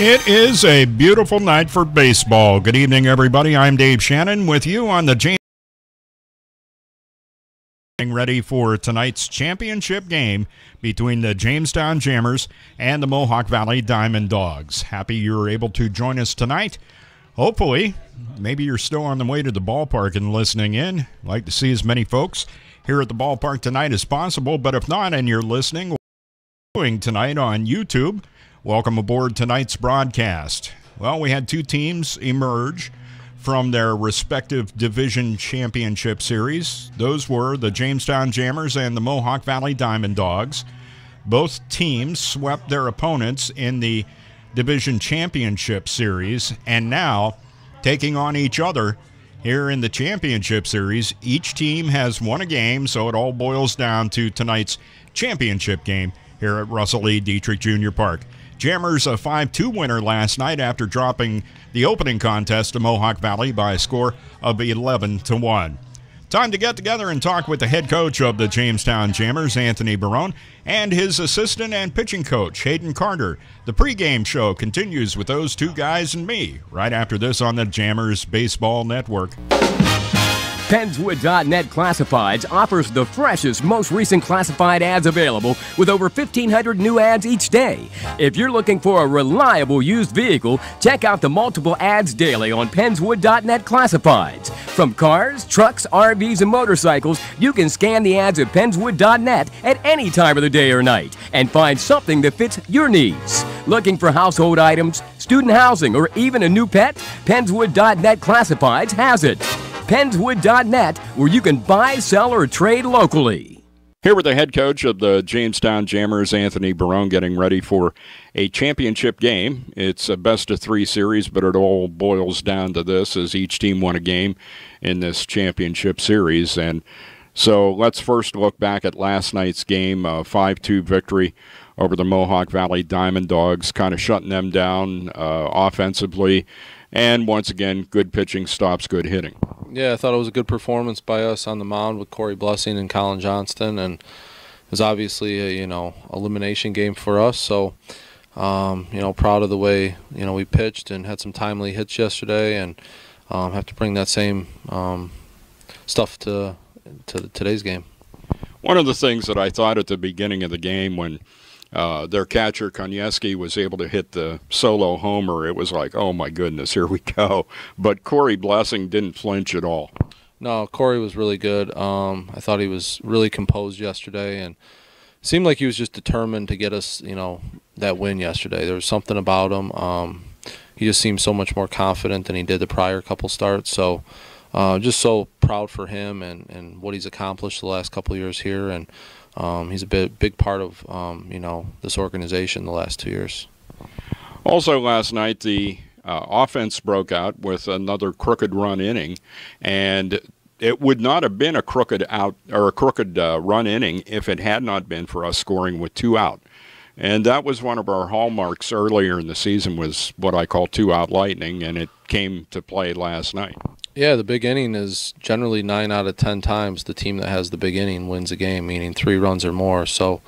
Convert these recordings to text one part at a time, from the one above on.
It is a beautiful night for baseball. Good evening, everybody. I'm Dave Shannon with you on the Jamestown. Ready for tonight's championship game between the Jamestown Jammers and the Mohawk Valley Diamond Dogs. Happy you're able to join us tonight. Hopefully, maybe you're still on the way to the ballpark and listening in. Like to see as many folks here at the ballpark tonight as possible, but if not and you're listening tonight on YouTube, welcome aboard tonight's broadcast. Well, we had two teams emerge from their respective division championship series. Those were the Jamestown Jammers and the Mohawk Valley Diamond Dogs. Both teams swept their opponents in the division championship series, and now taking on each other here in the championship series. Each team has won a game, so it all boils down to tonight's championship game here at Russell E. Dietrich Jr. Park. Jammers a 5-2 winner last night after dropping the opening contest to Mohawk Valley by a score of 11-1. Time to get together and talk with the head coach of the Jamestown Jammers, Anthony Barone, and his assistant and pitching coach, Hayden Carter. The pregame show continues with those two guys and me right after this on the Jammers Baseball Network. Penswood.net Classifieds offers the freshest, most recent classified ads available with over 1,500 new ads each day. If you're looking for a reliable used vehicle, check out the multiple ads daily on Penswood.net Classifieds. From cars, trucks, RVs, and motorcycles, you can scan the ads at Penswood.net at any time of the day or night and find something that fits your needs. Looking for household items, student housing, or even a new pet? Penswood.net Classifieds has it. Penswood.net, where you can buy, sell, or trade locally. Here with the head coach of the Jamestown Jammers, Anthony Barone, getting ready for a championship game. It's a best-of-3 series, but it all boils down to this, as each team won a game in this championship series. And so let's first look back at last night's game, a 5-2 victory over the Mohawk Valley Diamond Dogs, kind of shutting them down offensively. And once again, good pitching stops good hitting. Yeah, I thought it was a good performance by us on the mound with Corey Blessing and Colin Johnston, and it was obviously a elimination game for us. So proud of the way we pitched and had some timely hits yesterday, and have to bring that same stuff to today's game. One of the things that I thought at the beginning of the game when their catcher, Konieski, was able to hit the solo homer, it was like, oh, my goodness, here we go. But Corey Blessing didn't flinch at all. No, Corey was really good. I thought he was really composed yesterday, and it seemed like he was just determined to get us, that win yesterday. There was something about him. He just seemed so much more confident than he did the prior couple starts. So just so proud for him and what he's accomplished the last couple of years here, and he's a big part of this organization the last 2 years. Also last night, the offense broke out with another crooked run inning, and it would not have been a crooked run inning if it had not been for us scoring with 2 out. And that was one of our hallmarks earlier in the season, was what I call 2-out lightning, and it came to play last night. Yeah, the big inning is generally 9 out of 10 times the team that has the big inning wins a game, meaning 3 runs or more. So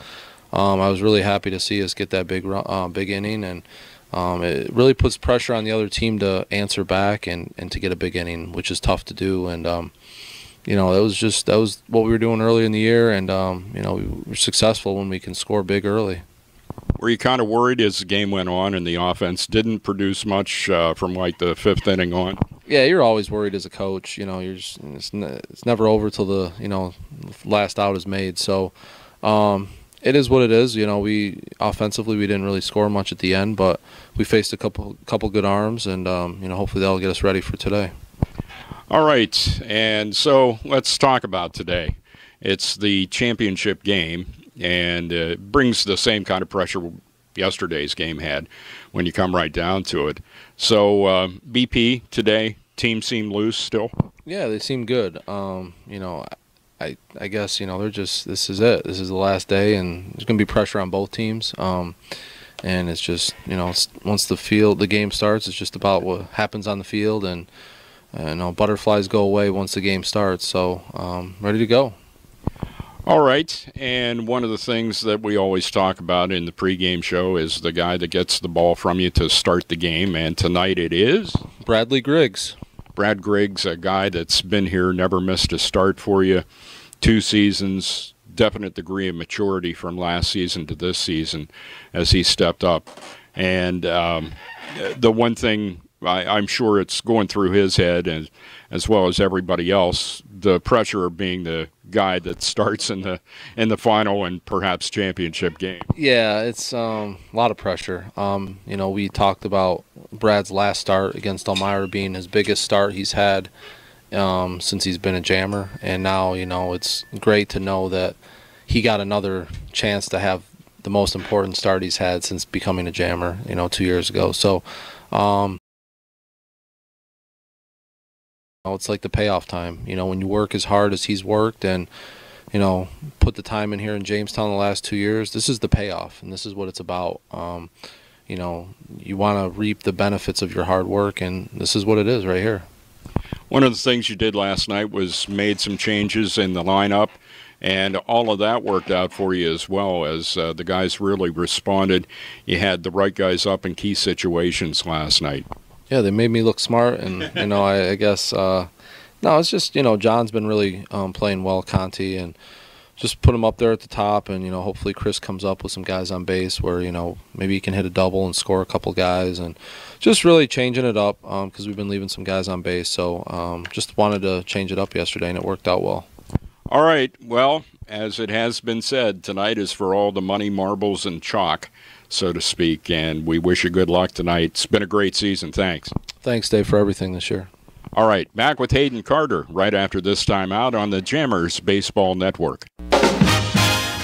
I was really happy to see us get that big inning, and it really puts pressure on the other team to answer back and to get a big inning, which is tough to do. And that was what we were doing early in the year, and we were successful when we can score big early. Were you kind of worried as the game went on and the offense didn't produce much from like the 5th inning on? Yeah, you're always worried as a coach. It's never over till the last out is made. So it is what it is. We offensively we didn't really score much at the end, but we faced a couple good arms, and hopefully that'll get us ready for today. All right, and so let's talk about today. It's the championship game, and it brings the same kind of pressure yesterday's game had when you come right down to it. So BP today, team seemed loose still? Yeah, they seem good. I guess, they're just, this is it. This is the last day, and there's going to be pressure on both teams. And it's just, once the game starts, it's just about what happens on the field, and butterflies go away once the game starts. So ready to go. All right, and one of the things that we always talk about in the pregame show is the guy that gets the ball from you to start the game, and tonight it is Bradley Griggs. Brad Griggs, a guy that's been here, never missed a start for you, 2 seasons, definite degree of maturity from last season to this season as he stepped up. And the one thing I'm sure it's going through his head, and as well as everybody else, the pressure of being the guy that starts in the final and perhaps championship game. Yeah, it's a lot of pressure. We talked about Brad's last start against Elmira being his biggest start he's had since he's been a Jammer, and now it's great to know that he got another chance to have the most important start he's had since becoming a Jammer 2 years ago. So it's like the payoff time. When you work as hard as he's worked and put the time in here in Jamestown the last 2 years, this is the payoff, and this is what it's about. You want to reap the benefits of your hard work, and this is what it is right here. One of the things you did last night was made some changes in the lineup, and all of that worked out for you as well, as the guys really responded. You had the right guys up in key situations last night. Yeah, they made me look smart, and I guess no, it's just John's been really playing well, Conti, and just put him up there at the top, and hopefully Chris comes up with some guys on base where maybe he can hit a double and score a couple guys, and just really changing it up because we've been leaving some guys on base. So just wanted to change it up yesterday, and it worked out well. All right, well, as it has been said, tonight is for all the money, marbles, and chalk, so to speak, and we wish you good luck tonight. It's been a great season. Thanks. Thanks, Dave, for everything this year. All right, back with Hayden Carter right after this time out on the Jammers Baseball Network.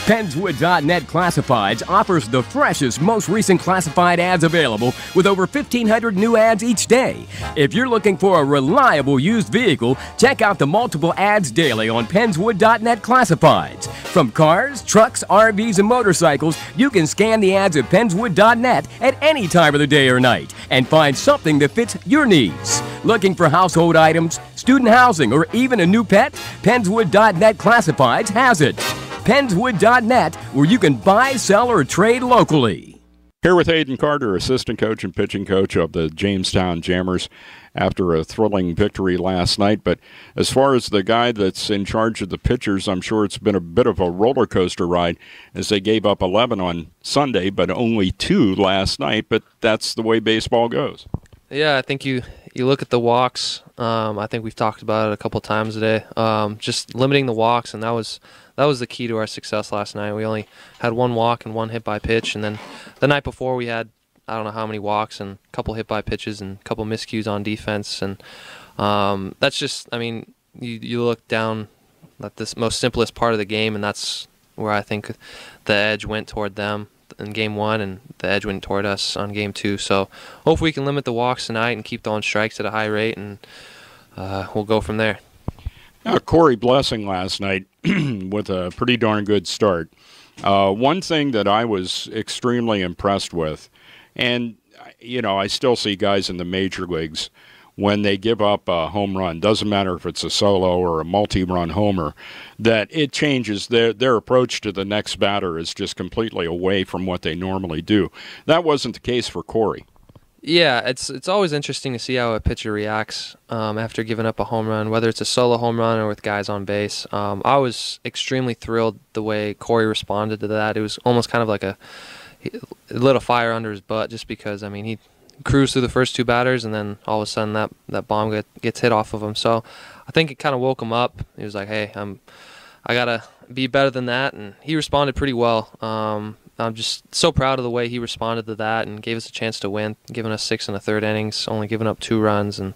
Penswood.net Classifieds offers the freshest, most recent classified ads available with over 1,500 new ads each day. If you're looking for a reliable used vehicle, check out the multiple ads daily on Penswood.net Classifieds. From cars, trucks, RVs, and motorcycles, you can scan the ads at Penswood.net at any time of the day or night and find something that fits your needs. Looking for household items, student housing, or even a new pet? Penswood.net Classifieds has it. Penswood.net, where you can buy, sell, or trade locally. Here with Hayden Carter, assistant coach and pitching coach of the Jamestown Jammers after a thrilling victory last night. But as far as the guy that's in charge of the pitchers, I'm sure it's been a bit of a roller coaster ride as they gave up 11 on Sunday, but only 2 last night. But that's the way baseball goes. Yeah, I think you look at the walks. I think we've talked about it a couple times today. Just limiting the walks, and that was the key to our success last night. We only had 1 walk and 1 hit by pitch, and then the night before we had I don't know how many walks and a couple hit by pitches and a couple miscues on defense, and that's just, I mean, you look down at this most simplest part of the game, and that's where I think the edge went toward them in game 1, and the edge went toward us on game 2. So hopefully we can limit the walks tonight and keep throwing strikes at a high rate, and we'll go from there. Now, Corey Blessing last night with a pretty darn good start. One thing that I was extremely impressed with, and, I still see guys in the major leagues, when they give up a home run, doesn't matter if it's a solo or a multi-run homer, that it changes their approach to the next batter is just completely away from what they normally do. That wasn't the case for Corey. Yeah, it's always interesting to see how a pitcher reacts after giving up a home run, whether it's a solo home run or with guys on base. I was extremely thrilled the way Corey responded to that. It was almost kind of like it lit a fire under his butt, just because, I mean, he cruised through the first 2 batters, and then all of a sudden that bomb gets hit off of him. So I think it kind of woke him up. He was like, hey, I got to be better than that, and he responded pretty well. I'm just so proud of the way he responded to that and gave us a chance to win, giving us 6 1/3 innings, only giving up 2 runs, and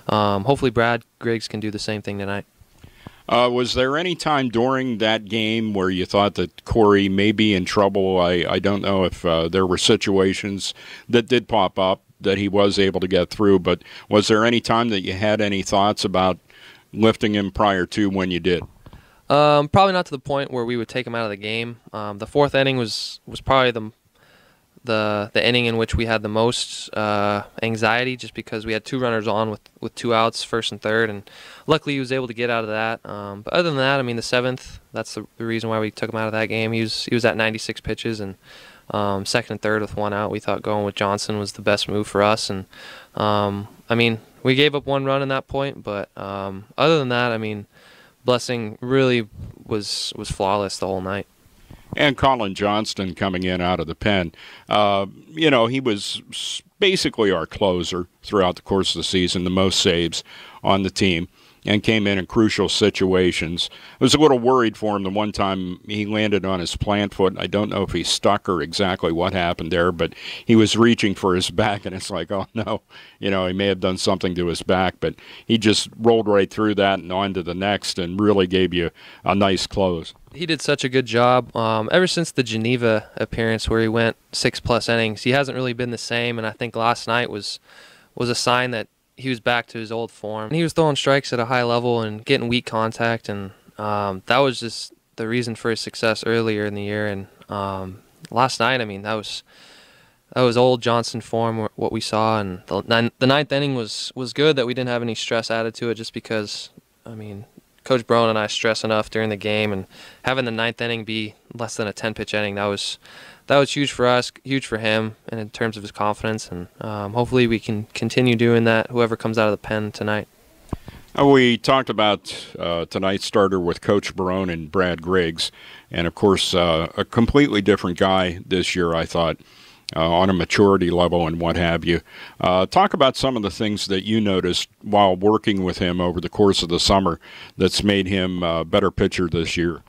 hopefully Brad Griggs can do the same thing tonight. Was there any time during that game where you thought that Corey may be in trouble? I don't know if there were situations that did pop up that he was able to get through, but was there any time that you had any thoughts about lifting him prior to when you did? Probably not to the point where we would take him out of the game. The 4th inning was probably the inning in which we had the most anxiety, just because we had 2 runners on with 2 outs, first and third, and luckily he was able to get out of that. But other than that, I mean, the 7th, that's the reason why we took him out of that game. He was at 96 pitches, and second and third with 1 out. We thought going with Johnson was the best move for us, and I mean, we gave up 1 run in that point, but other than that, I mean, Blessing really was flawless the whole night. And Colin Johnston coming in out of the pen. He was basically our closer throughout the course of the season, the most saves on the team, and came in crucial situations. I was a little worried for him the one time he landed on his plant foot. I don't know if he stuck or exactly what happened there, but he was reaching for his back, and it's like, oh no, he may have done something to his back, but he just rolled right through that and on to the next and really gave you a nice close. He did such a good job. Ever since the Geneva appearance where he went 6+ innings, he hasn't really been the same, and I think last night was a sign that he was back to his old form. And he was throwing strikes at a high level and getting weak contact, and that was just the reason for his success earlier in the year. And last night, I mean, that was old Johnson form, what we saw. And the ninth inning was good that we didn't have any stress added to it, just because, I mean, Coach Brown and I stress enough during the game, and having the 9th inning be less than a 10-pitch inning, that was huge for us, huge for him, and in terms of his confidence. And hopefully we can continue doing that, whoever comes out of the pen tonight. We talked about tonight's starter with Coach Barone and Brad Griggs, and of course a completely different guy this year, I thought, on a maturity level and what have you. Talk about some of the things that you noticed while working with him over the course of the summer that's made him a better pitcher this year.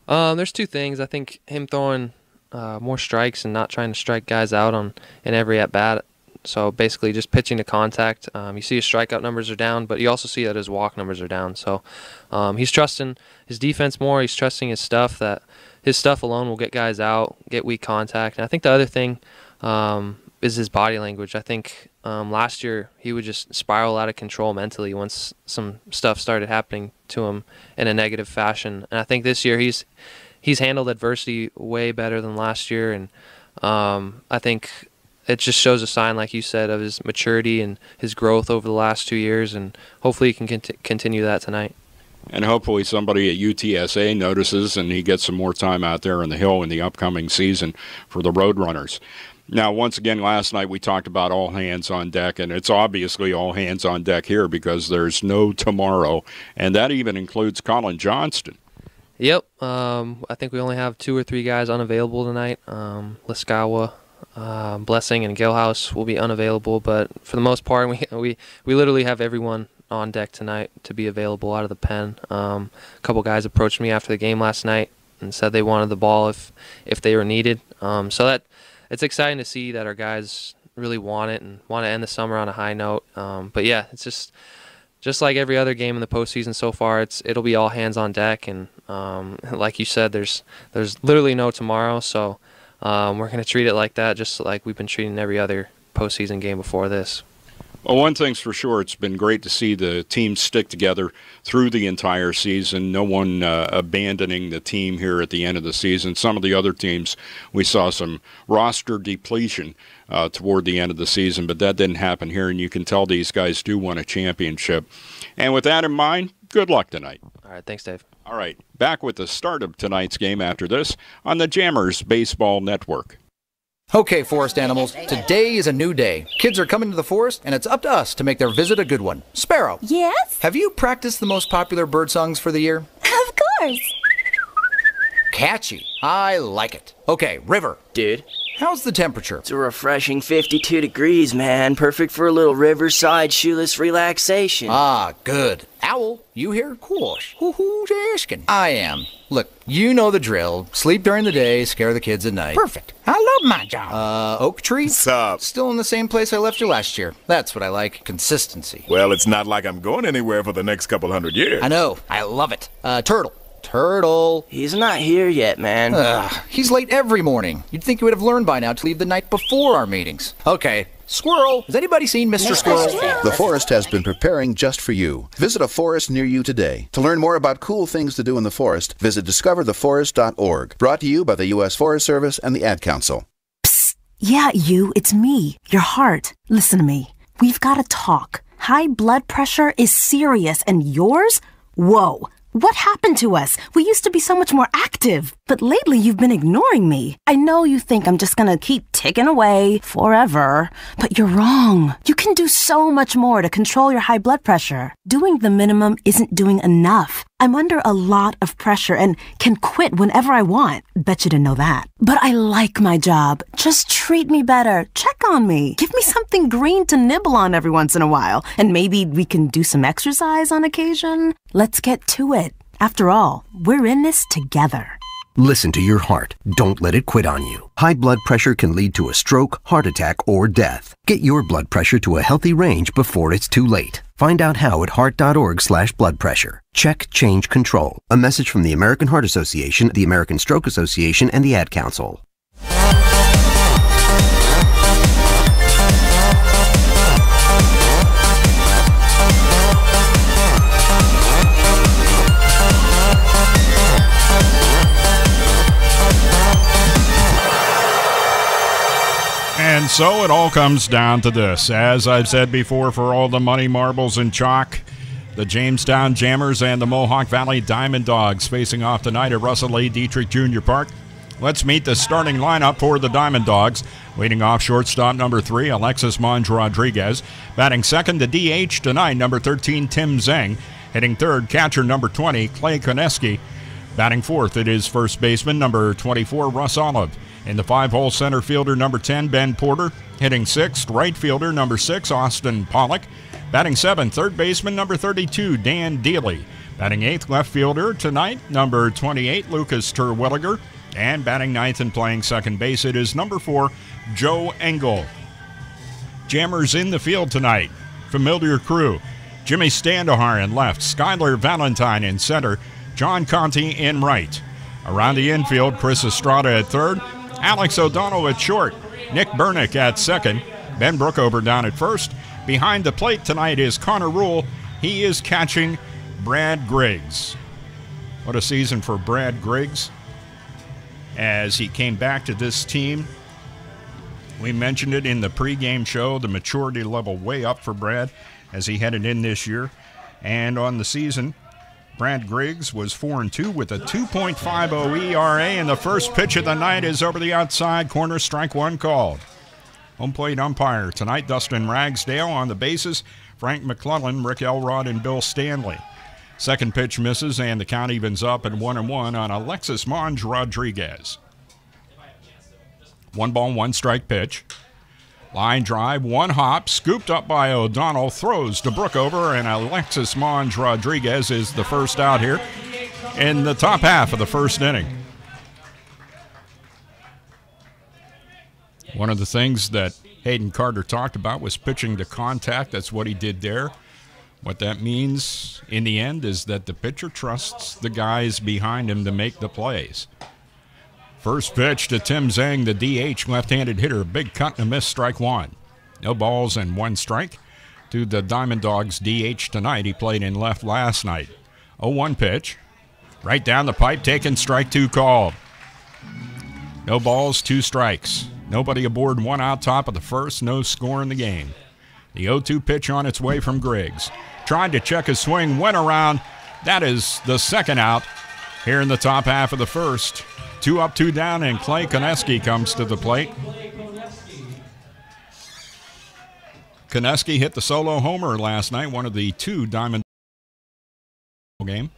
There's 2 things. I think him throwing more strikes and not trying to strike guys out in every at-bat. So basically just pitching to contact. You see his strikeout numbers are down, but you also see that his walk numbers are down. So he's trusting his defense more. He's trusting his stuff, that his stuff alone will get guys out, get weak contact. And I think the other thing is his body language. I think last year he would just spiral out of control mentally once some stuff started happening to him in a negative fashion. And I think this year he's handled adversity way better than last year. And I think it just shows a sign, like you said, of his maturity and his growth over the last 2 years. And hopefully he can continue that tonight. And hopefully somebody at UTSA notices and he gets some more time out there on the hill in the upcoming season for the Roadrunners. Now, once again, last night we talked about all hands on deck, and it's obviously all hands on deck here because there's no tomorrow, and that even includes Colin Johnston. Yep. I think we only have 2 or 3 guys unavailable tonight. Liskawa, Blessing, and Gilhouse will be unavailable, but for the most part, we literally have everyone on deck tonight to be available out of the pen. A couple guys approached me after the game last night and said they wanted the ball if they were needed. So that it's exciting to see that our guys really want it and want to end the summer on a high note. But yeah, it's just like every other game in the postseason so far. It'll be all hands on deck, and like you said, there's literally no tomorrow. So we're going to treat it like that, just like we've been treating every other postseason game before this. Well, one thing's for sure, it's been great to see the team stick together through the entire season. No one abandoning the team here at the end of the season. Some of the other teams, we saw some roster depletion toward the end of the season, but that didn't happen here, and you can tell these guys do want a championship. And with that in mind, good luck tonight. All right, thanks, Dave. All right, back with the start of tonight's game after this on the Jammers Baseball Network. Okay, forest animals, today is a new day. Kids are coming to the forest, and it's up to us to make their visit a good one. Sparrow. Yes? Have you practiced the most popular bird songs for the year? Of course. Catchy. I like it. Okay, River. Dude, How's the temperature? it's a refreshing 52 degrees, man. Perfect for a little riverside shoeless relaxation. Ah, good. Owl, you here? Course. Who's asking? I am. Look, you know the drill. Sleep during the day, scare the kids at night. Perfect. I love my job. Oak tree? What's up? Still in the same place I left you last year. That's what I like. Consistency. Well, it's not like I'm going anywhere for the next couple hundred years. I know. I love it. Turtle. Turtle. He's not here yet, man. He's late every morning. You'd think he would have learned by now to leave the night before our meetings. Okay. Squirrel. Has anybody seen Mr. Squirrel? The forest has been preparing just for you. Visit a forest near you today. To learn more about cool things to do in the forest, visit discovertheforest.org. Brought to you by the U.S. Forest Service and the Ad Council. Yeah, it's me, your heart. Listen to me. We've got to talk. High blood pressure is serious, and yours? Whoa. What happened to us? We used to be so much more active, but lately you've been ignoring me. I know you think I'm just gonna keep ticking away forever, but you're wrong. You can do so much more to control your high blood pressure. Doing the minimum isn't doing enough. I'm under a lot of pressure and can quit whenever I want. Bet you didn't know that. But I like my job. Just treat me better. Check on me. Give me something green to nibble on every once in a while. And maybe we can do some exercise on occasion. Let's get to it. After all, we're in this together. Listen to your heart. Don't let it quit on you. High blood pressure can lead to a stroke, heart attack, or death. Get your blood pressure to a healthy range before it's too late. Find out how at heart.org/blood pressure. Check, change, control. A message from the American Heart Association, the American Stroke Association, and the Ad Council. And so it all comes down to this. As I've said before, for all the money, marbles, and chalk, the Jamestown Jammers and the Mohawk Valley Diamond Dogs facing off tonight at Russell A. Dietrich Jr. Park. Let's meet the starting lineup for the Diamond Dogs. Leading off shortstop number 3, Alexis Monge Rodriguez. Batting second, the DH tonight, number 13, Tim Zeng. Hitting third, catcher number 20, Clay Koneski. Batting fourth, it is first baseman number 24, Russ Olive. In the 5-hole center fielder, number 10, Ben Porter. Hitting sixth, right fielder, number 6, Austin Pollock. Batting seventh, third baseman, number 32, Dan Dealey. Batting eighth, left fielder tonight, number 28, Lucas Terwilliger. And batting ninth and playing second base, it is number 4, Joe Engel. Jammers in the field tonight. Familiar crew. Jimmy Standahar in left, Skylar Valentine in center, John Conti in right. Around the infield, Chris Estrada at third, Alex O'Donnell at short, Nick Bernick at second, Ben Brookover down at first. Behind the plate tonight is Connor Rule. He is catching Brad Griggs. What a season for Brad Griggs as he came back to this team. We mentioned it in the pregame show, the maturity level way up for Brad as he headed in this year. And on the season, Brad Griggs was 4-2 with a 2.50 ERA, and the first pitch of the night is over the outside corner, strike one called. Home plate umpire tonight, Dustin Ragsdale. On the bases, Frank McClellan, Rick Elrod, and Bill Stanley. Second pitch misses, and the count evens up at 1-1 on Alexis Monge Rodriguez. 1-1 pitch. Line drive, one hop, scooped up by O'Donnell, throws to Brookover, and Alexis Monge Rodriguez is the first out here in the top half of the first inning. One of the things that Hayden Carter talked about was pitching to contact. That's what he did there. What that means in the end is that the pitcher trusts the guys behind him to make the plays. First pitch to Tim Zeng, the DH left-handed hitter. Big cut and a miss, strike one. No balls and one strike to the Diamond Dogs DH tonight. He played in left last night. 0-1 pitch. Right down the pipe, taken, strike two called. No balls, two strikes. Nobody aboard, one out top of the first, no score in the game. The 0-2 pitch on its way from Griggs. Tried to check his swing, went around. That is the second out here in the top half of the first. 2 up, 2 down, and Clay Koneski comes to the plate. Koneski hit the solo homer last night, one of the 2 Diamond game.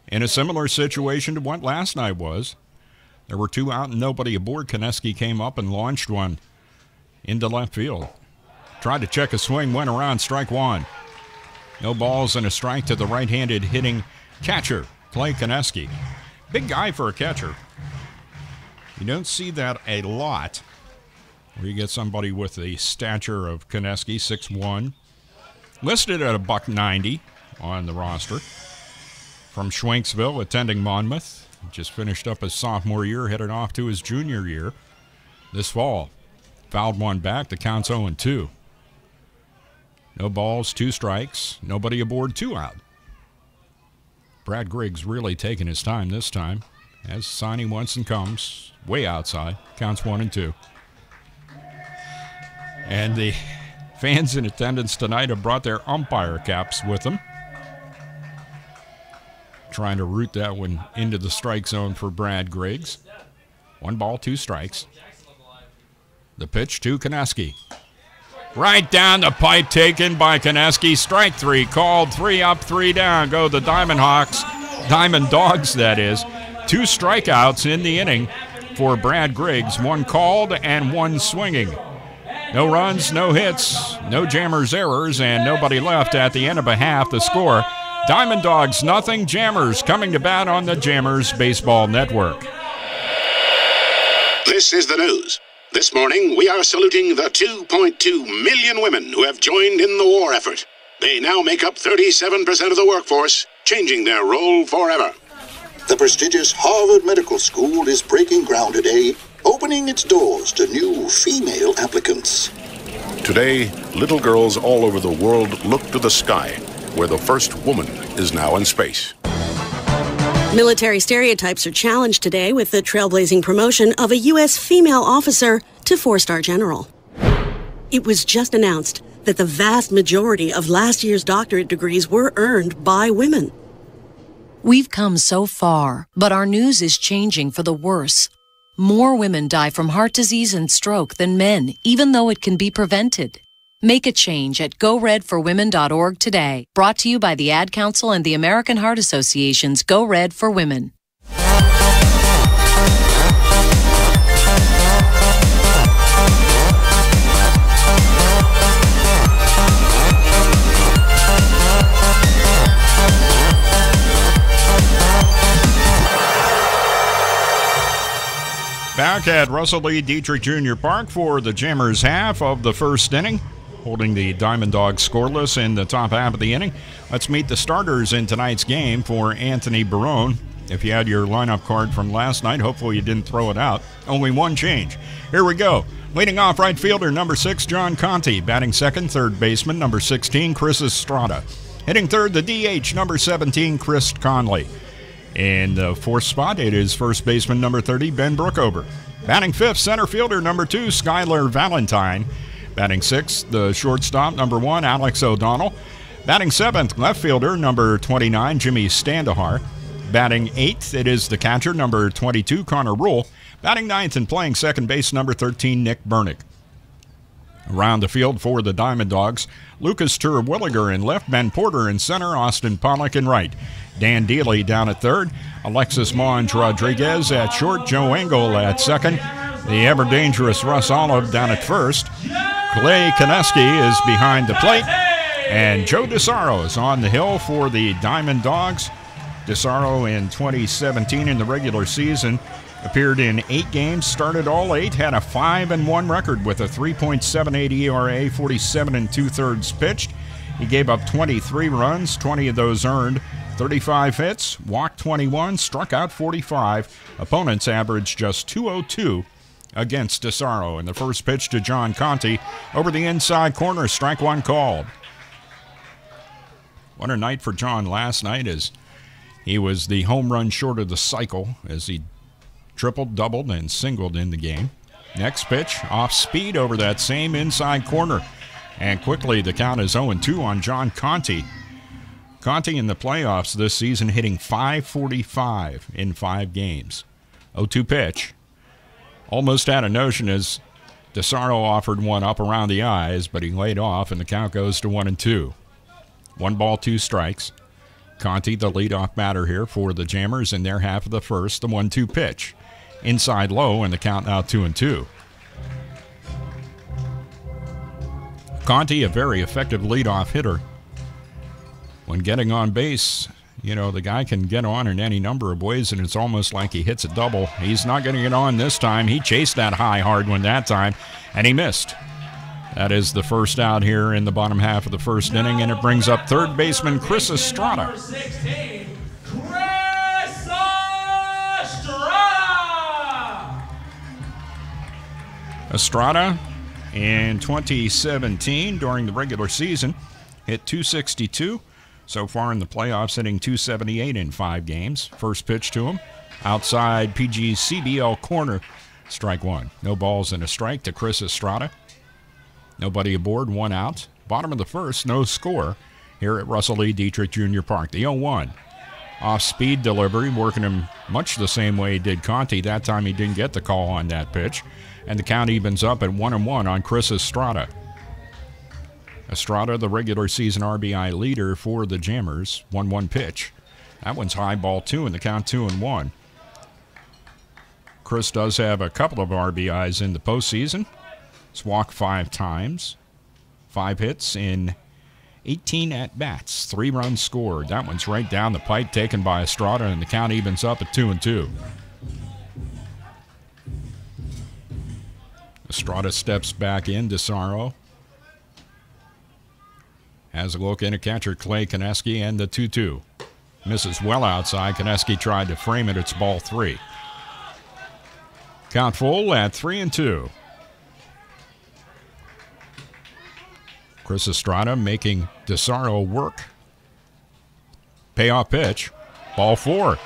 In a similar situation to what last night was. There were 2 out and nobody aboard. Koneski came up and launched one into left field. Tried to check a swing, went around, strike one. No balls and a strike to the right-handed hitting catcher, Clay Koneski. Big guy for a catcher. You don't see that a lot where you get somebody with the stature of Koneski, 6'1", listed at $190 on the roster. From Schwenksville, attending Monmouth. Just finished up his sophomore year, headed off to his junior year this fall. Fouled one back, the count's 0-2. No balls, 2 strikes, nobody aboard, 2 out. Brad Griggs really taking his time this time. As signing once and comes, way outside, counts 1-2. And the fans in attendance tonight have brought their umpire caps with them. Trying to root that one into the strike zone for Brad Griggs. 1 ball, 2 strikes. The pitch to Koneski. Right down the pipe, taken by Koneski. Strike 3 called. 3 up, 3 down. Go the Diamond Dawgs, that is. 2 strikeouts in the inning for Brad Griggs. 1 called and 1 swinging. No runs, no hits, no Jammers errors, and nobody left at the end of a half. The score, Diamond Dawgs nothing, Jammers coming to bat on the Jammers Baseball Network. This is the news. This morning, we are saluting the 2.2 million women who have joined in the war effort. They now make up 37% of the workforce, changing their role forever. The prestigious Harvard Medical School is breaking ground today, opening its doors to new female applicants. Today, little girls all over the world look to the sky, where the first woman is now in space. Military stereotypes are challenged today with the trailblazing promotion of a U.S. female officer to 4-star general. It was just announced that the vast majority of last year's doctorate degrees were earned by women. We've come so far, but our news is changing for the worse. More women die from heart disease and stroke than men, even though it can be prevented. Make a change at GoRedForWomen.org today. Brought to you by the Ad Council and the American Heart Association's Go Red for Women. Back at Russell Lee Dietrich Jr. Park for the Jammers half of the first inning. Holding the Diamond Dogs scoreless in the top half of the inning. Let's meet the starters in tonight's game for Anthony Barone. If you had your lineup card from last night, hopefully you didn't throw it out. Only 1 change. Here we go. Leading off right fielder, number 6, John Conti. Batting second, third baseman, number 16, Chris Estrada. Hitting third, the DH, number 17, Chris Conley. In the 4th spot, it is first baseman, number 30, Ben Brookover. Batting 5th, center fielder, number 2, Skylar Valentine. Batting 6th, the shortstop, number 1, Alex O'Donnell. Batting 7th, left fielder, number 29, Jimmy Standahar. Batting 8th, it is the catcher, number 22, Connor Rule. Batting 9th and playing second base, number 13, Nick Bernick. Around the field for the Diamond Dogs, Lucas Terwilliger in left, Ben Porter in center, Austin Pollock in right. Dan Dealey down at third, Alexis Monge Rodriguez at short, Joe Engel at second, the ever-dangerous Russ Olive down at first. Clay Koneski is behind the plate, and Joe DeSaro is on the hill for the Diamond Dogs. DeSaro in 2017 in the regular season appeared in 8 games, started all 8, had a 5-1 record with a 3.78 ERA, 47 2/3 pitched. He gave up 23 runs, 20 of those earned, 35 hits, walked 21, struck out 45. Opponents averaged just 202 against DeSaro. And the first pitch to John Conti over the inside corner, strike 1 called. What a night for John last night, as he was the home run short of the cycle as he tripled, doubled, and singled in the game. Next pitch, off speed over that same inside corner. And quickly the count is 0-2 on John Conti. Conti in the playoffs this season hitting .545 in 5 games. 0-2 pitch. Almost had a notion as DeSaro offered one up around the eyes, but he laid off and the count goes to 1-2. 1 ball, 2 strikes. Conti, the leadoff batter here for the Jammers in their half of the first, the 1-2 pitch. Inside low, and the count now 2-2. Conti, a very effective leadoff hitter. When getting on base, you know, the guy can get on in any number of ways, and it's almost like he hits a double. He's not going to get on this time. He chased that high hard one that time, and he missed. That is the first out here in the bottom half of the first inning, and it brings up third baseman Chris Estrada. Number 16, Chris Estrada! Estrada in 2017 during the regular season hit .262. So far in the playoffs, hitting .278 in 5 games. First pitch to him, outside PGCBL corner, strike 1. No balls and a strike to Chris Estrada. Nobody aboard, 1 out. Bottom of the first, no score here at Russell E. Dietrich Jr. Park. The 0-1. Off-speed delivery, working him much the same way he did Conti. That time he didn't get the call on that pitch. And the count evens up at 1-1 on Chris Estrada. Estrada, the regular season RBI leader for the Jammers. 1-1 pitch. That one's high, ball 2, and the count 2-1. Chris does have a couple of RBIs in the postseason. He's walked 5 times. 5 hits in 18 at-bats, 3 runs scored. That one's right down the pipe, taken by Estrada, and the count evens up at 2-2. Estrada steps back in. DeSaro has a look in at catcher Clay Koneski, and the 2-2. Misses well outside. Koneski tried to frame it. It's ball 3. Count full at 3-2. Chris Estrada making DeSaro work. Payoff pitch. Ball 4.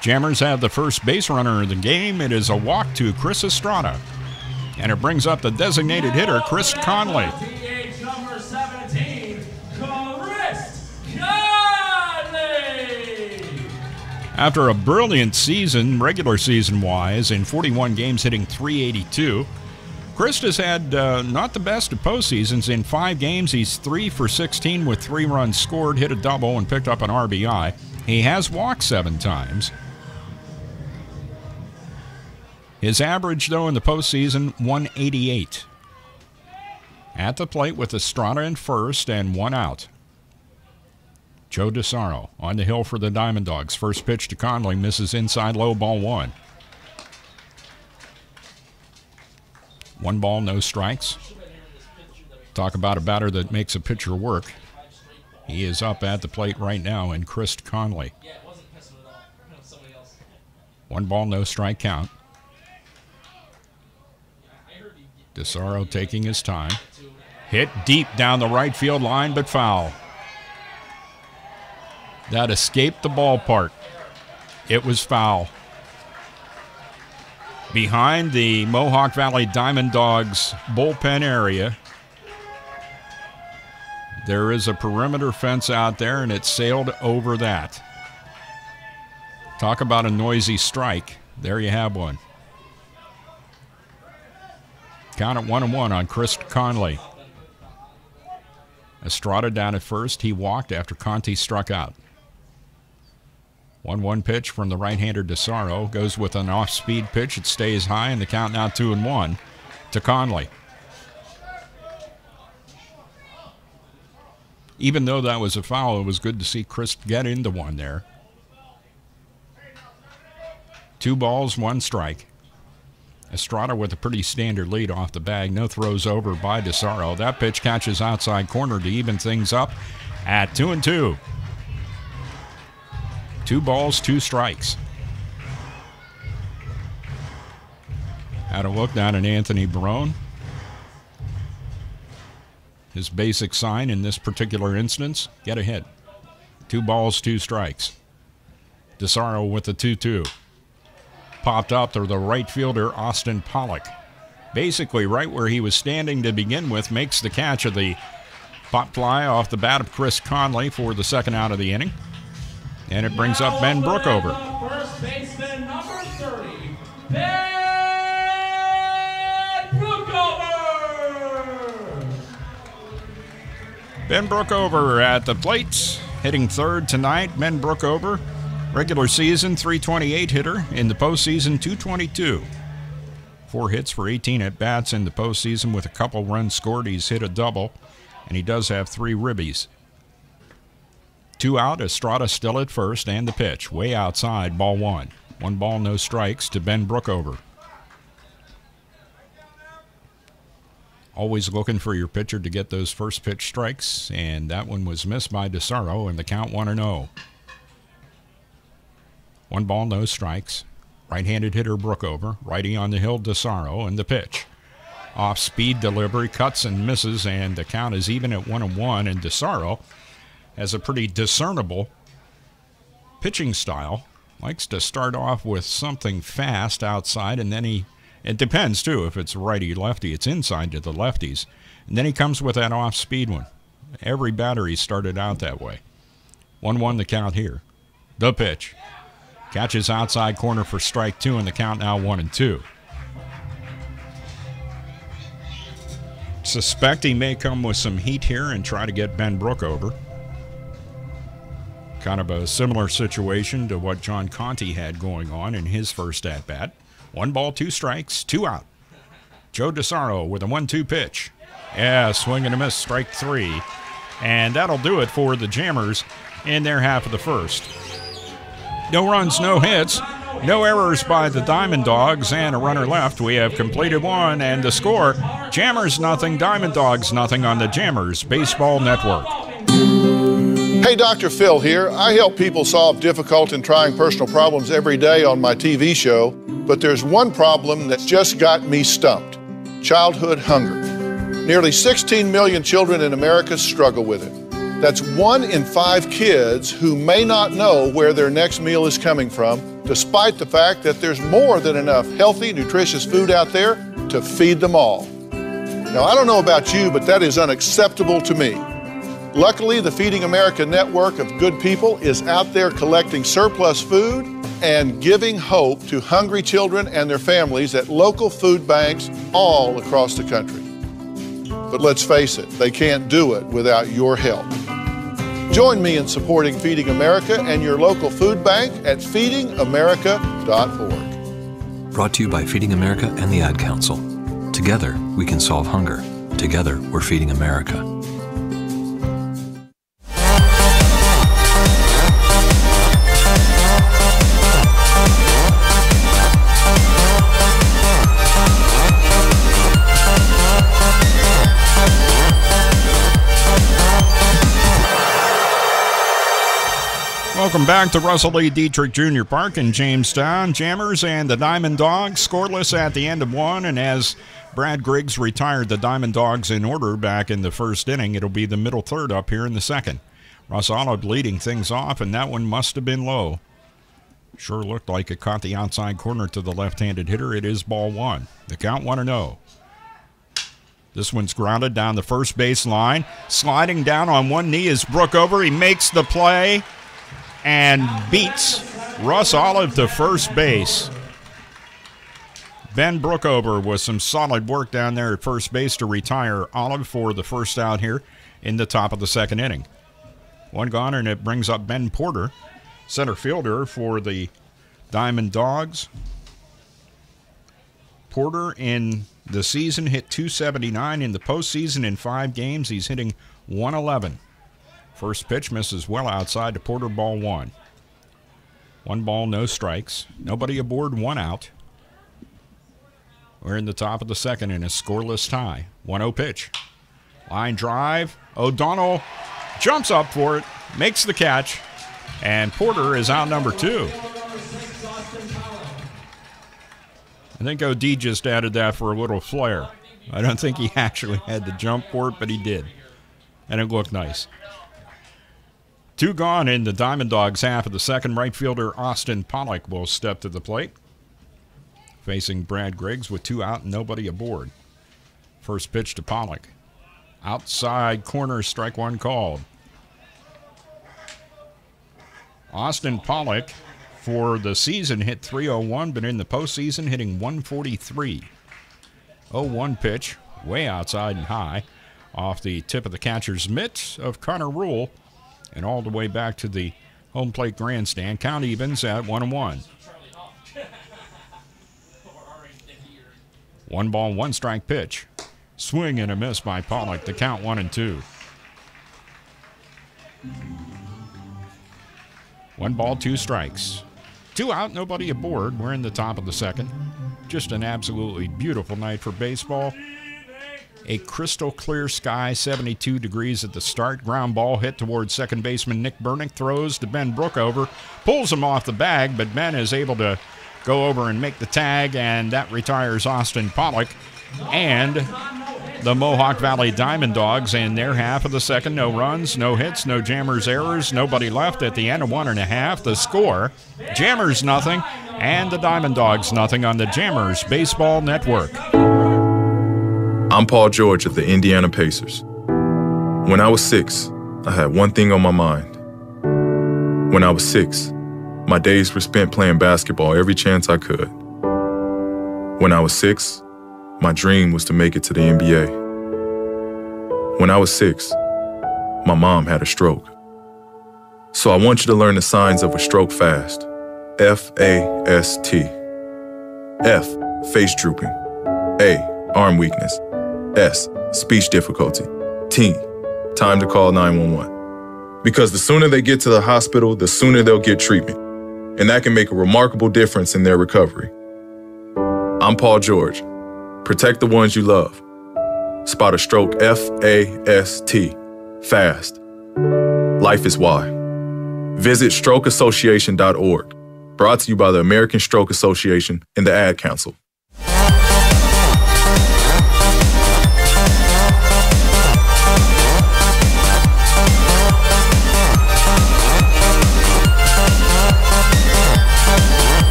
Jammers have the first base runner of the game. It is a walk to Chris Estrada. And it brings up the designated hitter, Chris Conley. Number 17, Chris Conley. After a brilliant season, regular season-wise, in 41 games hitting .382, Chris has had not the best of postseasons. In 5 games, he's 3 for 16 with 3 runs scored, hit a double, and picked up an RBI. He has walked 7 times. His average, though, in the postseason, 188. At the plate with Estrada in first and 1 out. Joe DeSaro on the hill for the Diamond Dogs. First pitch to Conley, misses inside low, ball 1. 1 ball, no strikes. Talk about a batter that makes a pitcher work. He is up at the plate right now in Chris Conley. 1 ball, no strike count. DeSaro taking his time. Hit deep down the right field line, but foul. That escaped the ballpark. It was foul. Behind the Mohawk Valley Diamond Dogs bullpen area, there is a perimeter fence out there, and it sailed over that. Talk about a noisy strike. There you have one. Count at 1-1 on Chris Conley. Estrada down at first. He walked after Conti struck out. 1-1 pitch from the right-hander DeSaro. Goes with an off-speed pitch. It stays high, and the count now 2-1 to Conley. Even though that was a foul, it was good to see Chris get into one there. 2 balls, 1 strike. Estrada with a pretty standard lead off the bag. No throws over by DeSaro. That pitch catches outside corner to even things up at 2-2. 2 balls, 2 strikes. Had a look down at Anthony Barone. His basic sign in this particular instance, get a hit. 2 balls, 2 strikes. DeSaro with the 2-2. Popped up to the right fielder, Austin Pollock. Basically right where he was standing to begin with, makes the catch of the pop fly off the bat of Chris Conley for the 2nd out of the inning. And it brings up Ben Brookover. First baseman number 30, Ben Brookover. Ben Brookover at the plate, hitting 3rd tonight. Ben Brookover, regular season .328 hitter. In the postseason, .222. 4 hits for 18 at-bats in the postseason with a couple runs scored. He's hit a double, and he does have 3 ribbies. 2 out, Estrada still at first, and the pitch. Way outside, ball 1. 1 ball, no strikes to Ben Brookover. Always looking for your pitcher to get those first pitch strikes, and that one was missed by DeSaro, and the count 1-0. 1 ball, no strikes. Right-handed hitter Brookover, righty on the hill DeSaro, and the pitch. Off-speed delivery, cuts and misses, and the count is even at 1-1, and DeSaro has a pretty discernible pitching style. Likes to start off with something fast outside, and then he It depends, too. If it's righty-lefty, it's inside to the lefties. And then he comes with that off-speed one. Every battery started out that way. 1-1 the count here. The pitch. Catches outside corner for strike 2, and the count now 1-2. Suspect he may come with some heat here and try to get Ben Brookover. Kind of a similar situation to what John Conte had going on in his first at-bat. 1 ball, 2 strikes, 2 out. Joe DeSaro with a 1-2 pitch. Yeah, swing and a miss, strike 3. And that'll do it for the Jammers in their half of the first. No runs, no hits, no errors by the Diamond Dogs, and a runner left. We have completed 1, and the score, Jammers nothing, Diamond Dogs nothing on the Jammers Baseball Network. Hey, Dr. Phil here. I help people solve difficult and trying personal problems every day on my TV show, but there's one problem that just got me stumped: childhood hunger. Nearly 16 million children in America struggle with it. That's 1 in 5 kids who may not know where their next meal is coming from, despite the fact that there's more than enough healthy, nutritious food out there to feed them all. Now, I don't know about you, but that is unacceptable to me. Luckily, the Feeding America network of good people is out there collecting surplus food and giving hope to hungry children and their families at local food banks all across the country. But let's face it, they can't do it without your help. Join me in supporting Feeding America and your local food bank at feedingamerica.org. Brought to you by Feeding America and the Ad Council. Together, we can solve hunger. Together, we're Feeding America. Welcome back to Russell E. Dietrich Jr. Park in Jamestown. Jammers and the Diamond Dogs scoreless at the end of 1, and as Brad Griggs retired the Diamond Dogs in order back in the first inning, it'll be the middle third up here in the second. Russ Olive leading things off, and that one must have been low. Sure looked like it caught the outside corner to the left-handed hitter. It is ball 1. The count 1-0. This one's grounded down the first base line. Sliding down on one knee is Brookover. He makes the play and beats Russ Olive to first base. Ben Brookover with some solid work down there at first base to retire Olive for the first out here in the top of the second inning. 1 gone, and it brings up Ben Porter, center fielder for the Diamond Dogs. Porter in the season hit .279. In the postseason in 5 games, he's hitting .111. First pitch misses well outside to Porter, ball 1. 1 ball, no strikes. Nobody aboard, 1 out. We're in the top of the second in a scoreless tie. 1-0 pitch. Line drive. O'Donnell jumps up for it, makes the catch, and Porter is out number 2. I think OD just added that for a little flair. I don't think he actually had to jump for it, but he did. And it looked nice. 2 gone in the Diamond Dogs half of the second. Right fielder Austin Pollock will step to the plate, facing Brad Griggs with 2 out and nobody aboard. First pitch to Pollock. Outside corner, strike 1 called. Austin Pollock for the season hit .301, but in the postseason hitting .143. 0-1 pitch, way outside and high, off the tip of the catcher's mitt of Connor Rule, and all the way back to the home plate grandstand. Count evens at 1-1. 1 ball, 1 strike pitch. Swing and a miss by Pollock. The count 1-2. 1 ball, 2 strikes. 2 out, nobody aboard. We're in the top of the second. Just an absolutely beautiful night for baseball. A crystal clear sky, 72 degrees at the start. Ground ball hit towards second baseman Nick Burnick. Throws to Ben Brookover. Pulls him off the bag, but Ben is able to go over and make the tag, and that retires Austin Pollock. And the Mohawk Valley Diamond Dogs in their half of the second. No runs, no hits, no Jammers errors, nobody left at the end of 1.5. The score, Jammers nothing, and the Diamond Dogs nothing on the Jammers Baseball Network. I'm Paul George of the Indiana Pacers. When I was 6, I had one thing on my mind. When I was 6, my days were spent playing basketball every chance I could. When I was 6, my dream was to make it to the NBA. When I was 6, my mom had a stroke. So I want you to learn the signs of a stroke fast. F-A-S-T. F, face drooping. A, arm weakness. S, speech difficulty. T, time to call 911. Because the sooner they get to the hospital, the sooner they'll get treatment. And that can make a remarkable difference in their recovery. I'm Paul George. Protect the ones you love. Spot a stroke F-A-S-T. Fast. Life is why. Visit strokeassociation.org. Brought to you by the American Stroke Association and the Ad Council.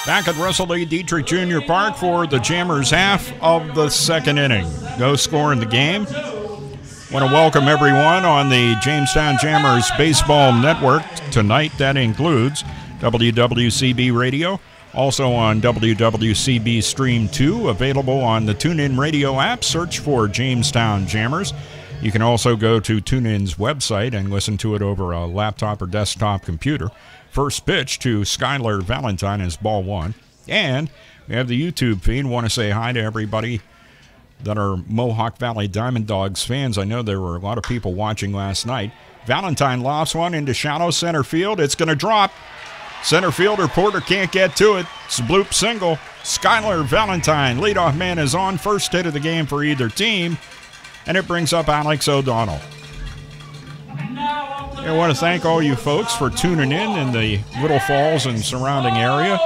Back at Russell Lee Dietrich Jr. Park for the Jammers half of the second inning. No score in the game. Want to welcome everyone on the Jamestown Jammers Baseball Network tonight. That includes WWCB Radio, also on WWCB Stream 2, available on the TuneIn Radio app. Search for Jamestown Jammers. You can also go to TuneIn's website and listen to it over a laptop or desktop computer. First pitch to Skylar Valentine is ball one. And we have the YouTube feed. Want to say hi to everybody that are Mohawk Valley Diamond Dogs fans. I know there were a lot of people watching last night. Valentine lofts one into shallow center field. It's going to drop. Center fielder Porter can't get to it. It's a bloop single. Skylar Valentine, leadoff man, is on. First hit of the game for either team. And it brings up Alex O'Donnell. I want to thank all you folks for tuning in the Little Falls and surrounding area.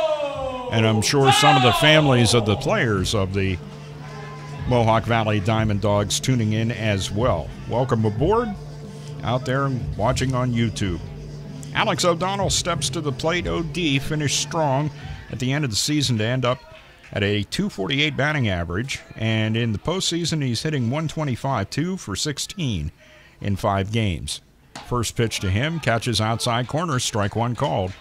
And I'm sure some of the families of the players of the Mohawk Valley Diamond Dogs tuning in as well. Welcome aboard out there and watching on YouTube. Alex O'Donnell steps to the plate. OD finished strong at the end of the season to end up at a .248 batting average. And in the postseason, he's hitting .125, 2 for 16 in 5 games. First pitch to him, catches outside corner, strike one called.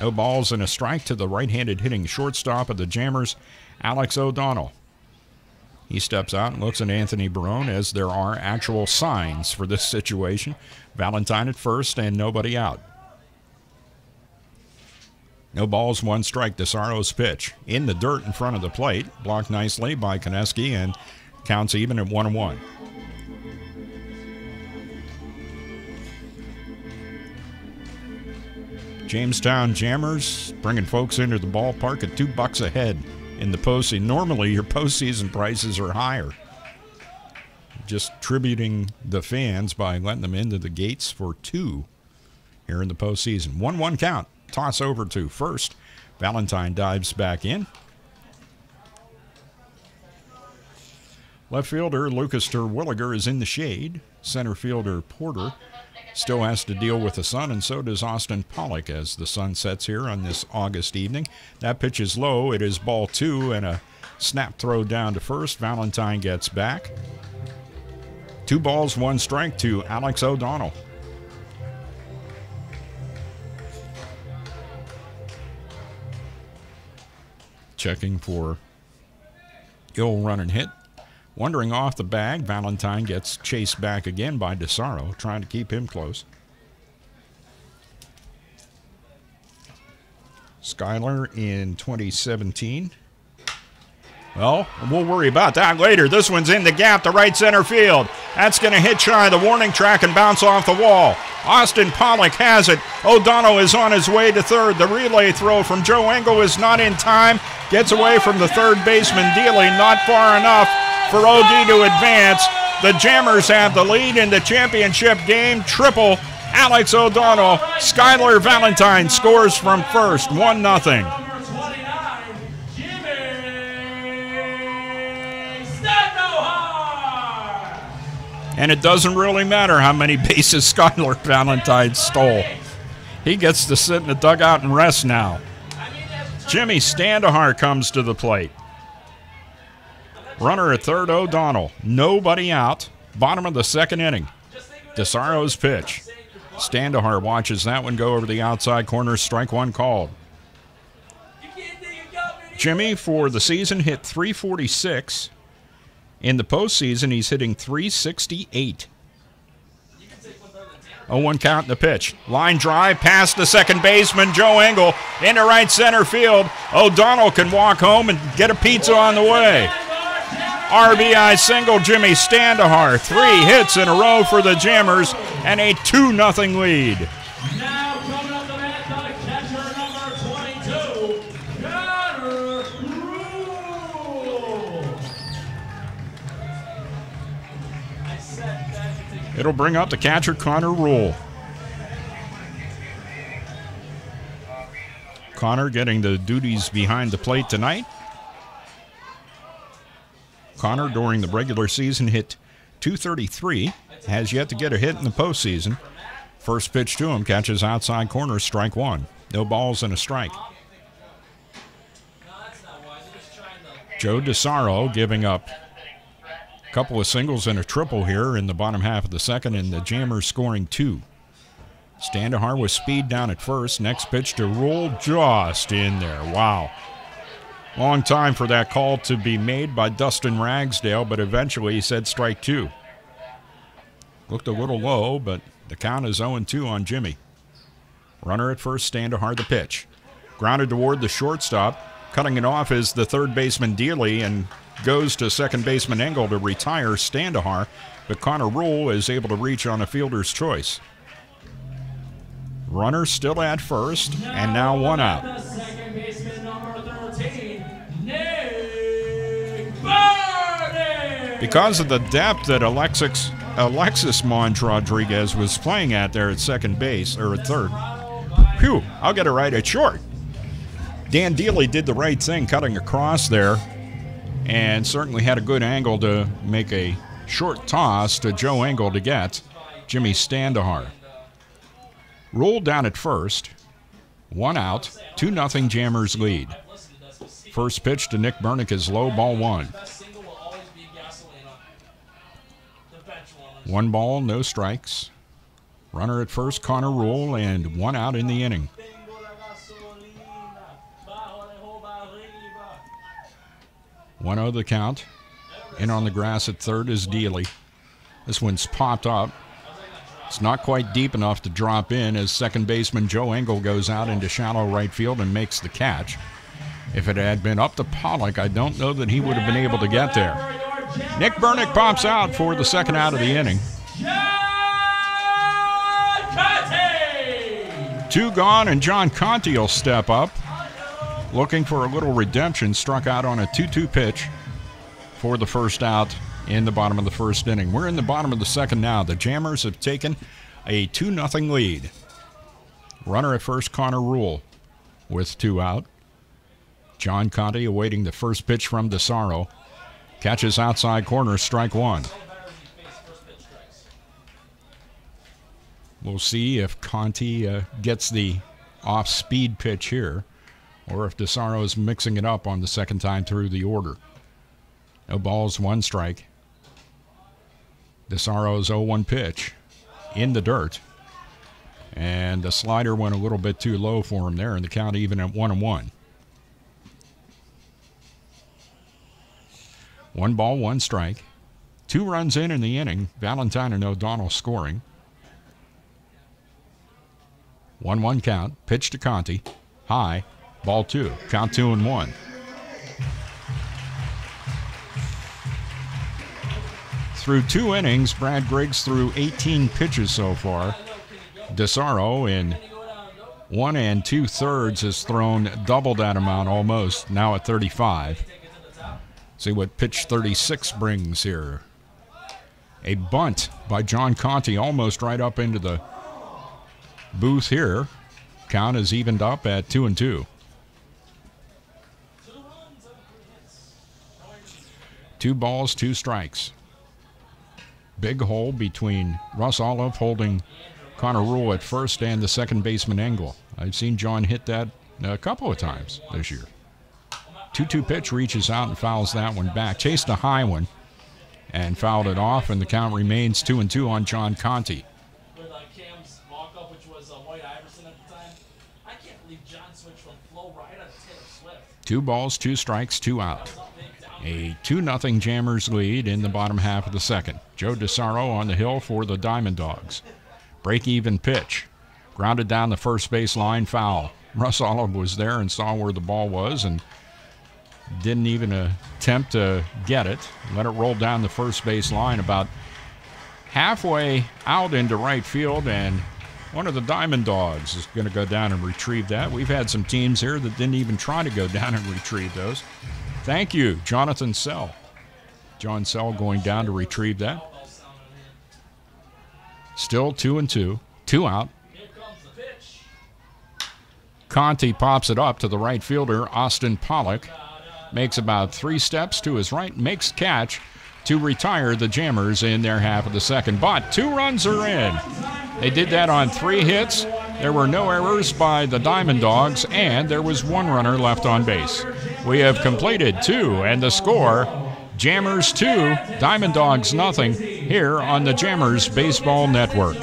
No balls and a strike to the right-handed hitting shortstop of the Jammers, Alex O'Donnell. He steps out and looks at Anthony Barone as there are actual signs for this situation. Valentine at first and nobody out. No balls, one strike. DeSaro's pitch in the dirt in front of the plate. Blocked nicely by Koneski and counts even at 1-1. Jamestown Jammers bringing folks into the ballpark at $2 a head in the postseason. Normally, your postseason prices are higher. Just tributing the fans by letting them into the gates for $2 here in the postseason. 1-1 count. Toss over to first. Valentine dives back in. Left fielder Lucas Terwilliger is in the shade. Center fielder Porter still has to deal with the sun, and so does Austin Pollock as the sun sets here on this August evening. That pitch is low. It is ball 2 and a snap throw down to first. Valentine gets back. 2 balls, 1 strike to Alex O'Donnell. Checking for ill run and hit. Wandering off the bag, Valentine gets chased back again by DeSaro, trying to keep him close. Skylar in 2017. Well, we'll worry about that later. This one's in the gap to right center field. That's going to hit shy of the warning track and bounce off the wall. Austin Pollock has it. O'Donnell is on his way to third. The relay throw from Joe Engel is not in time. Gets away from the third baseman, dealing not far enough for OD to advance. The Jammers have the lead in the championship game. Triple Alex O'Donnell. Skylar Valentine scores from first. 1-0. And it doesn't really matter how many bases Skylar Valentine stole. He gets to sit in the dugout and rest now. Jimmy Standahar comes to the plate. Runner at third, O'Donnell. Nobody out. Bottom of the second inning. DeSaro's pitch. Standahar watches that one go over the outside corner. Strike one called. Jimmy, for the season, hit .346. In the postseason, he's hitting .368. 0-1 count in the pitch. Line drive past the second baseman, Joe Engel, into right center field. O'Donnell can walk home and get a pizza on the way. RBI single, Jimmy Standahar. 3 hits in a row for the Jammers and a 2-0 lead. Now coming up the bat, the catcher number 22, Connor Rule. It'll bring up the catcher, Connor Rule. Connor getting the duties behind the plate tonight. Connor, during the regular season, hit .233. Has yet to get a hit in the postseason. First pitch to him, catches outside corner, strike one. No balls and a strike. Joe DeSaro giving up a couple of singles and a triple here in the bottom half of the second, and the Jammers scoring 2. Standahar with speed down at first. Next pitch to Rule, just in there. Wow. Long time for that call to be made by Dustin Ragsdale, but eventually he said strike 2. Looked a little low, but the count is 0-2 on Jimmy. Runner at first, Standahar the pitch. Grounded toward the shortstop. Cutting it off is the third baseman Dealey, and goes to second baseman Engel to retire Standahar, but Connor Rule is able to reach on a fielder's choice. Runner still at first, and now one out. The second baseman number 13, Nick Barney. Because of the depth that Alexis Monge Rodriguez was playing at there at second base, or at third. Phew, I'll get it right at short. Dan Dealey did the right thing, cutting across there, and certainly had a good angle to make a short toss to Joe Engel to get Jimmy Standahar. Rule down at first. One out. 2-0 Jammers lead. First pitch to Nick Bernick is low, ball one. 1 ball, no strikes. Runner at first, Connor Rule, and 1 out in the inning. 1-0 the count. In on the grass at third is Dealey. This one's popped up. It's not quite deep enough to drop in as second baseman Joe Engel goes out into shallow right field and makes the catch. If it had been up to Pollock, I don't know that he would have been able to get there. Nick Bernick pops out for the second out of the inning. 2 gone, and John Conti will step up. Looking for a little redemption, struck out on a 2-2 pitch for the first out in the bottom of the first inning. We're in the bottom of the second now. The Jammers have taken a 2-0 lead. Runner at first, Connor Rule, with 2 out. John Conti awaiting the first pitch from DeSaro. Catches outside corner, strike one. We'll see if Conti gets the off-speed pitch here, or if DeSaro is mixing it up on the second time through the order. No balls, 1 strike. DeSaro's 0-1 pitch in the dirt. And the slider went a little bit too low for him there, and the count even at 1-1. 1 ball, 1 strike. 2 runs in the inning. Valentine and O'Donnell scoring. 1-1 count. Pitch to Conti. High. Ball 2. Count 2-1. Through 2 innings, Brad Griggs threw 18 pitches so far. DeSaro in 1 2/3 has thrown double that amount almost, now at 35. See what pitch 36 brings here. A bunt by John Conti almost right up into the booth here. Count is evened up at 2-2. 2 balls, 2 strikes. Big hole between Russ Olive holding Connor Rule at first and the second baseman Engel. I've seen John hit that a couple of times this year. 2-2 pitch, reaches out and fouls that one back. Chased a high one and fouled it off, and the count remains 2-2 on John Conti. With Cam's walk-up, which was White Iverson at the time. I can't believe John switched from Flo Rida to Taylor Swift. 2 balls, 2 strikes, 2 out. A 2-0 Jammers lead in the bottom half of the second. Joe DeSaro on the hill for the Diamond Dogs. Break-even pitch. Grounded down the first base line, foul. Russ Olive was there and saw where the ball was and didn't even attempt to get it. Let it roll down the first base line about halfway out into right field, and one of the Diamond Dogs is going to go down and retrieve that. We've had some teams here that didn't even try to go down and retrieve those. Thank you, Jonathan Sell. John Sell going down to retrieve that. Still 2-2, 2 out. Conti pops it up to the right fielder, Austin Pollock. Makes about 3 steps to his right, makes catch to retire the Jammers in their half of the second. But 2 runs are in. They did that on 3 hits. There were no errors by the Diamond Dogs, and there was 1 runner left on base. We have completed 2, and the score, Jammers 2, Diamond Dogs nothing, here on the Jammers Baseball Network.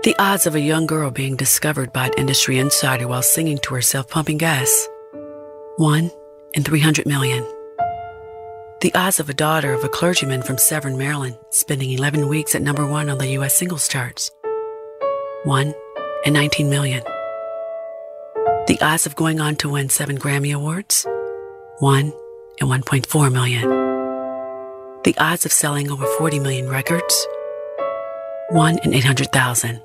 The odds of a young girl being discovered by an industry insider while singing to herself pumping gas. 1 in 300 million. The odds of a daughter of a clergyman from Severn, Maryland, spending 11 weeks at #1 on the U.S. singles charts. 1 in 19 million. The odds of going on to win 7 Grammy Awards. 1 in 1.4 million. The odds of selling over 40 million records. 1 in 800,000.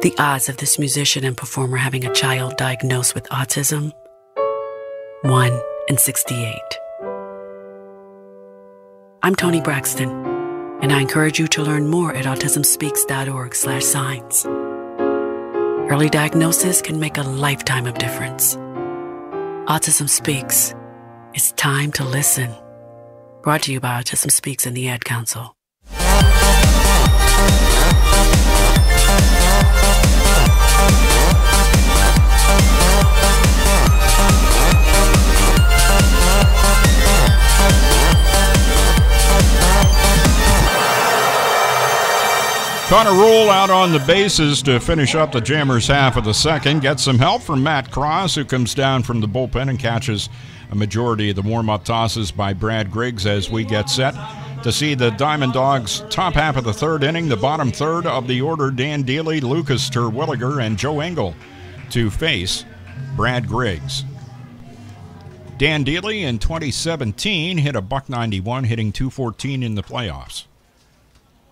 The odds of this musician and performer having a child diagnosed with autism. 1 in 68. I'm Toni Braxton, and I encourage you to learn more at autismspeaks.org/signs. Early diagnosis can make a lifetime of difference. Autism Speaks. It's time to listen. Brought to you by Autism Speaks and the Ad Council. Connor Rule out on the bases to finish up the Jammers half of the second. Gets some help from Matt Cross, who comes down from the bullpen and catches a majority of the warm-up tosses by Brad Griggs as we get set to see the Diamond Dogs top half of the third inning, the bottom third of the order. Dan Dealey, Lucas Terwilliger, and Joe Engel to face Brad Griggs. Dan Dealey in 2017 hit a .191, hitting .214 in the playoffs.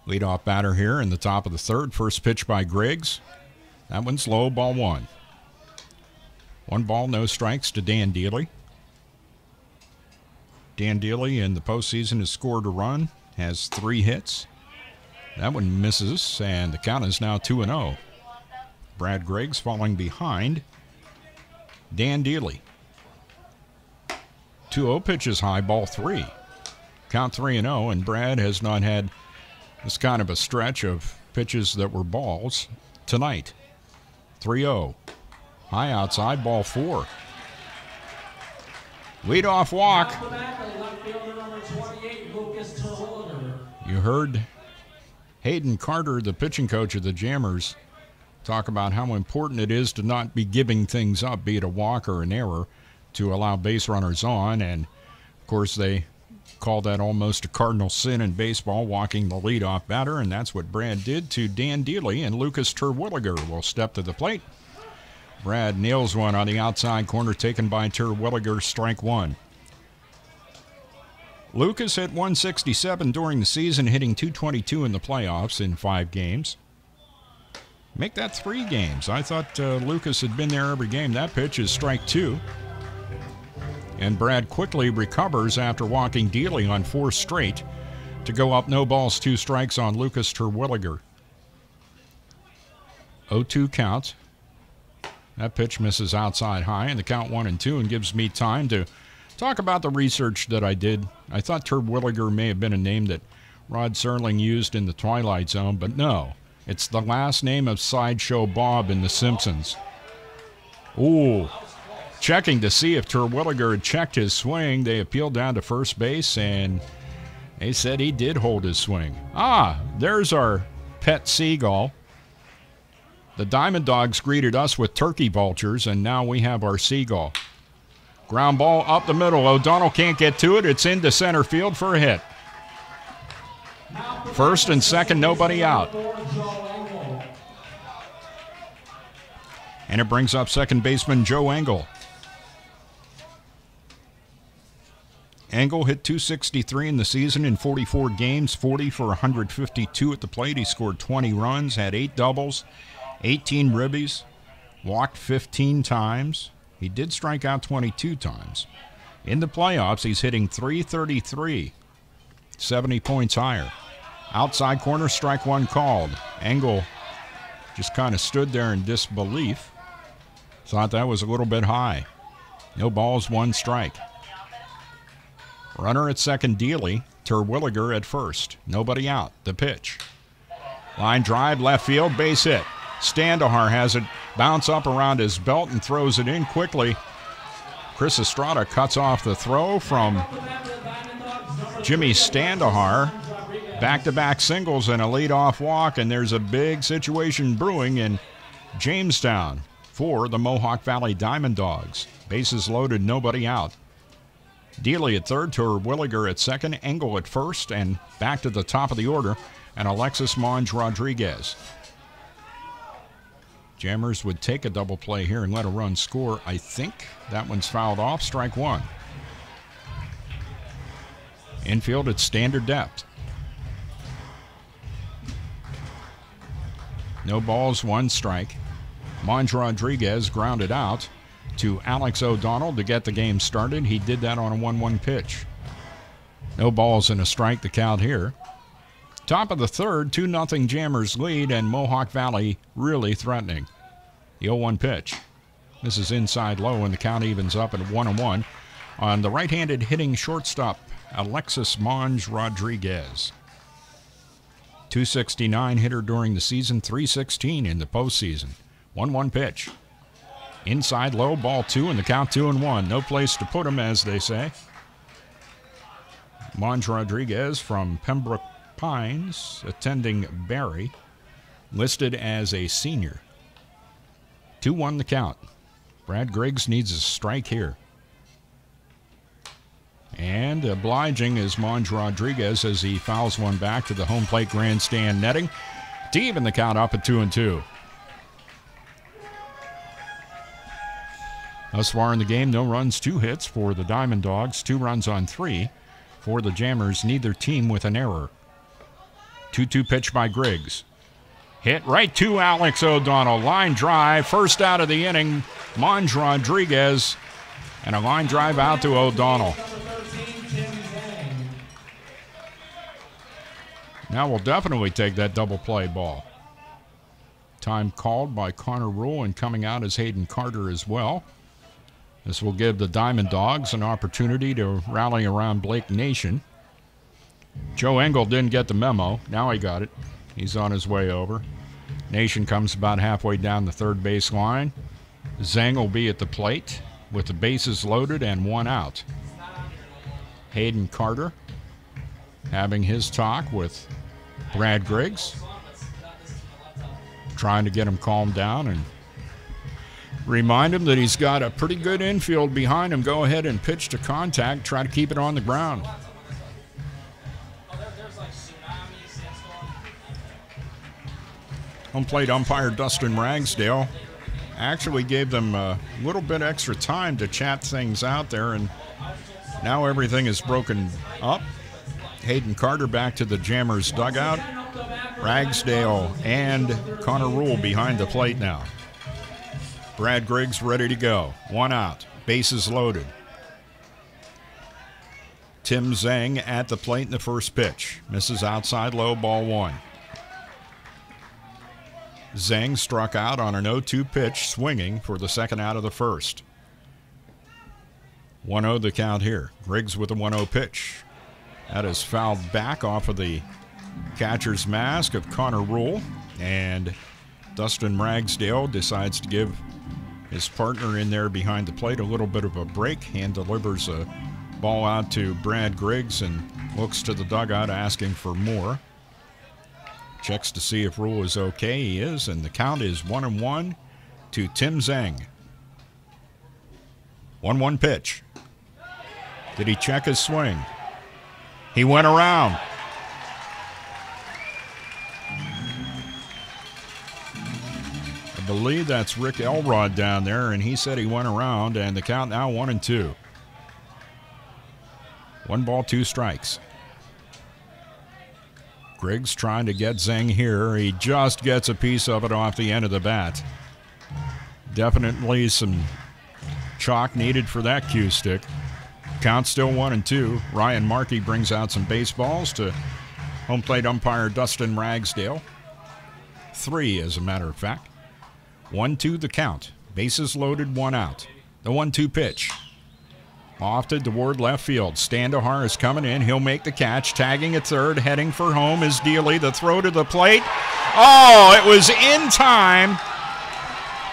Leadoff batter here in the top of the third. First pitch by Griggs. That one's low, ball 1. 1 ball, no strikes to Dan Dealey. Dan Dealey in the postseason has scored a run, has 3 hits. That one misses, and the count is now 2-0. Brad Griggs falling behind Dan Dealey. 2-0 pitches high, ball 3. Count 3-0, and Brad has not had this kind of a stretch of pitches that were balls tonight. 3-0. High outside, ball 4. Leadoff walk. You heard Hayden Carter, the pitching coach of the Jammers, talk about how important it is to not be giving things up, be it a walk or an error, to allow base runners on. And, of course, they call that almost a cardinal sin in baseball, walking the leadoff batter, and that's what Brad did to Dan Dealey, and Lucas Terwilliger will step to the plate. Brad nails one on the outside corner, taken by Terwilliger, strike 1. Lucas hit .167 during the season, hitting .222 in the playoffs in 5 games. Make that 3 games. I thought Lucas had been there every game. That pitch is strike 2. And Brad quickly recovers after walking Dealey on 4 straight to go up no balls, 2 strikes on Lucas Terwilliger. 0-2 count. That pitch misses outside high, and the count 1-2, and gives me time to Talk about the research that I did. I thought Terwilliger may have been a name that Rod Serling used in The Twilight Zone, but no. It's the last name of Sideshow Bob in The Simpsons. Ooh. Checking to see if Terwilliger had checked his swing. They appealed down to first base, and they said he did hold his swing. Ah, there's our pet seagull. The Diamond Dogs greeted us with turkey vultures, and now we have our seagull. Ground ball up the middle. O'Donnell can't get to it. It's into center field for a hit. First and second, nobody out. And it brings up second baseman Joe Engel. Engel hit .263 in the season in 44 games, 40 for 152 at the plate. He scored 20 runs, had 8 doubles, 18 ribbies, walked 15 times. He did strike out 22 times. In the playoffs, he's hitting .333, 70 points higher. Outside corner, strike one called. Engel just kind of stood there in disbelief. Thought that was a little bit high. No balls, one strike. Runner at second, Dealey. Terwilliger at first. Nobody out. The pitch. Line drive, left field, base hit. Standahar has it bounce up around his belt and throws it in quickly. Chris Estrada cuts off the throw from Jimmy Standahar. Back-to-back singles and a leadoff walk, and there's a big situation brewing in Jamestown for the Mohawk Valley Diamond Dogs. Bases loaded, nobody out. Dealey at third, Terwilliger at second, Engel at first, and back to the top of the order, and Alexis Monge Rodriguez. Jammers would take a double play here and let a run score. I think that one's fouled off. Strike one. Infield at standard depth. No balls, one strike. Monge Rodriguez grounded out to Alex O'Donnell to get the game started. He did that on a 1-1 pitch. No balls and a strike, the count here. Top of the third, 2-0 Jammers lead, and Mohawk Valley really threatening. The 0-1 pitch. This is inside low, and the count evens up at 1-1 on the right-handed hitting shortstop, Alexis Monge Rodriguez. .269 hitter during the season, .316 in the postseason. 1-1 pitch. Inside low, ball two, and the count 2-1. No place to put him, as they say. Monge Rodriguez from Pembroke Pines, attending Barry, listed as a senior. 2-1 the count. Brad Griggs needs a strike here. And obliging is Monge Rodriguez as he fouls one back to the home plate grandstand netting to even the count up at 2-2. Thus far in the game, no runs, 2 hits for the Diamond Dogs, 2 runs on 3 for the Jammers, neither team with an error. 2-2 pitch by Griggs. Hit right to Alex O'Donnell. Line drive, first out of the inning, Monge Rodriguez, and a line drive out to O'Donnell. Now we'll definitely take that double play ball. Time called by Connor Rule, and coming out is Hayden Carter as well. This will give the Diamond Dogs an opportunity to rally around Blake Nation. Joe Engel didn't get the memo. Now he got it. He's on his way over. Nation comes about halfway down the third base line. Zhang will be at the plate with the bases loaded and 1 out. Hayden Carter having his talk with Brad Griggs, trying to get him calmed down and remind him that he's got a pretty good infield behind him. Go ahead and pitch to contact. Try to keep it on the ground. Home plate umpire Dustin Ragsdale actually gave them a little bit extra time to chat things out there, and now everything is broken up. Hayden Carter back to the Jammers dugout. Ragsdale and Connor Rule behind the plate now. Brad Griggs ready to go. 1 out. Bases loaded. Tim Zhang at the plate in the first pitch. Misses outside low, ball 1. Zhang struck out on an 0-2 pitch, swinging for the second out of the first. 1-0 the count here. Griggs with a 1-0 pitch. That is fouled back off of the catcher's mask of Connor Rule. And Dustin Ragsdale decides to give his partner in there behind the plate a little bit of a break and delivers a ball out to Brad Griggs and looks to the dugout asking for more. Checks to see if Rule is okay. He is, and the count is 1-1 to Tim Zeng. 1-1 pitch. Did he check his swing? He went around. I believe that's Rick Elrod down there, and he said he went around, and the count now 1-2. 1 ball, 2 strikes. Griggs trying to get Zeng here. He just gets a piece of it off the end of the bat. Definitely some chalk needed for that cue stick. Count still 1-2. Ryan Markey brings out some baseballs to home plate umpire Dustin Ragsdale. 3, as a matter of fact. 1-2 the count. Bases loaded, 1 out. The 1-2 pitch. Lofted toward left field. Standahar is coming in. He'll make the catch. Tagging at third. Heading for home is Dealey. The throw to the plate. Oh, it was in time.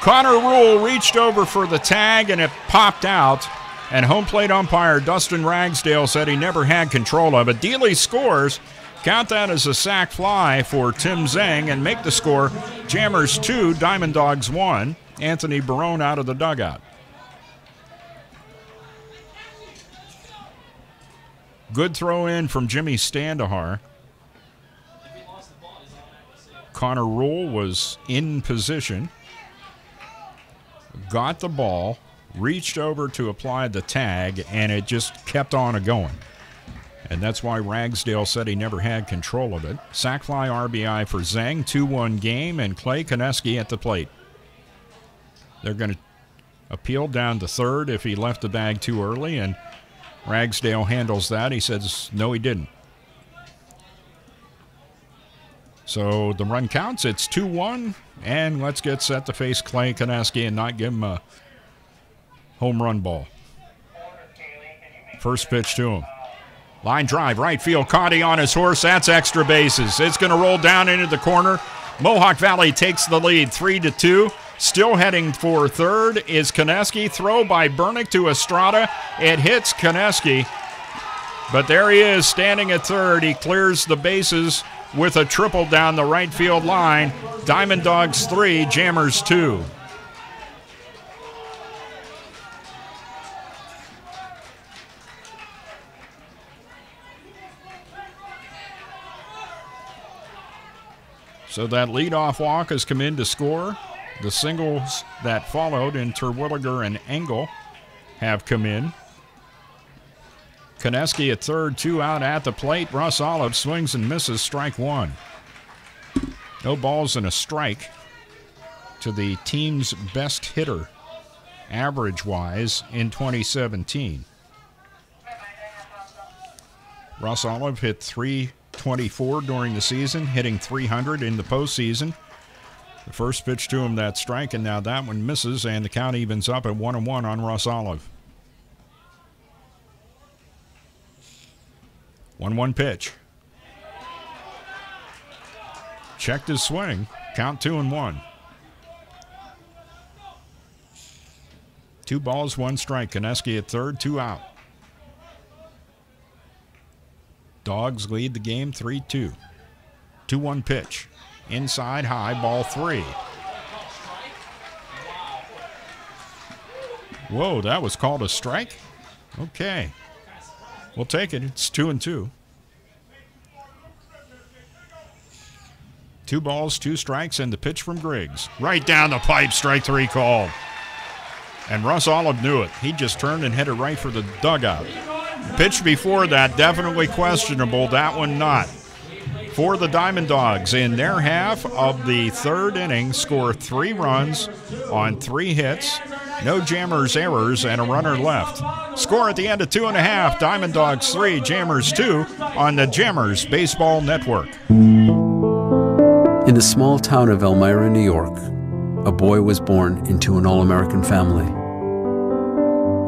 Connor Rule reached over for the tag, and it popped out. And home plate umpire Dustin Ragsdale said he never had control of it. Dealey scores. Count that as a sac fly for Tim Zeng and make the score Jammers 2, Diamond Dogs 1. Anthony Barone out of the dugout. Good throw in from Jimmy Standahar. Connor Rule was in position. Got the ball, reached over to apply the tag, and it just kept on going. And that's why Ragsdale said he never had control of it. Sac fly RBI for Zeng, 2-1 game, and Clay Koneski at the plate. They're going to appeal down to third if he left the bag too early, and Ragsdale handles that. He says, no, he didn't. So the run counts. It's 2-1, and let's get set to face Clay Koneski and not give him a home run ball. First pitch to him. Line drive, right field. Conti on his horse. That's extra bases. It's going to roll down into the corner. Mohawk Valley takes the lead, 3-2. Still heading for third is Koneski. Throw by Bernick to Estrada. It hits Koneski. But there he is standing at third. He clears the bases with a triple down the right field line. Diamond Dogs 3, Jammers 2. So that leadoff walk has come in to score. The singles that followed in Terwilliger and Engel have come in. Koneski at third, 2 out at the plate. Russ Olive swings and misses, strike 1. No balls and a strike to the team's best hitter, average-wise, in 2017. Russ Olive hit .324 during the season, hitting .300 in the postseason. The first pitch to him, that strike, and now that one misses, and the count evens up at 1-1 on Russ Olive. 1-1 pitch. Checked his swing. Count 2-1. 2 balls, 1 strike. Koneski at third, 2 out. Dawgs lead the game 3-2. 2-1 pitch. Inside high, ball 3. Whoa, that was called a strike? Okay. We'll take it. It's 2-2. 2 balls, 2 strikes, and the pitch from Griggs. Right down the pipe, strike 3 called. And Russ Olive knew it. He just turned and headed right for the dugout. Pitch before that, definitely questionable. That one not. For the Diamond Dogs, in their half of the third inning, score 3 runs on 3 hits, no Jammers errors, and a runner left. Score at the end of 2.5, Diamond Dogs 3, Jammers 2 on the Jammers Baseball Network. In the small town of Elmira, New York, a boy was born into an all-American family.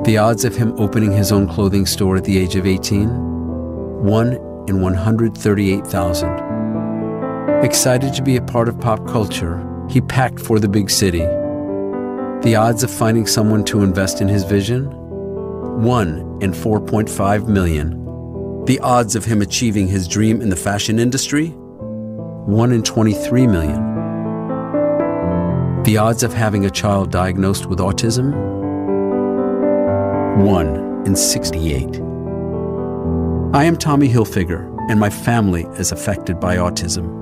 The odds of him opening his own clothing store at the age of 18? 1 in 138,000. Excited to be a part of pop culture, he packed for the big city. The odds of finding someone to invest in his vision? 1 in 4.5 million. The odds of him achieving his dream in the fashion industry? 1 in 23 million. The odds of having a child diagnosed with autism? 1 in 68. I am Tommy Hilfiger, and my family is affected by autism.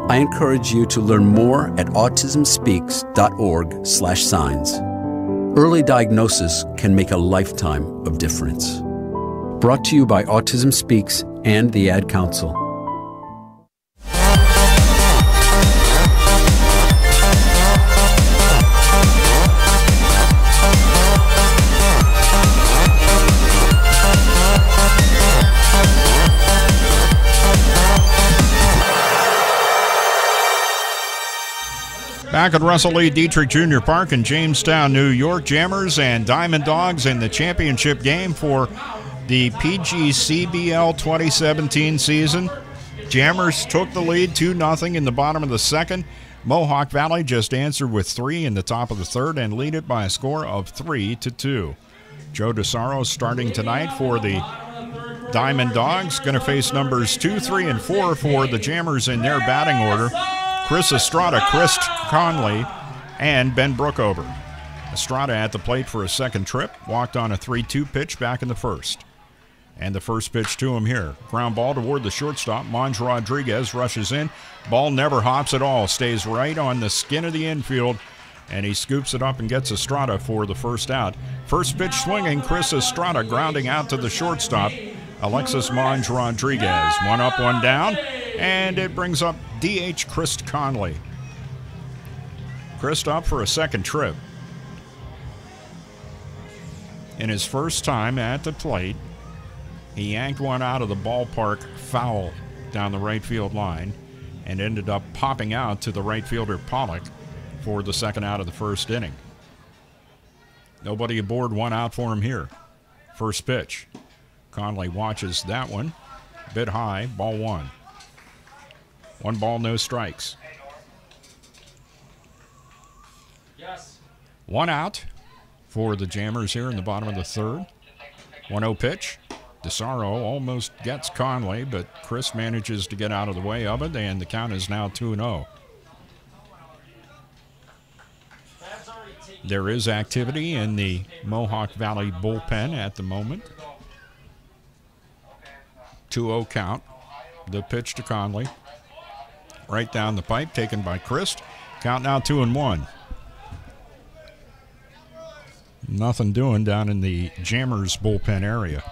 I encourage you to learn more at autismspeaks.org/signs. Early diagnosis can make a lifetime of difference. Brought to you by Autism Speaks and the Ad Council. Back at Russell Lee Dietrich Jr. Park in Jamestown, New York, Jammers and Diamond Dogs in the championship game for the PGCBL 2017 season. Jammers took the lead 2-0 in the bottom of the second. Mohawk Valley just answered with 3 in the top of the third and lead it by a score of 3-2. Joe DeSaro starting tonight for the Diamond Dogs. Going to face numbers 2, 3, and 4 for the Jammers in their batting order. Chris Estrada, Chris Conley, and Ben Brookover. Estrada at the plate for a second trip. Walked on a 3-2 pitch back in the first. And the first pitch to him here. Ground ball toward the shortstop. Monge Rodriguez rushes in. Ball never hops at all. Stays right on the skin of the infield. And he scoops it up and gets Estrada for the first out. First pitch swinging. Chris Estrada grounding out to the shortstop. Alexis Monge Rodriguez. 1 up, 1 down. And it brings up DH Chris Conley. Chris up for a second trip. In his first time at the plate, he yanked one out of the ballpark foul down the right field line and ended up popping out to the right fielder Pollock for the second out of the first inning. Nobody aboard, 1 out for him here. First pitch. Conley watches that one. Bit high, ball 1. 1 ball, no strikes. Yes. 1 out for the Jammers here in the bottom of the third. 1-0 pitch. DeSaro almost gets Conley, but Chris manages to get out of the way of it, and the count is now 2-0. There is activity in the Mohawk Valley bullpen at the moment. 2-0 count. The pitch to Conley. Right down the pipe, taken by Chris. Count now 2-1. Nothing doing down in the Jammers bullpen area.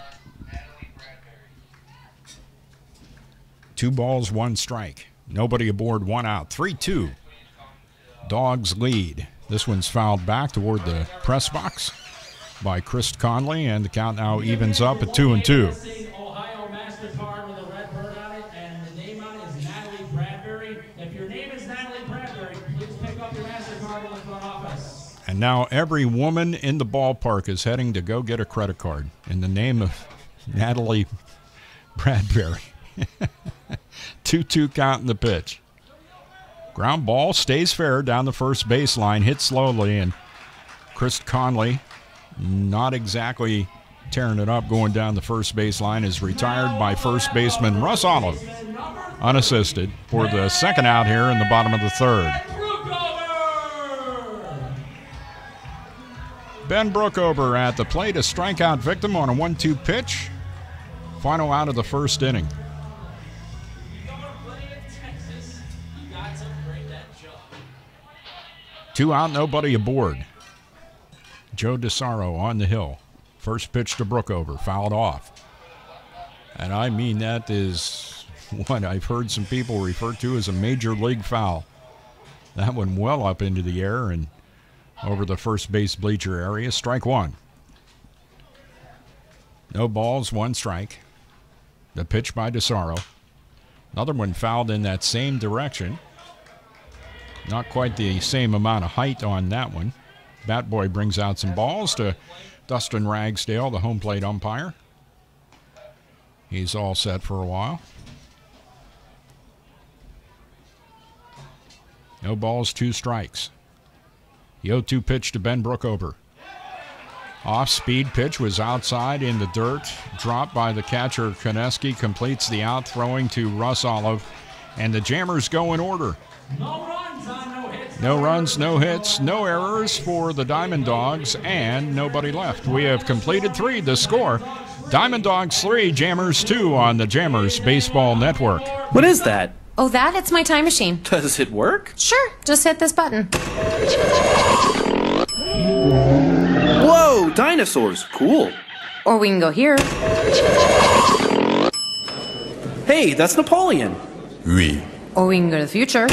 2 balls, 1 strike. Nobody aboard, 1 out. 3-2. Dawgs lead. This one's fouled back toward the press box by Chris Conley, and the count now evens up at 2-2. And now every woman in the ballpark is heading to go get a credit card in the name of Natalie Bradbury. 2-2 count in the pitch. Ground ball stays fair down the first baseline, hit slowly, and Chris Conley, not exactly tearing it up going down the first baseline, is retired by first baseman Russ Olive, unassisted, for the second out here in the bottom of the third. Ben Brookover at the plate, a strikeout victim on a 1-2 pitch. Final out of the first inning. Two out, nobody aboard. Joe DeSaro on the hill. First pitch to Brookover, fouled off. And I mean, that is what I've heard some people refer to as a major league foul. That one well up into the air and over the first base bleacher area. Strike 1. No balls, 1 strike. The pitch by DeSaro. Another one fouled in that same direction. Not quite the same amount of height on that one. Bat Boy brings out some balls to Dustin Ragsdale, the home plate umpire. He's all set for a while. No balls, 2 strikes. The 0-2 pitch to Ben Brookover. Off-speed pitch was outside in the dirt. Dropped by the catcher. Koneski completes the out, throwing to Russ Olive. And the Jammers go in order. No runs, no hits, no errors for the Diamond Dogs, and nobody left. We have completed 3. The score, Diamond Dogs 3, Jammers 2 on the Jammers Baseball Network. What is that? Oh, it's my time machine. Does it work? Sure, just hit this button. Whoa, dinosaurs, cool. Or we can go here. Hey, that's Napoleon. Oui. Or we can go to the future.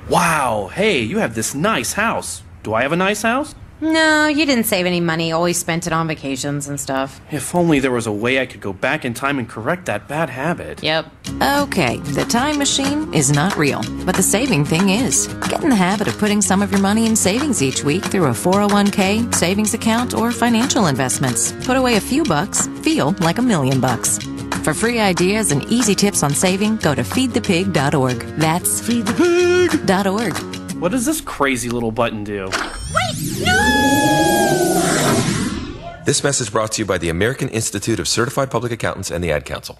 Wow, hey, you have this nice house. Do I have a nice house? No, you didn't save any money, always spent it on vacations and stuff. If only there was a way I could go back in time and correct that bad habit. Yep. Okay, the time machine is not real, but the saving thing is. Get in the habit of putting some of your money in savings each week through a 401k, savings account, or financial investments. Put away a few bucks, feel like $1 million. For free ideas and easy tips on saving, go to feedthepig.org. That's feedthepig.org. What does this crazy little button do? This message brought to you by the American Institute of Certified Public Accountants and the Ad Council.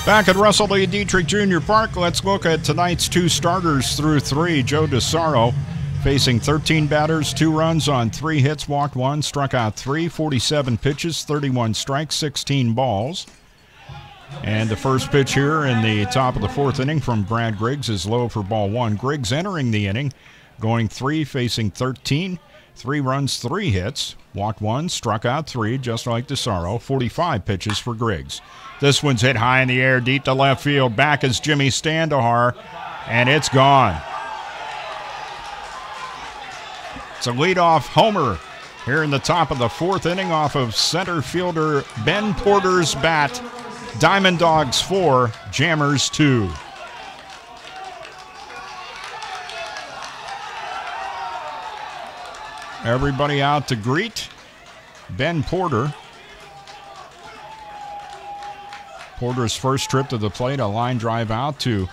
Back at Russell Lee Dietrich Jr. Park, let's look at tonight's 2 starters through 3. Joe DeSaro facing 13 batters, 2 runs on 3 hits, walked 1, struck out 3, 47 pitches, 31 strikes, 16 balls. And the first pitch here in the top of the 4th inning from Brad Griggs is low for ball 1. Griggs entering the inning, going 3, facing 13, 3 runs, 3 hits, walked 1, struck out 3, just like DeSaro, 45 pitches for Griggs. This one's hit high in the air, deep to left field. Back is Jimmy Standahar, and it's gone. It's a leadoff homer here in the top of the 4th inning off of center fielder Ben Porter's bat. Diamond Dogs 4, Jammers 2. Everybody out to greet Ben Porter. Porter's first trip to the plate, a line drive out to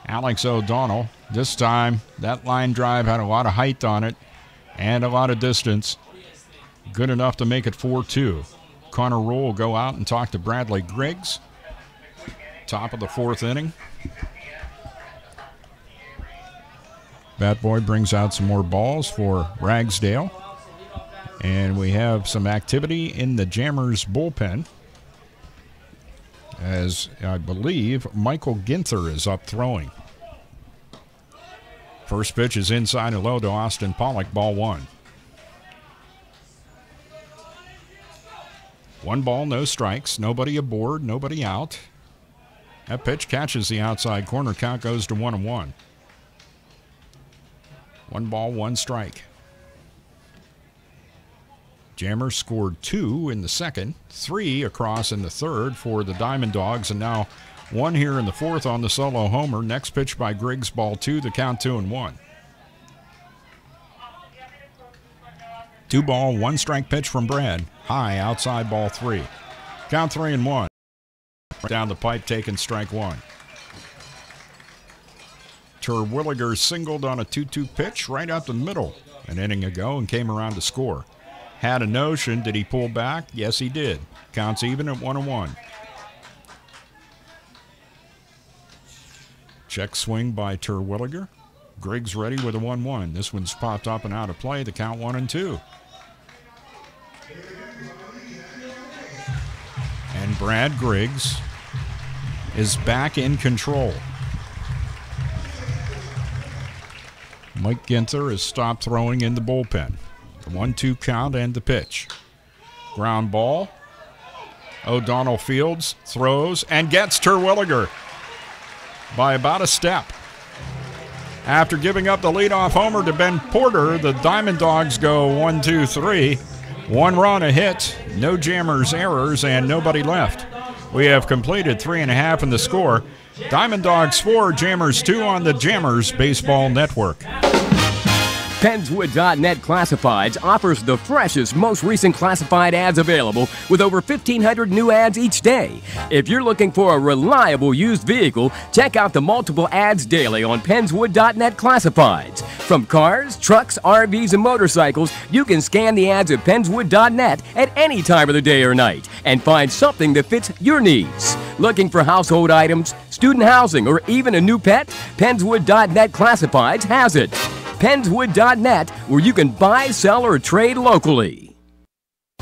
Alex O'Donnell. This time, that line drive had a lot of height on it and a lot of distance. Good enough to make it 4-2. Connor Rule will go out and talk to Bradley Griggs. Top of the 4th inning. Bat Boy brings out some more balls for Ragsdale. And we have some activity in the Jammers bullpen, as I believe Michael Ginther is up throwing. First pitch is inside and low to Austin Pollock, ball 1. 1 ball, no strikes, nobody aboard, nobody out. That pitch catches the outside corner, count goes to 1-1. 1 ball, 1 strike. Jammers scored 2 in the 2nd, 3 across in the 3rd for the Diamond Dogs, and now 1 here in the 4th on the solo homer. Next pitch by Griggs, ball 2, the count 2-1. 2 ball, 1 strike pitch from Brad. High, outside, ball 3. Count 3-1. Down the pipe, taken strike 1. Terwilliger singled on a 2-2 pitch right up the middle an inning ago and came around to score. Had a notion. Did he pull back? Yes, he did. Counts even at 1-1. Check swing by Terwilliger. Griggs ready with a 1-1. This one's popped up and out of play. The count 1-2. And Brad Griggs is back in control. Mike Ginther has stopped throwing in the bullpen. The 1-2 count and the pitch. Ground ball. O'Donnell fields, throws, and gets Terwilliger by about a step. After giving up the leadoff homer to Ben Porter, the Diamond Dogs go 1-2-3. 1 run, a hit, no Jammers errors, and nobody left. We have completed 3.5 in the score. Diamond Dogs 4, Jammers 2 on the Jammers Baseball Network. Penswood.net Classifieds offers the freshest, most recent classified ads available with over 1,500 new ads each day. If you're looking for a reliable used vehicle, check out the multiple ads daily on Penswood.net Classifieds. From cars, trucks, RVs, and motorcycles, you can scan the ads at Penswood.net at any time of the day or night and find something that fits your needs. Looking for household items, student housing, or even a new pet? Penswood.net Classifieds has it. Penswood.net, where you can buy, sell, or trade locally.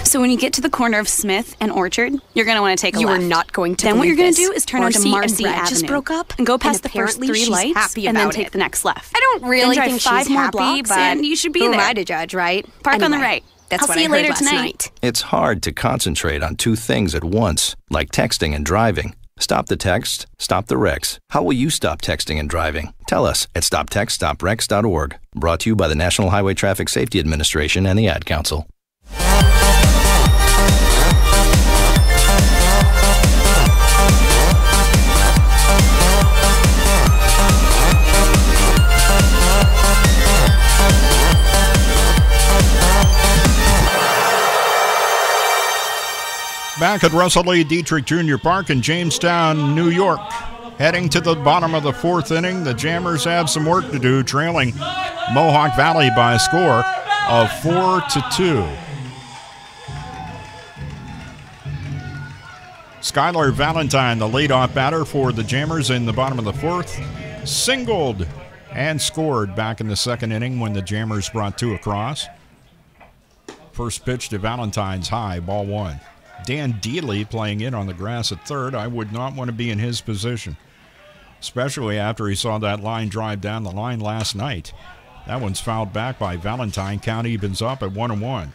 So when you get to the corner of Smith and Orchard, you're going to want to take a left. You are not going to. Then what you're going to this. do is turn onto Marcy Avenue. Just broke up and go past the first apparently 3 she's lights happy and then about take it. the next left. I don't really then drive think 5 she's more happy, blocks but and you should be who there. am I to judge, right? Park on the Anyway, right. That's I'll what see I you heard later last tonight. night. It's hard to concentrate on 2 things at once, like texting and driving. Stop the text, stop the wrecks. How will you stop texting and driving? Tell us at stoptextstopwrecks.org. Brought to you by the National Highway Traffic Safety Administration and the Ad Council. Back at Russell Lee Dietrich Jr. Park in Jamestown, New York. Heading to the bottom of the 4th inning, the Jammers have some work to do, trailing Mohawk Valley by a score of 4-2. Skylar Valentine, the leadoff batter for the Jammers in the bottom of the 4th, singled and scored back in the 2nd inning when the Jammers brought 2 across. First pitch to Valentine's high, ball 1. Dan Dealey playing in on the grass at third. I would not want to be in his position, especially after he saw that line drive down the line last night. That one's fouled back by Valentine. Count evens up at 1-1.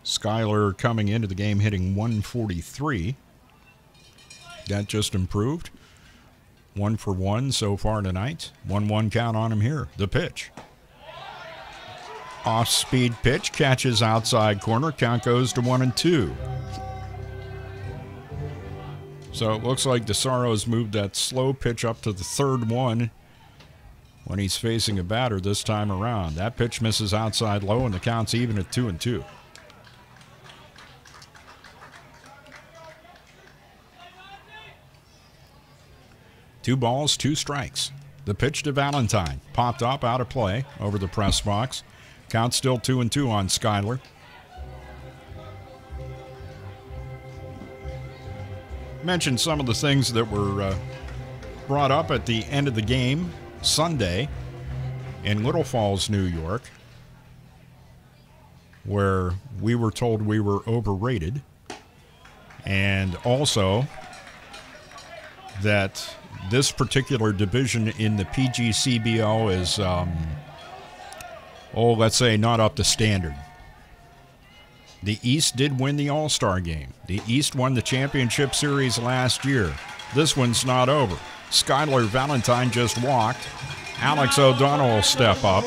Skyler coming into the game hitting 143. That just improved. 1 for 1 so far tonight. 1-1 count on him here. The pitch. Off-speed pitch, catches outside corner, count goes to 1-2. So it looks like DeSaro's moved that slow pitch up to the 3rd one when he's facing a batter this time around. That pitch misses outside low, and the count's even at 2-2. Two balls, 2 strikes. The pitch to Valentine, popped up, out of play, over the press box. Count still 2-2 on Skyler. Mentioned some of the things that were brought up at the end of the game Sunday in Little Falls, New York, where we were told we were overrated, and also that this particular division in the PGCBL is let's say not up to standard. The East did win the All-Star game. The East won the championship series last year. This one's not over. Skylar Valentine just walked. Alex O'Donnell will step up.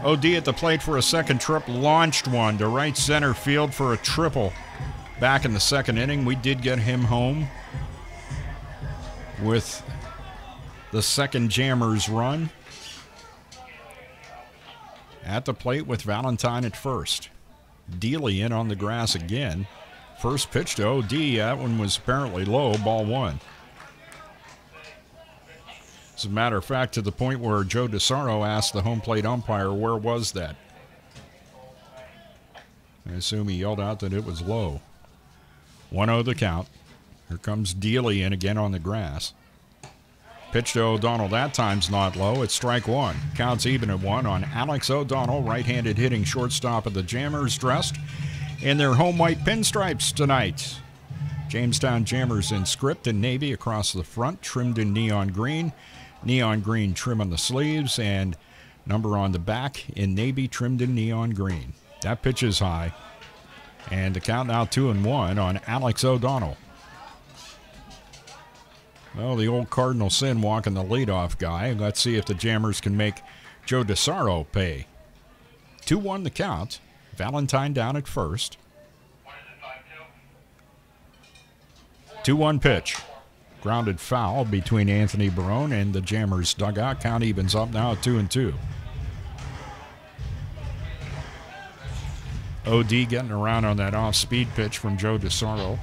OD at the plate for a second trip, launched one to right center field for a triple. Back in the 2nd inning, we did get him home with the 2nd Jammers run. At the plate with Valentine at first. Dealey in on the grass again. First pitch to OD, that one was apparently low, ball 1. As a matter of fact, to the point where Joe DeSaro asked the home plate umpire, where was that? I assume he yelled out that it was low. 1-0 the count. Here comes Dealey in again on the grass. Pitch to O'Donnell, that time's not low. It's strike 1. Counts even at 1 on Alex O'Donnell, right-handed hitting shortstop of the Jammers, dressed in their home white pinstripes tonight. Jamestown Jammers in script and navy across the front, trimmed in neon green trim on the sleeves, and number on the back in navy, trimmed in neon green. That pitch is high. And the count now 2-1 on Alex O'Donnell. Well, the old Cardinal sin walking the leadoff guy. Let's see if the Jammers can make Joe DeSaro pay. 2-1 the count. Valentine down at first. 2-1 pitch. Grounded foul between Anthony Barone and the Jammers dugout. Count evens up now at 2-2. OD getting around on that off-speed pitch from Joe DeSaro.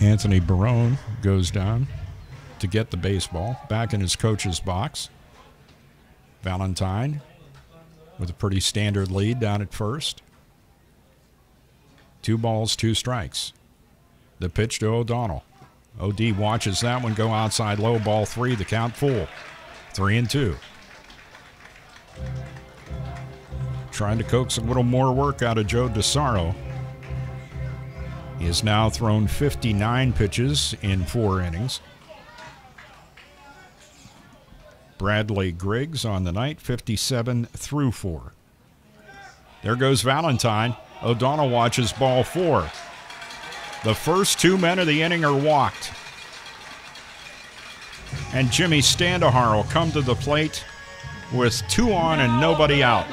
Anthony Barone goes down to get the baseball. Back in his coach's box. Valentine with a pretty standard lead down at first. 2 balls, 2 strikes. The pitch to O'Donnell. OD watches that one go outside low, ball 3, the count full. 3-2. Trying to coax a little more work out of Joe DeSaro. He has now thrown 59 pitches in 4 innings. Bradley Griggs on the night, 57 through 4. There goes Valentine. O'Donnell watches ball 4. The first 2 men of the inning are walked. And Jimmy Standahar will come to the plate with 2 on and nobody out.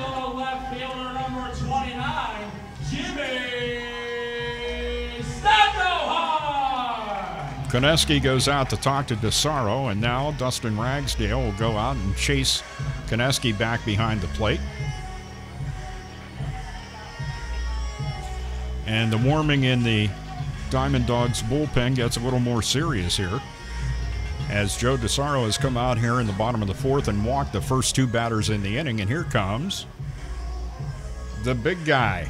Koneski goes out to talk to DeSaro, and now Dustin Ragsdale will go out and chase Koneski back behind the plate. And the warming in the Diamond Dogs bullpen gets a little more serious here, as Joe DeSaro has come out here in the bottom of the 4th and walked the first 2 batters in the inning, and here comes the big guy.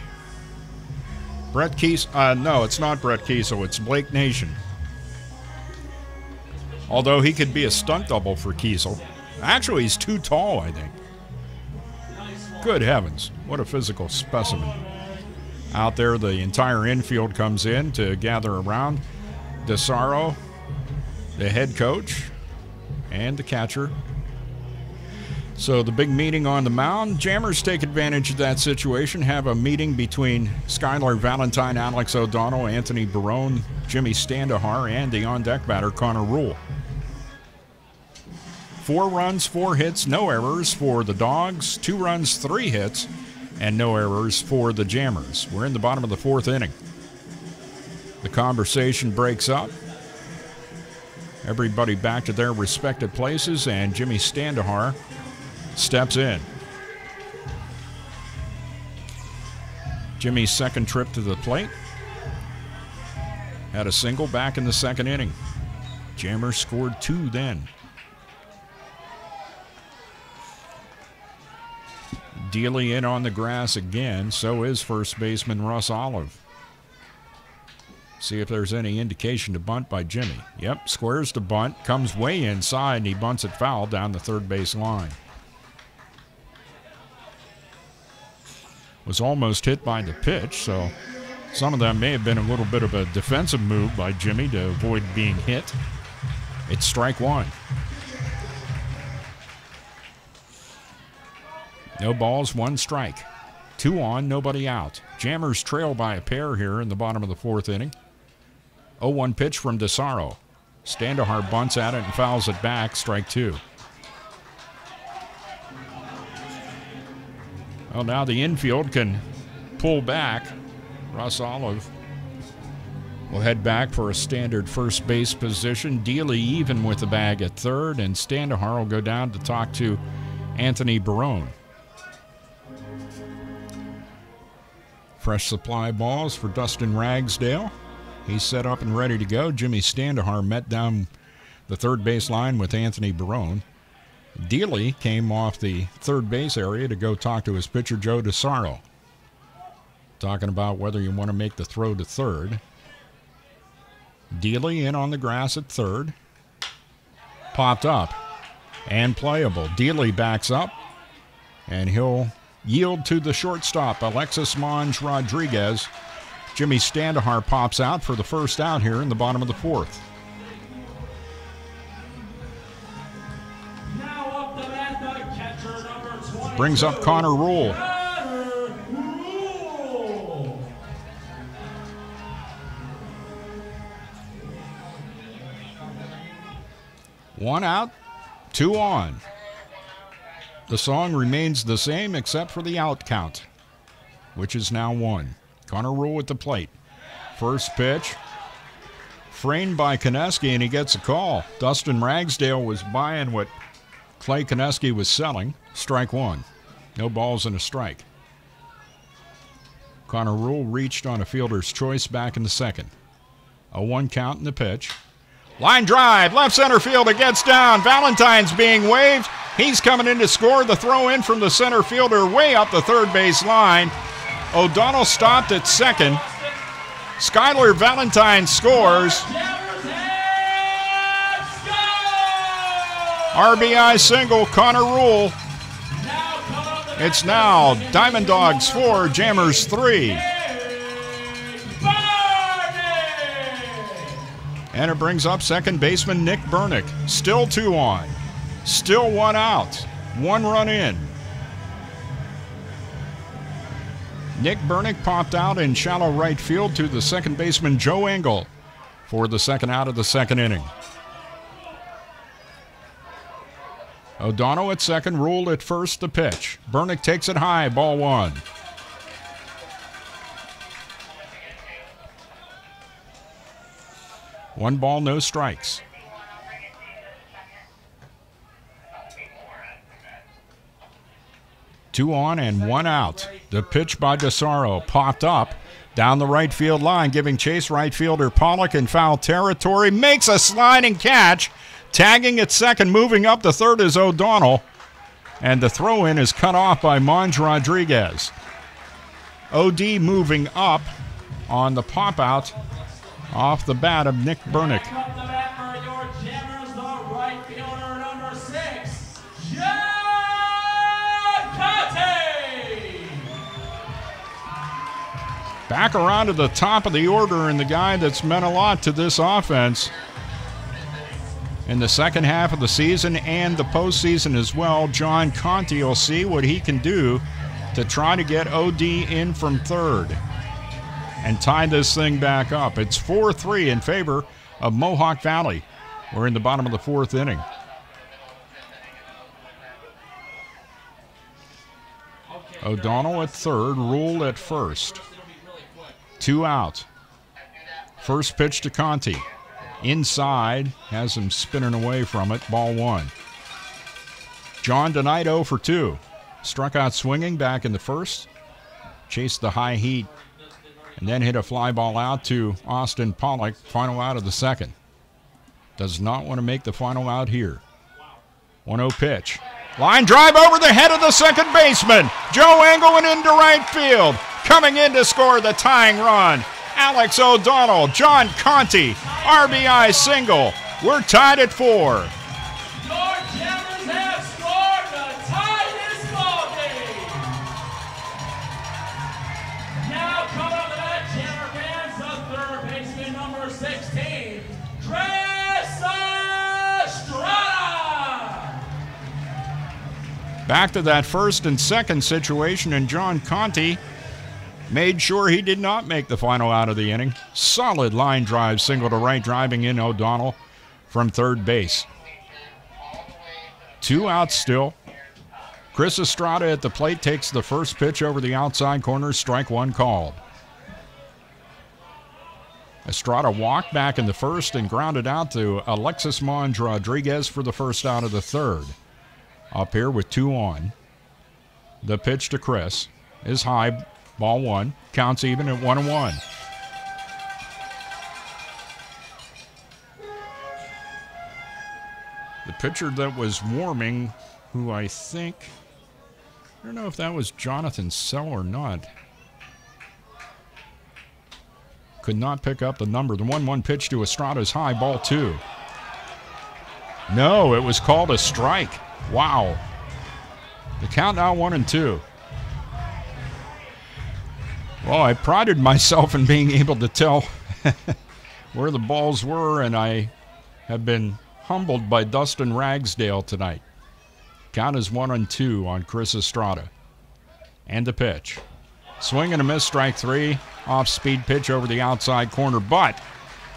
Brett Kiesel. No, it's not Brett Kiesel. It's Blake Nation. Although he could be a stunt double for Kiesel. Actually, he's too tall, I think. Good heavens, what a physical specimen. Out there, the entire infield comes in to gather around DeSaro, the head coach, and the catcher. So the big meeting on the mound. Jammers take advantage of that situation, have a meeting between Skylar Valentine, Alex O'Donnell, Anthony Barone, Jimmy Standahar, and the on-deck batter, Connor Rule. 4 runs, 4 hits, no errors for the Dogs. 2 runs, 3 hits, and no errors for the Jammers. We're in the bottom of the 4th inning. The conversation breaks up. Everybody back to their respective places, and Jimmy Standahar steps in. Jimmy's second trip to the plate. Had a single back in the 2nd inning. Jammers scored 2 then. Dealey in on the grass again. So is first baseman Russ Olive. See if there's any indication to bunt by Jimmy. Yep, squares to bunt. Comes way inside, and he bunts it foul down the 3rd base line. Was almost hit by the pitch, so some of that may have been a little bit of a defensive move by Jimmy to avoid being hit. It's strike 1. No balls, 1 strike. 2 on, nobody out. Jammers trail by a pair here in the bottom of the 4th inning. 0-1 pitch from DeSaro. Standahar bunts at it and fouls it back, strike 2. Well, now the infield can pull back. Russ Olive will head back for a standard first base position. Dealey even with the bag at 3rd, and Standahar will go down to talk to Anthony Barone. Fresh supply balls for Dustin Ragsdale. He's set up and ready to go. Jimmy Standahar met down the 3rd base line with Anthony Barone. Dealey came off the 3rd base area to go talk to his pitcher, Joe DeSaro. Talking about whether you want to make the throw to 3rd. Dealey in on the grass at 3rd. Popped up and playable. Dealey backs up, and he'll yield to the shortstop, Alexis Monge Rodriguez. Jimmy Standahar pops out for the first out here in the bottom of the 4th. Brings up Connor Rule. 1 out, 2 on. The song remains the same except for the out count, which is now 1. Connor Rule at the plate. First pitch, framed by Konecki, and he gets a call. Dustin Ragsdale was buying what Clay Konecki was selling. Strike 1. No balls and a strike. Connor Rule reached on a fielder's choice back in the second. A 1 count in the pitch. Line drive, left center field, it gets down. Valentine's being waved. He's coming in to score. The throw in from the center fielder way up the third base line. O'Donnell stopped at second. Skylar Valentine scores. RBI single, Connor Rule. It's now Diamond Dogs 4, Jammers 3. And it brings up second baseman Nick Bernick. Still 2 on. Still 1 out. 1 run in. Nick Bernick popped out in shallow right field to the second baseman Joe Engel for the second out of the second inning. O'Donnell at second, Rule at first, the pitch. Bernick takes it high, ball 1. One ball, no strikes. Two on and 1 out. The pitch by DeSaro popped up down the right field line, giving chase right fielder Pollock in foul territory. Makes a sliding catch. Tagging at second, moving up the third is O'Donnell. And the throw-in is cut off by Monge Rodriguez. OD moving up on the pop-out off the bat of Nick Bernick. Back around to the top of the order, and the guy that's meant a lot to this offense in the second half of the season and the postseason as well, John Conte will see what he can do to try to get OD in from third and tie this thing back up. It's 4-3 in favor of Mohawk Valley. We're in the bottom of the 4th inning. O'Donnell at third, Rule at first. 2 out. First pitch to Conte. Inside, has him spinning away from it, ball 1. John tonight 0 for 2. Struck out swinging back in the first. Chased the high heat. And then hit a fly ball out to Austin Pollock, final out of the second. Does not want to make the final out here. 1-0 pitch. Line drive over the head of the second baseman. Joe Engel and into right field. Coming in to score the tying run, Alex O'Donnell. John Conte, RBI single. We're tied at 4. Your Jammers have scored to tie this ball game. Now coming up to that, Jammer fans, the third baseman, number 16, Estrada. Back to that first and second situation, and John Conte made sure he did not make the final out of the inning. Solid line drive, single to right, driving in O'Donnell from third base. 2 outs still. Chris Estrada at the plate takes the first pitch over the outside corner, strike 1 called. Estrada walked back in the first and grounded out to Alexis Monge Rodriguez for the first out of the third. Up here with 2 on. The pitch to Chris is high. Ball 1, counts even at 1-1. The pitcher that was warming, who I don't know if that was Jonathan Sell or not. Could not pick up the number. The 1-1 pitch to Estrada is high, ball 2. No, it was called a strike. Wow. The count now 1-2. Well, I prided myself in being able to tell where the balls were, and I have been humbled by Dustin Ragsdale tonight. Count is 1-2 on Chris Estrada. And the pitch. Swing and a miss, strike 3. Off-speed pitch over the outside corner. But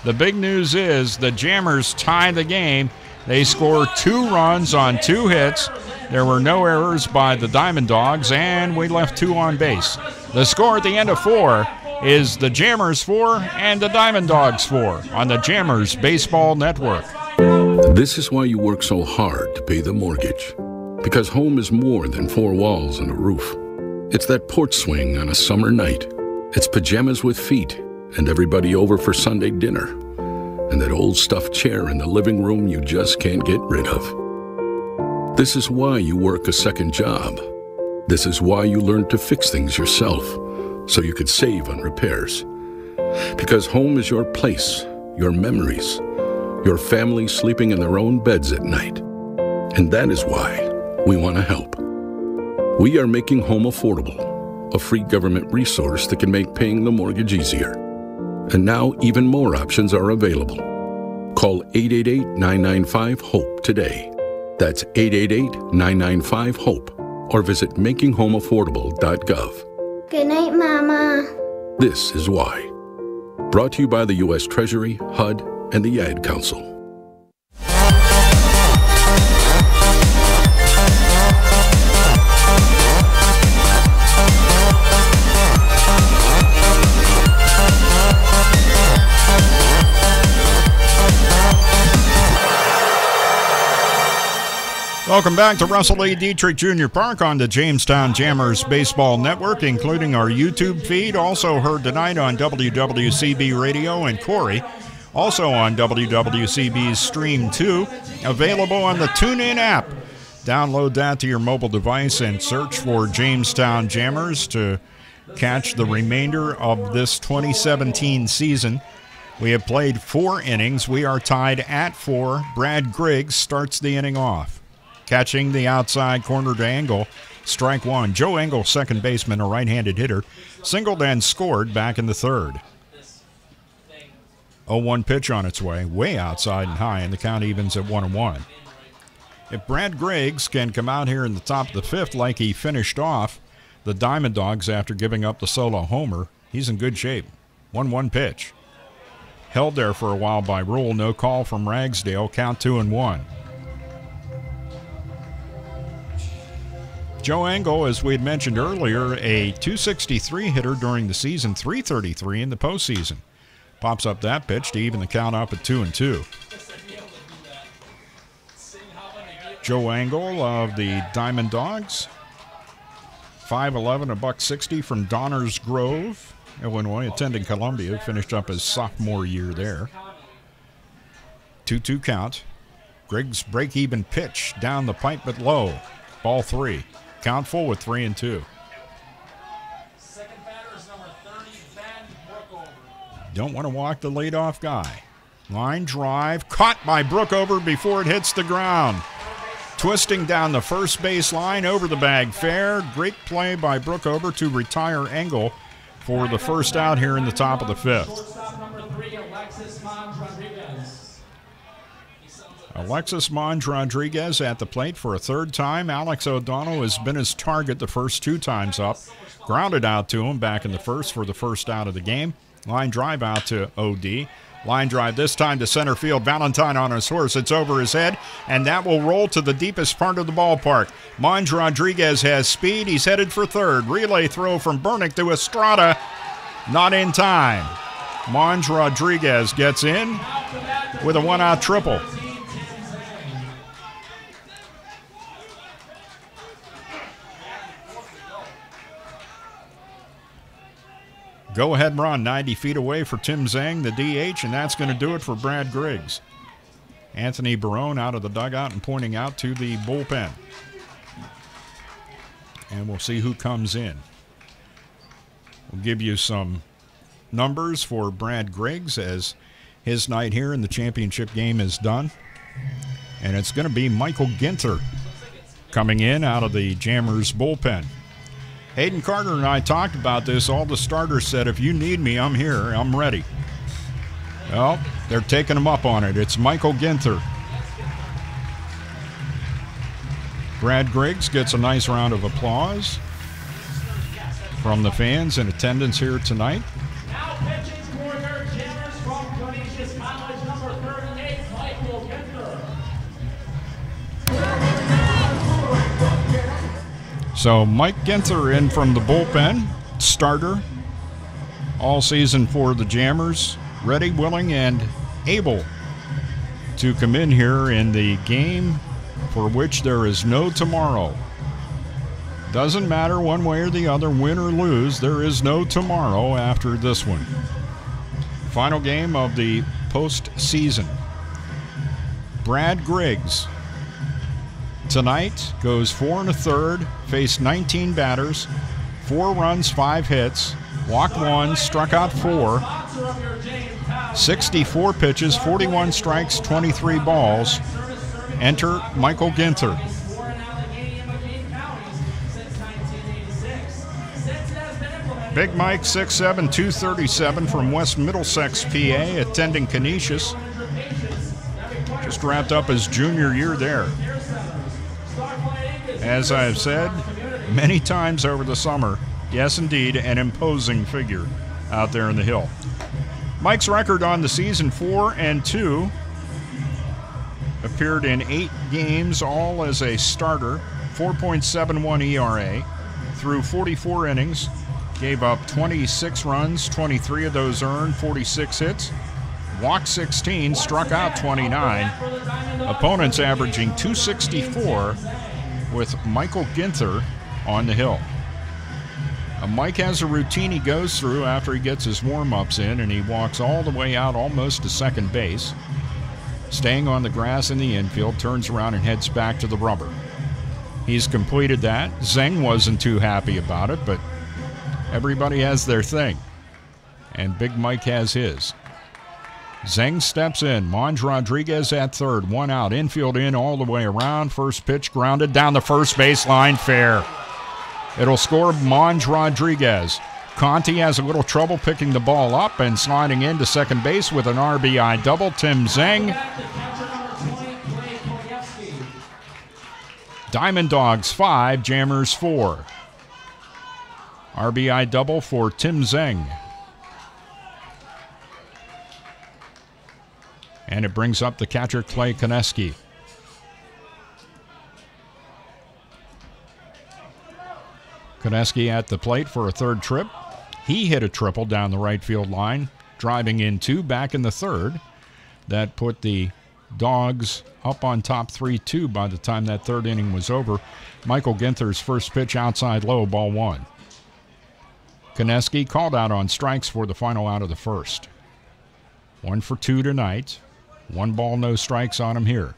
the big news is the Jammers tie the game They score 2 runs on 2 hits. There were no errors by the Diamond Dogs, and we left 2 on base. The score at the end of 4 is the Jammers 4 and the Diamond Dogs 4 on the Jammers Baseball Network. This is why you work so hard to pay the mortgage. Because home is more than 4 walls and a roof. It's that porch swing on a summer night. It's pajamas with feet and everybody over for Sunday dinner. And that old stuffed chair in the living room you just can't get rid of. This is why you work a second job. This is why you learn to fix things yourself, so you could save on repairs. Because home is your place, your memories, your family sleeping in their own beds at night. And that is why we want to help. We are making home affordable, a free government resource that can make paying the mortgage easier. And now even more options are available. Call 888-995-HOPE today. That's 888-995-HOPE, or visit makinghomeaffordable.gov. Good night, Mama. This is why. Brought to you by the U.S. Treasury, HUD, and the Ad Council. Welcome back to Russell A. Dietrich Jr. Park on the Jamestown Jammers Baseball Network, including our YouTube feed. Also heard tonight on WWCB Radio and Corey. Also on WWCB's Stream 2. Available on the TuneIn app. Download that to your mobile device and search for Jamestown Jammers to catch the remainder of this 2017 season. We have played 4 innings. We are tied at 4. Brad Griggs starts the inning off. Catching the outside corner to Engel. Strike 1. Joe Engel, second baseman, a right-handed hitter, singled and scored back in the 3rd. 0-1 pitch on its way outside and high, and the count evens at 1-1. If Brad Griggs can come out here in the top of the 5th like he finished off the Diamond Dogs after giving up the solo homer, he's in good shape. 1-1 pitch. Held there for a while by rule. No call from Ragsdale. Count 2-1. Joe Engel, as we had mentioned earlier, a .263 hitter during the season, .333 in the postseason. Pops up that pitch to even the count up at 2-2. Joe Engel of the Diamond Dogs, 5'11", $160 from Donners Grove, Illinois, attending Columbia, finished up his sophomore year there. 2-2 count. Griggs' break-even pitch down the pipe but low. Ball 3. Count full with 3-2. Second batter is number 30, Ben Brookover. Don't want to walk the leadoff guy. Line drive, caught by Brookover before it hits the ground. Twisting down the first base line, over the bag fair. Great play by Brookover to retire Engel for the first out here in the top of the 5th. Shortstop number 3, Alexis Mons-Rodriguez. Alexis Mons-Rodriguez at the plate for a 3rd time. Alex O'Donnell has been his target the first 2 times up. Grounded out to him back in the 1st for the first out of the game. Line drive out to OD. Line drive this time to center field. Valentine on his horse. It's over his head, and that will roll to the deepest part of the ballpark. Mons-Rodriguez has speed. He's headed for 3rd. Relay throw from Bernick to Estrada. Not in time. Mons-Rodriguez gets in with a 1-out triple. Go-ahead run 90 feet away for Tim Zhang, the DH, and that's going to do it for Brad Griggs. Anthony Barone out of the dugout and pointing out to the bullpen. And we'll see who comes in. We'll give you some numbers for Brad Griggs as his night here in the championship game is done. And it's going to be Michael Ginter coming in out of the Jammers bullpen. Hayden Carter and I talked about this. All the starters said, if you need me, I'm here. I'm ready. Well, they're taking him up on it. It's Michael Ginter. Brad Griggs gets a nice round of applause from the fans in attendance here tonight. Now pitching for your Jammers from Canisius College, number 38, Michael Ginter. So Mike Ginther in from the bullpen, starter all season for the Jammers, ready, willing, and able to come in here in the game for which there is no tomorrow. Doesn't matter one way or the other, win or lose, there is no tomorrow after this one. Final game of the postseason. Brad Griggs tonight goes 4 1/3, faced 19 batters, 4 runs, 5 hits, walked 1, struck out 4, 64 pitches, 41 strikes, 23 balls. Enter Michael Ginther. Big Mike, 6'7", 237 from West Middlesex, PA, attending Canisius. Just wrapped up his junior year there. As I have said many times over the summer, yes indeed, an imposing figure out there in the hill. Mike's record on the season, 4-2. Appeared in 8 games, all as a starter, 4.71 ERA, through 44 innings. Gave up 26 runs, 23 of those earned, 46 hits, walked 16, struck out 29. Opponents averaging 264 with Michael Ginther on the hill. Mike has a routine he goes through after he gets his warm-ups in, and he walks all the way out almost to second base. Staying on the grass in the infield, turns around and heads back to the rubber. He's completed that. Zeng wasn't too happy about it, but everybody has their thing, and Big Mike has his. Zeng steps in. Monge Rodriguez at third. 1 out. Infield in all the way around. First pitch grounded down the first baseline. Fair. It'll score Monge Rodriguez. Conti has a little trouble picking the ball up and sliding into second base with an RBI double. Tim Zeng. Diamond Dogs 5, Jammers 4. RBI double for Tim Zeng. And it brings up the catcher, Clay Koneski. Koneski at the plate for a third trip. He hit a triple down the right field line, driving in 2 back in the third. That put the Dawgs up on top 3-2 by the time that third inning was over. Michael Ginther's first pitch outside low, ball 1. Koneski called out on strikes for the final out of the first. 1 for 2 tonight. 1 ball, no strikes on him here.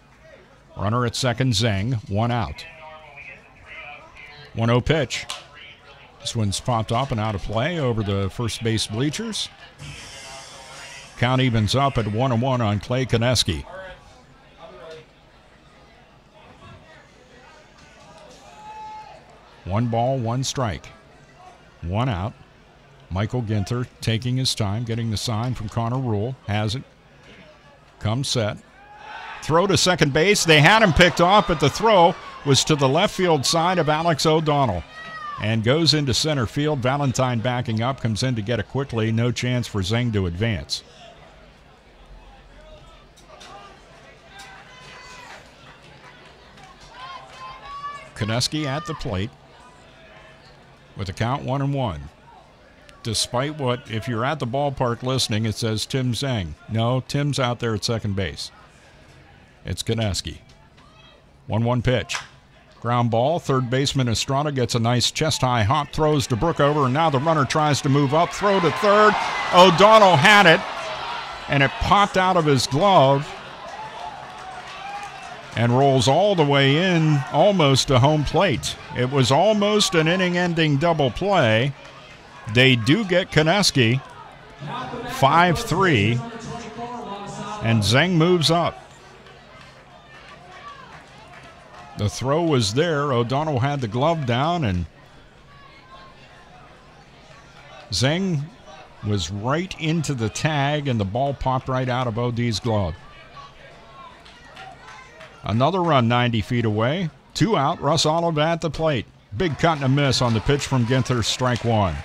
Runner at second, Zeng, 1 out. 1-0 pitch. This one's popped up and out of play over the first base bleachers. Count evens up at 1-1 on Clay Koneski. One ball, 1 strike. 1 out. Michael Ginther taking his time, getting the sign from Connor Rule. Has it. Comes set. Throw to second base. They had him picked off, but the throw was to the left field side of Alex O'Donnell. And goes into center field. Valentine backing up, comes in to get it quickly. No chance for Zeng to advance. Koneski at the plate with a count 1-1. Despite what, if you're at the ballpark listening, it says Tim Zeng. No, Tim's out there at second base. It's Koneski. 1-1 pitch. Ground ball. Third baseman Estrada gets a nice chest-high hop, throws to Brookover, and now the runner tries to move up. Throw to third. O'Donnell had it, and it popped out of his glove and rolls all the way in, almost to home plate. It was almost an inning-ending double play. They do get Koneski, 5-3, and Zeng moves up. The throw was there. O'Donnell had the glove down, and Zeng was right into the tag, and the ball popped right out of OD's glove. Another run 90 feet away. 2 out. Russ Olive at the plate. Big cut and a miss on the pitch from Ginther, strike 1.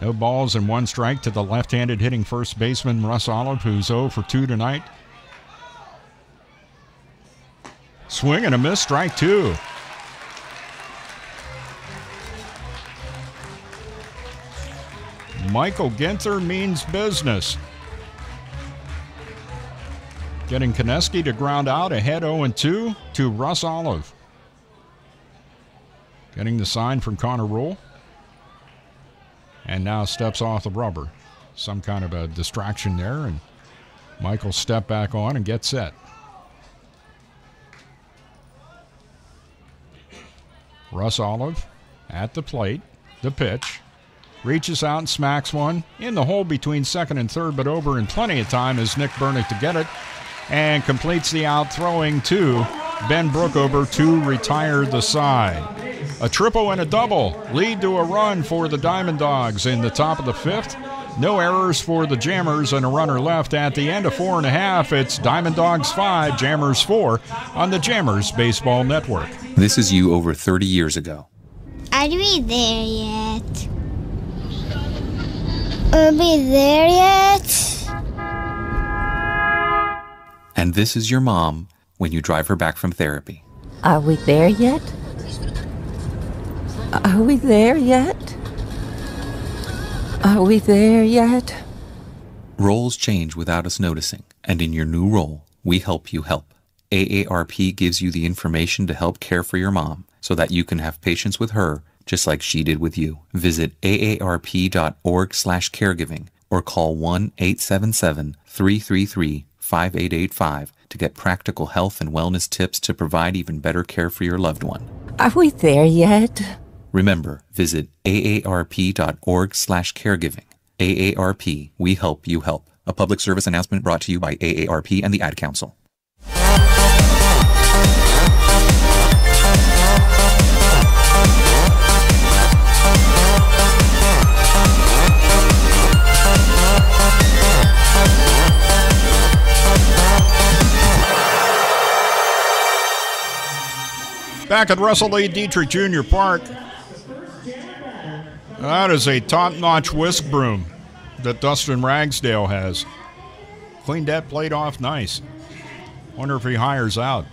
No balls and 1 strike to the left-handed hitting first baseman Russ Olive, who's 0 for 2 tonight. Swing and a miss, strike two. Michael Ginther means business. Getting Konecki to ground out, ahead 0-2 to Russ Olive. Getting the sign from Connor Rule. And now steps off the rubber. Some kind of a distraction there, and Michael step back on and get set. Russ Olive at the plate, the pitch. Reaches out and smacks one in the hole between second and third, but over in plenty of time is Nick Bernick to get it and completes the out, throwing to Ben Brookover to retire the side. A triple and a double lead to a run for the Diamond Dogs in the top of the fifth. No errors for the Jammers and a runner left at the end of 4.5. It's Diamond Dogs 5, Jammers 4 on the Jammers Baseball Network. This is you over 30 years ago. Are we there yet? Are we there yet? And this is your mom when you drive her back from therapy. Are we there yet? Are we there yet? Are we there yet? Roles change without us noticing, and in your new role, we help you help. AARP gives you the information to help care for your mom so that you can have patience with her just like she did with you. Visit aarp.org/caregiving or call 1-877-333-5885 to get practical health and wellness tips to provide even better care for your loved one. Are we there yet? Remember, visit aarp.org/caregiving. AARP, we help you help. A public service announcement brought to you by AARP and the Ad Council. Back at Russell A. Dietrich Jr. Park. That is a top-notch whisk broom that Dustin Ragsdale has. Cleaned that plate off nice. Wonder if he hires out.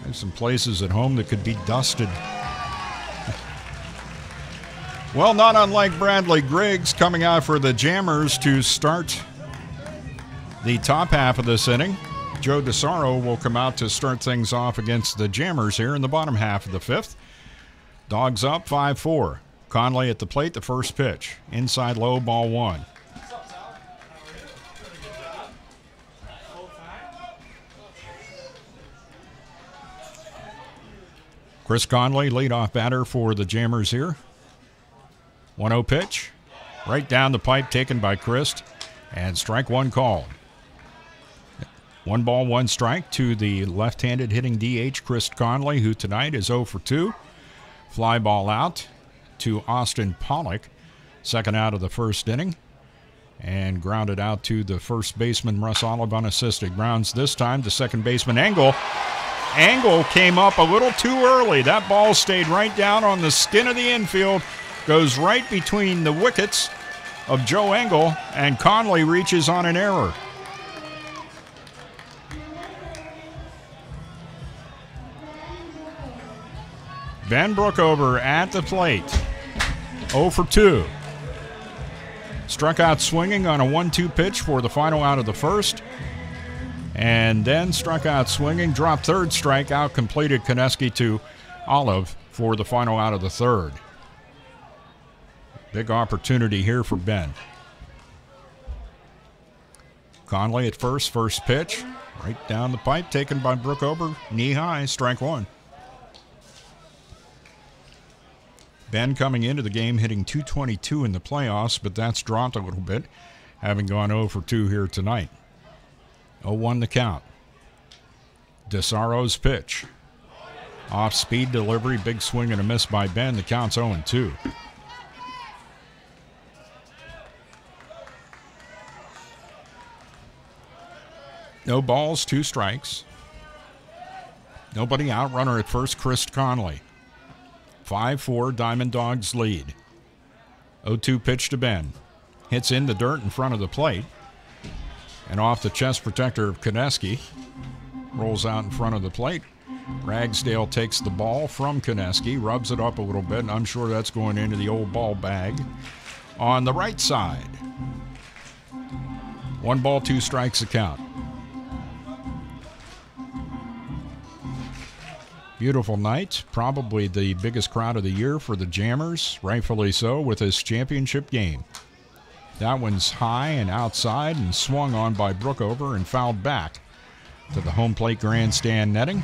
There's some places at home that could be dusted. Well, not unlike Bradley Griggs coming out for the Jammers to start the top half of this inning. Joe DeSaro will come out to start things off against the Jammers here in the bottom half of the fifth. Dogs up 5-4. Conley at the plate, the first pitch. Inside low, ball one. Chris Conley, leadoff batter for the Jammers here. 1-0 pitch. Right down the pipe, taken by Chris. And strike one called. 1 ball, 1 strike to the left-handed hitting DH, Chris Conley, who tonight is 0 for 2. Fly ball out to Austin Pollock. Second out of the first inning. And grounded out to the first baseman, Russ Olive, unassisted. Grounds this time to second baseman, Engel. Engel came up a little too early. That ball stayed right down on the skin of the infield. Goes right between the wickets of Joe Engel, and Conley reaches on an error. Ben Brookover at the plate. 0 for 2. Struck out swinging on a 1-2 pitch for the final out of the first. And then struck out swinging, dropped third strikeout, completed Konecki to Olive for the final out of the third. Big opportunity here for Ben. Conley at first pitch. Right down the pipe, taken by Brookover, knee high, strike one. Ben coming into the game hitting .222 in the playoffs, but that's dropped a little bit, having gone 0 for 2 here tonight. 0-1 the count. DeSaro's pitch. Off-speed delivery, big swing and a miss by Ben. The count's 0-2. No balls, 2 strikes. Nobody out. Runner at first, Chris Conley. 5-4, Diamond Dogs lead. 0-2 pitch to Ben. Hits in the dirt in front of the plate. And off the chest protector of Konecki. rolls out in front of the plate. Ragsdale takes the ball from Konecki, rubs it up a little bit, and I'm sure that's going into the old ball bag on the right side. 1 ball, 2 strikes the count. Beautiful night, probably the biggest crowd of the year for the Jammers, rightfully so, with this championship game. That one's high and outside and swung on by Brookover and fouled back to the home plate grandstand netting.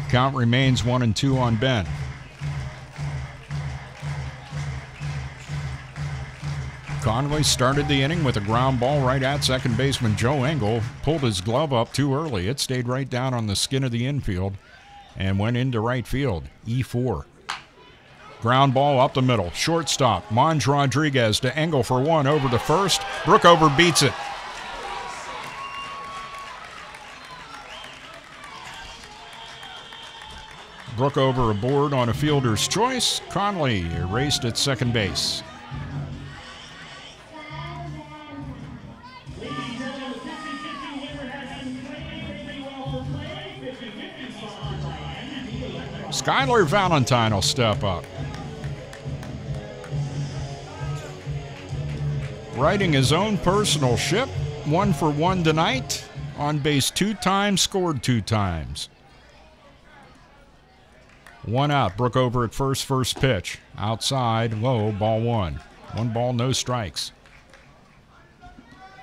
Count remains 1-2 on Ben. Conley started the inning with a ground ball right at second baseman Joe Engel. Pulled his glove up too early. It stayed right down on the skin of the infield and went into right field. E4. Ground ball up the middle. Shortstop, Monge Rodriguez to Engel for 1 over to first. Brookover beats it. Brookover aboard on a fielder's choice. Conley erased at second base. Skylar Valentine will step up. Writing his own personal ship. 1 for 1 tonight. On base 2 times, scored 2 times. 1 out. Brookover at first pitch. Outside, low, ball 1. 1 ball, no strikes.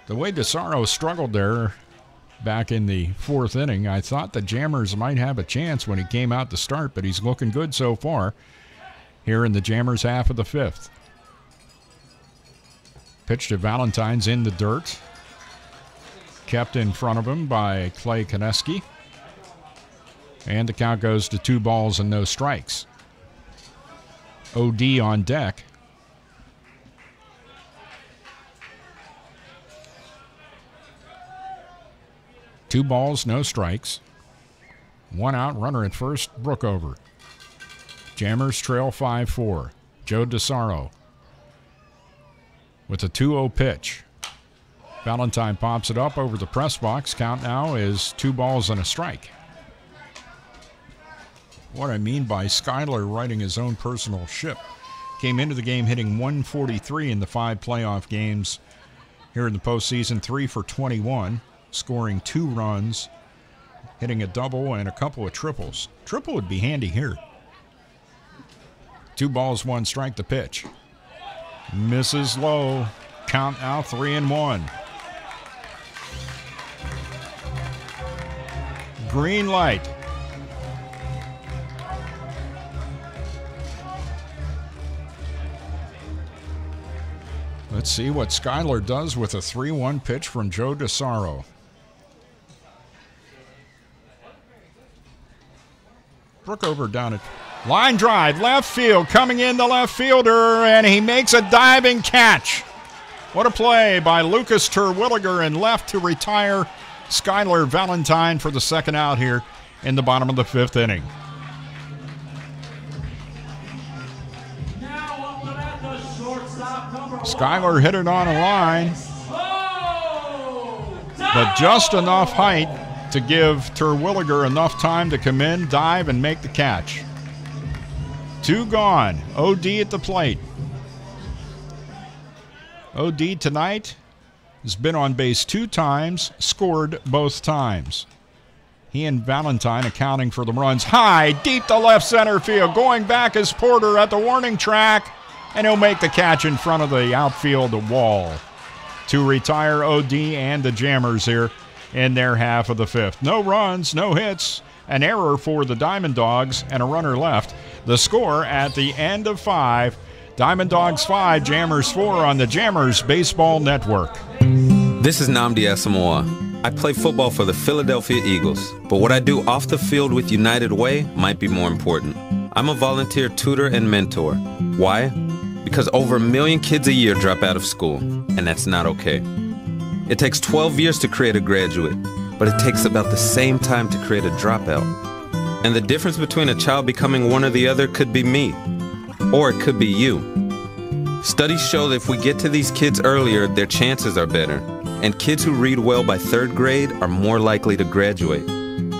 The way DeSaro struggled there back in the 4th inning, I thought the Jammers might have a chance when he came out to start, but he's looking good so far here in the Jammers half of the 5th. Pitch to Valentine's in the dirt. Kept in front of him by Clay Konecki. And the count goes to 2 balls and no strikes. OD on deck. Two balls, no strikes. 1 out, runner at first, Brookover. Jammers trail 5-4. Joe DeSaro with a 2-0 pitch. Valentine pops it up over the press box. Count now is 2 balls and a strike. What I mean by Skylar writing his own personal ship. Came into the game hitting .143 in the 5 playoff games here in the postseason, 3 for 21, scoring 2 runs, hitting a double and a couple of triples. Triple would be handy here. 2 balls, 1 strike, the pitch. Misses low. Count now 3-1. Green light. Let's see what Skylar does with a 3-1 pitch from Joe DeSaro. Brookover down at line drive, left field, coming in the left fielder, and he makes a diving catch. What a play by Lucas Terwilliger in left to retire Skylar Valentine for the 2nd out here in the bottom of the 5th inning. Skylar hit it on a line, but just enough height to give Terwilliger enough time to come in, dive, and make the catch. 2 gone. OD at the plate. OD tonight has been on base 2 times, scored both times. He and Valentine accounting for the runs. High, deep to left center field. Going back is Porter at the warning track, and he'll make the catch in front of the outfield wall to retire OD and the Jammers here in their half of the 5th. No runs, no hits, an error for the Diamond Dogs, and a runner left. The score at the end of 5, Diamond Dogs 5, Jammers 4 on the Jammers Baseball Network. This is Nnamdi Asamoah. I play football for the Philadelphia Eagles, but what I do off the field with United Way might be more important. I'm a volunteer tutor and mentor. Why? Because over 1 million kids a year drop out of school, and that's not okay. It takes 12 years to create a graduate, but it takes about the same time to create a dropout. And the difference between a child becoming one or the other could be me, or it could be you. Studies show that if we get to these kids earlier, their chances are better. And kids who read well by 3rd grade are more likely to graduate.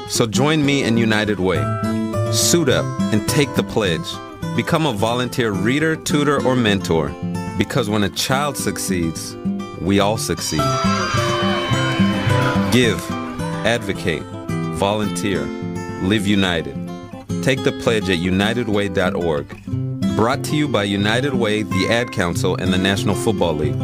So join me in United Way. Suit up and take the pledge. Become a volunteer reader, tutor, or mentor. Because when a child succeeds, we all succeed. Give, advocate, volunteer, live united. Take the pledge at unitedway.org. Brought to you by United Way, the Ad Council, and the National Football League.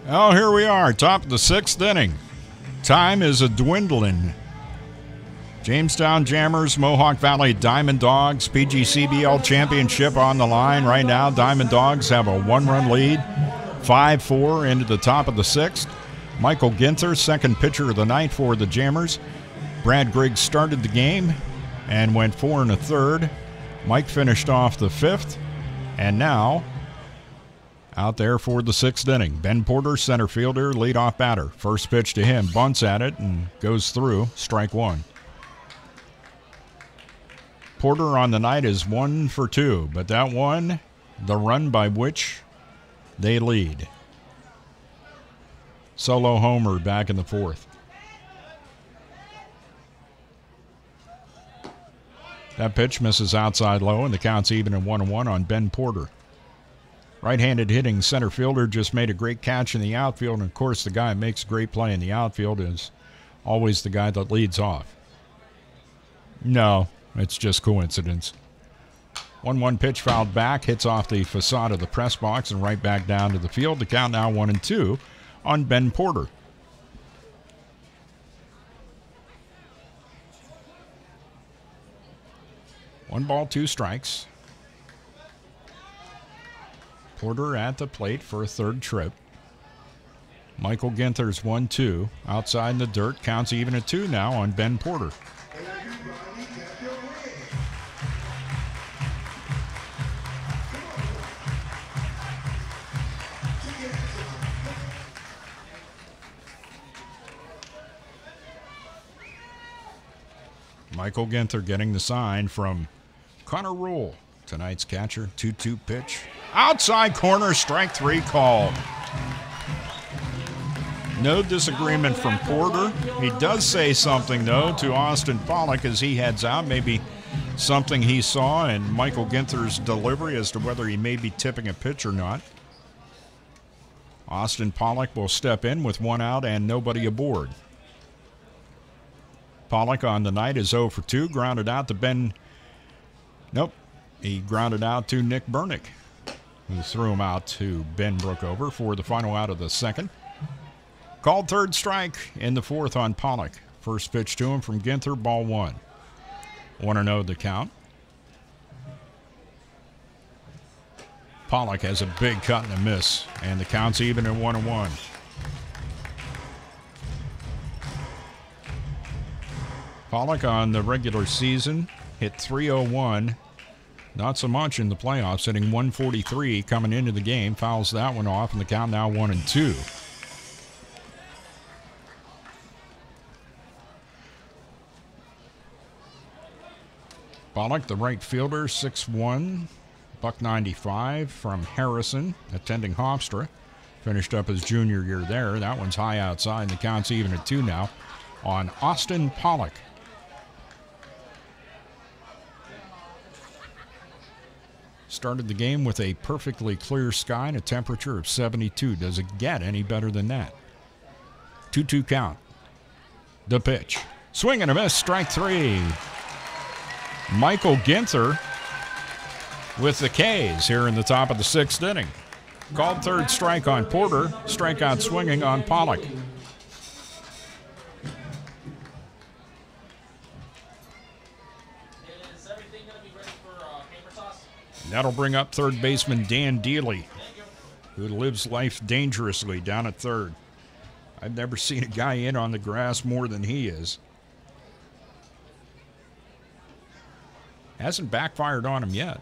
Oh, here we are, top of the 6th inning. Time is a dwindling. Jamestown Jammers, Mohawk Valley Diamond Dawgs, PGCBL championship on the line right now. Diamond Dawgs have a 1-run lead, 5-4 into the top of the 6th. Michael Ginther, second pitcher of the night for the Jammers. Brad Griggs started the game and went 4 1/3. Mike finished off the 5th, and now out there for the 6th inning. Ben Porter, center fielder, leadoff batter. First pitch to him, bunts at it and goes through, strike 1. Porter on the night is 1 for 2, but that one, the run by which they lead. Solo homer back in the 4th. That pitch misses outside low, and the count's even at 1-1 on Ben Porter. Right-handed hitting center fielder just made a great catch in the outfield, and of course the guy who makes a great play in the outfield is always the guy that leads off. No, it's just coincidence. 1-1 pitch fouled back, hits off the facade of the press box and right back down to the field. The count now 1-2 on Ben Porter. One ball, 2 strikes. Porter at the plate for a 3rd trip. Michael Ginther's 1-2. Outside in the dirt. Counts even at 2 now on Ben Porter. Michael Ginther getting the sign from Connor Rule. Tonight's catcher, 2-2 pitch. Outside corner, strike 3 called. No disagreement from Porter. He does say something, though, to Austin Pollock as he heads out. Maybe something he saw in Michael Ginther's delivery as to whether he may be tipping a pitch or not. Austin Pollock will step in with 1 out and nobody aboard. Pollock on the night is 0 for 2. Grounded out to Ben. Nope. He grounded out to Nick Bernick, who threw him out to Ben Brookover for the final out of the 2nd. Called 3rd strike in the 4th on Pollock. First pitch to him from Ginther, ball 1. 1-0 the count. Pollock has a big cut and a miss, and the count's even at 1-1. Pollock on the regular season hit .301. Not so much in the playoffs, hitting .143 coming into the game. Fouls that one off, and the count now 1-2. Pollock, the right fielder, 6'1", $195 from Harrison, attending Hofstra. Finished up his junior year there. That one's high outside, and the count's even at 2 now on Austin Pollock. Started the game with a perfectly clear sky and a temperature of 72. Does it get any better than that? 2-2 count. The pitch. Swing and a miss, strike 3. Michael Ginther with the K's here in the top of the 6th inning. Called 3rd strike on Porter. Strikeout swinging on Pollock. That'll bring up 3rd baseman Dan Dealey, who lives life dangerously down at 3rd. I've never seen a guy in on the grass more than he is. Hasn't backfired on him yet.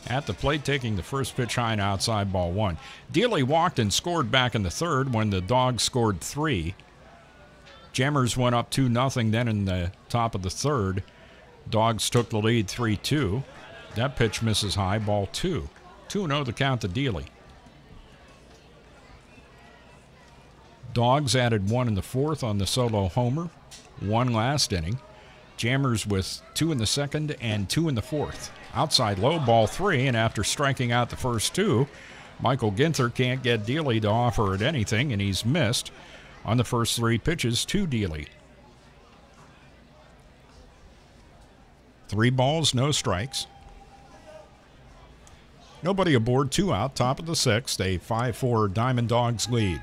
at the plate, taking the first pitch high and outside, ball one. Dealey walked and scored back in the third when the Dawgs scored 3. Jammers went up 2-0 then in the top of the third. Dawgs took the lead 3-2. That pitch misses high, ball 2. 2-0 the count to Dealey. Dawgs added 1 in the fourth on the solo homer, 1 last inning. Jammers with 2 in the second and 2 in the fourth. Outside low, ball 3, and after striking out the first 2, Michael Ginther can't get Dealey to offer it anything, and he's missed on the first 3 pitches to Dealey. 3 balls, no strikes. Nobody aboard, 2 out, top of the 6th, a 5-4 Diamond Dawgs lead.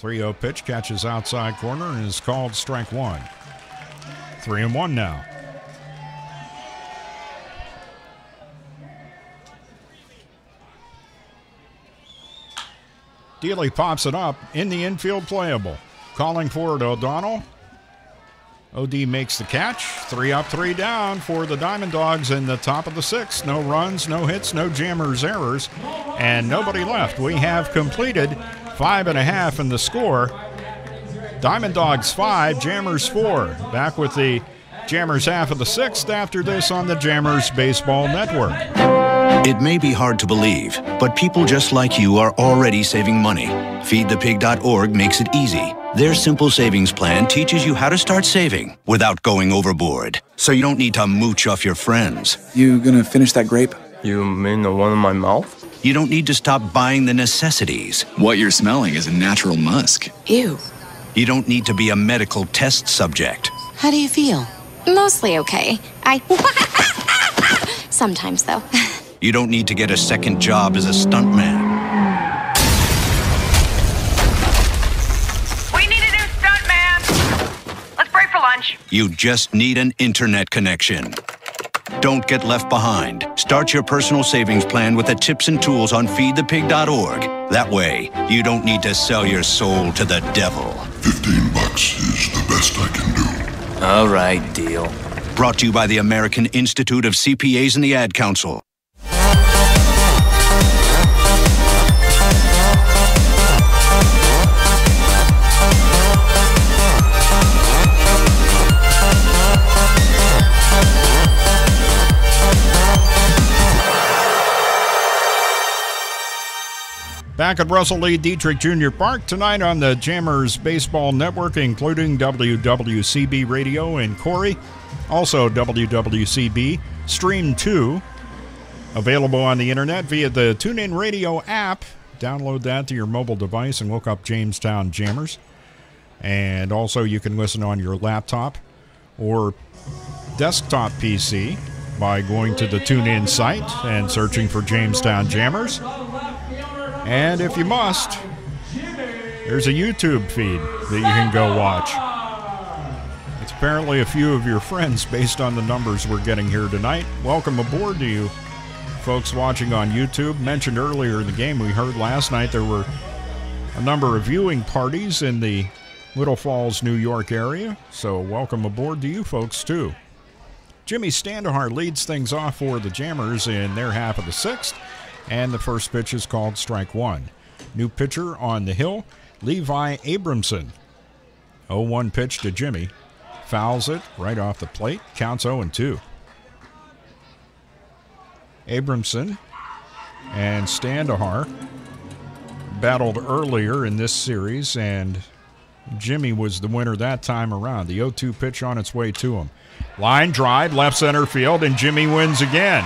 3-0 pitch, catches outside corner and is called strike 1. 3-1 now. Dealey pops it up in the infield, playable. Calling for it, O'Donnell. OD makes the catch. 3 up, 3 down for the Diamond Dawgs in the top of the 6th. No runs, no hits, no Jammers errors, and nobody left. We have completed 5.5 in the score. Diamond Dawgs 5, Jammers 4. Back with the Jammers half of the 6th after this on the Jammers Baseball Network. It may be hard to believe, but people just like you are already saving money. FeedThePig.org makes it easy. Their simple savings plan teaches you how to start saving without going overboard, so you don't need to mooch off your friends. You gonna finish that grape? You mean the one in my mouth? You don't need to stop buying the necessities. What you're smelling is a natural musk. Ew. You don't need to be a medical test subject. How do you feel? Mostly okay. Sometimes, though. You don't need to get a second job as a stuntman. We need a new stuntman. Let's break for lunch. You just need an internet connection. Don't get left behind. Start your personal savings plan with the tips and tools on feedthepig.org. That way, you don't need to sell your soul to the devil. $15 is the best I can do. All right, deal. Brought to you by the American Institute of CPAs and the Ad Council. Back at Russell Lee Dietrich Jr. Park tonight on the Jammers Baseball Network, including WWCB Radio in Corey. Also WWCB Stream 2, available on the internet via the TuneIn Radio app. Download that to your mobile device and look up Jamestown Jammers. And also you can listen on your laptop or desktop PC by going to the TuneIn site and searching for Jamestown Jammers. And if you must, there's a YouTube feed that you can go watch. It's apparently a few of your friends based on the numbers we're getting here tonight. Welcome aboard to you folks watching on YouTube. Mentioned earlier in the game, we heard last night there were a number of viewing parties in the Little Falls, New York area. So welcome aboard to you folks too. Jimmy Standahar leads things off for the Jammers in their half of the 6th. And the first pitch is called strike 1. New pitcher on the hill, Levi Abramson. 0-1 pitch to Jimmy. Fouls it right off the plate. Counts 0-2. Abramson and Standahar battled earlier in this series, and Jimmy was the winner that time around. The 0-2 pitch on its way to him. Line drive, left center field, and Jimmy wins again.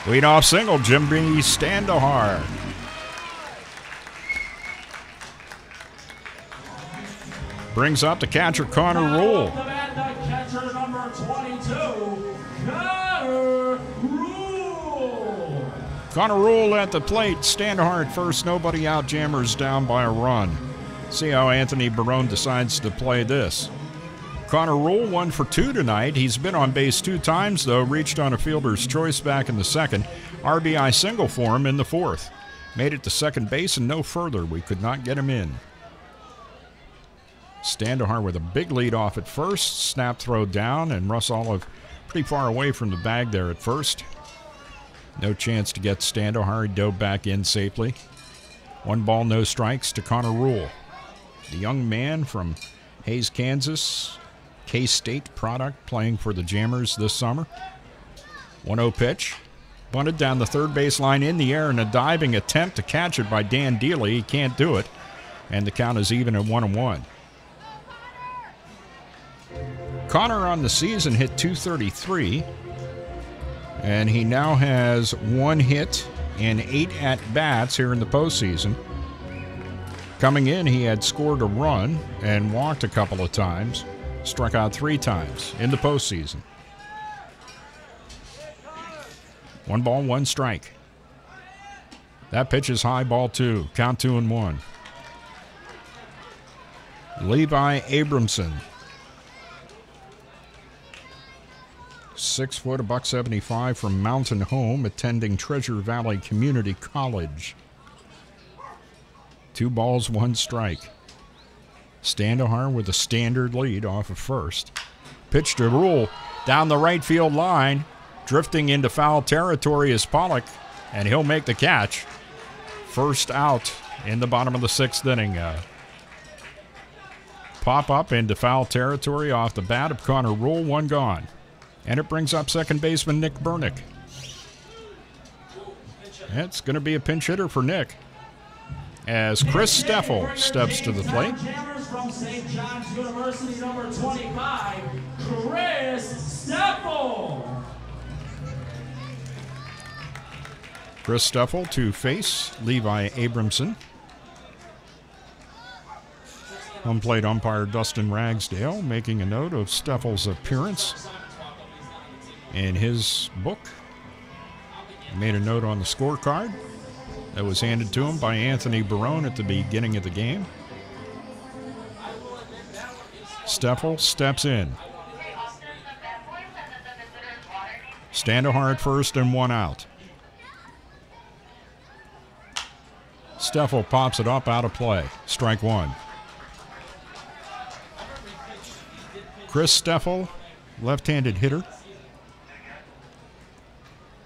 Leadoff single, Jimmy Standahar. Brings up the catcher, Connor Rule. Catcher number 22, Connor Rule. Connor Rule at the plate. Standahar at first, nobody out. Jammers down by a run. See how Anthony Barone decides to play this. Connor Rule 1 for 2 tonight. He's been on base 2 times, though. Reached on a fielder's choice back in the second. RBI single for him in the fourth. Made it to second base and no further. We could not get him in. Standahar with a big lead off at first. Snap throw down, and Russ Olive pretty far away from the bag there at first. No chance to get Standohar. He dove back in safely. 1 ball, no strikes to Connor Rule. The young man from Hays, Kansas, K-State product, playing for the Jammers this summer. 1-0 pitch. Bunted down the third base line in the air, and a diving attempt to catch it by Dan Dealey. He can't do it, and the count is even at 1-1. Connor on the season hit .233, and he now has 1 hit and 8 at-bats here in the postseason. Coming in, he had scored a run and walked a couple of times, struck out 3 times in the postseason. 1 ball, 1 strike. That pitch is high, ball 2. Count 2-1. Levi Abramson. 6 foot, $175 from Mountain Home, attending Treasure Valley Community College. 2 balls, 1 strike. Standohar with a standard lead off of first. Pitch to Rule down the right field line. Drifting into foul territory is Pollock, and he'll make the catch. First out in the bottom of the 6th inning. Pop up into foul territory off the bat of Connor Rule, 1 gone. And it brings up second baseman Nick Burnick. It's going to be a pinch hitter for Nick, as Chris Steffel steps to the plate. From St. John's University, number 25, Chris Steffel. Chris Steffel to face Levi Abramson. Home plate umpire Dustin Ragsdale making a note of Steffel's appearance in his book. He made a note on the scorecard that was handed to him by Anthony Barone at the beginning of the game. Steffel steps in. Standohar at first and 1 out. Steffel pops it up, out of play. Strike 1. Chris Steffel, left-handed hitter.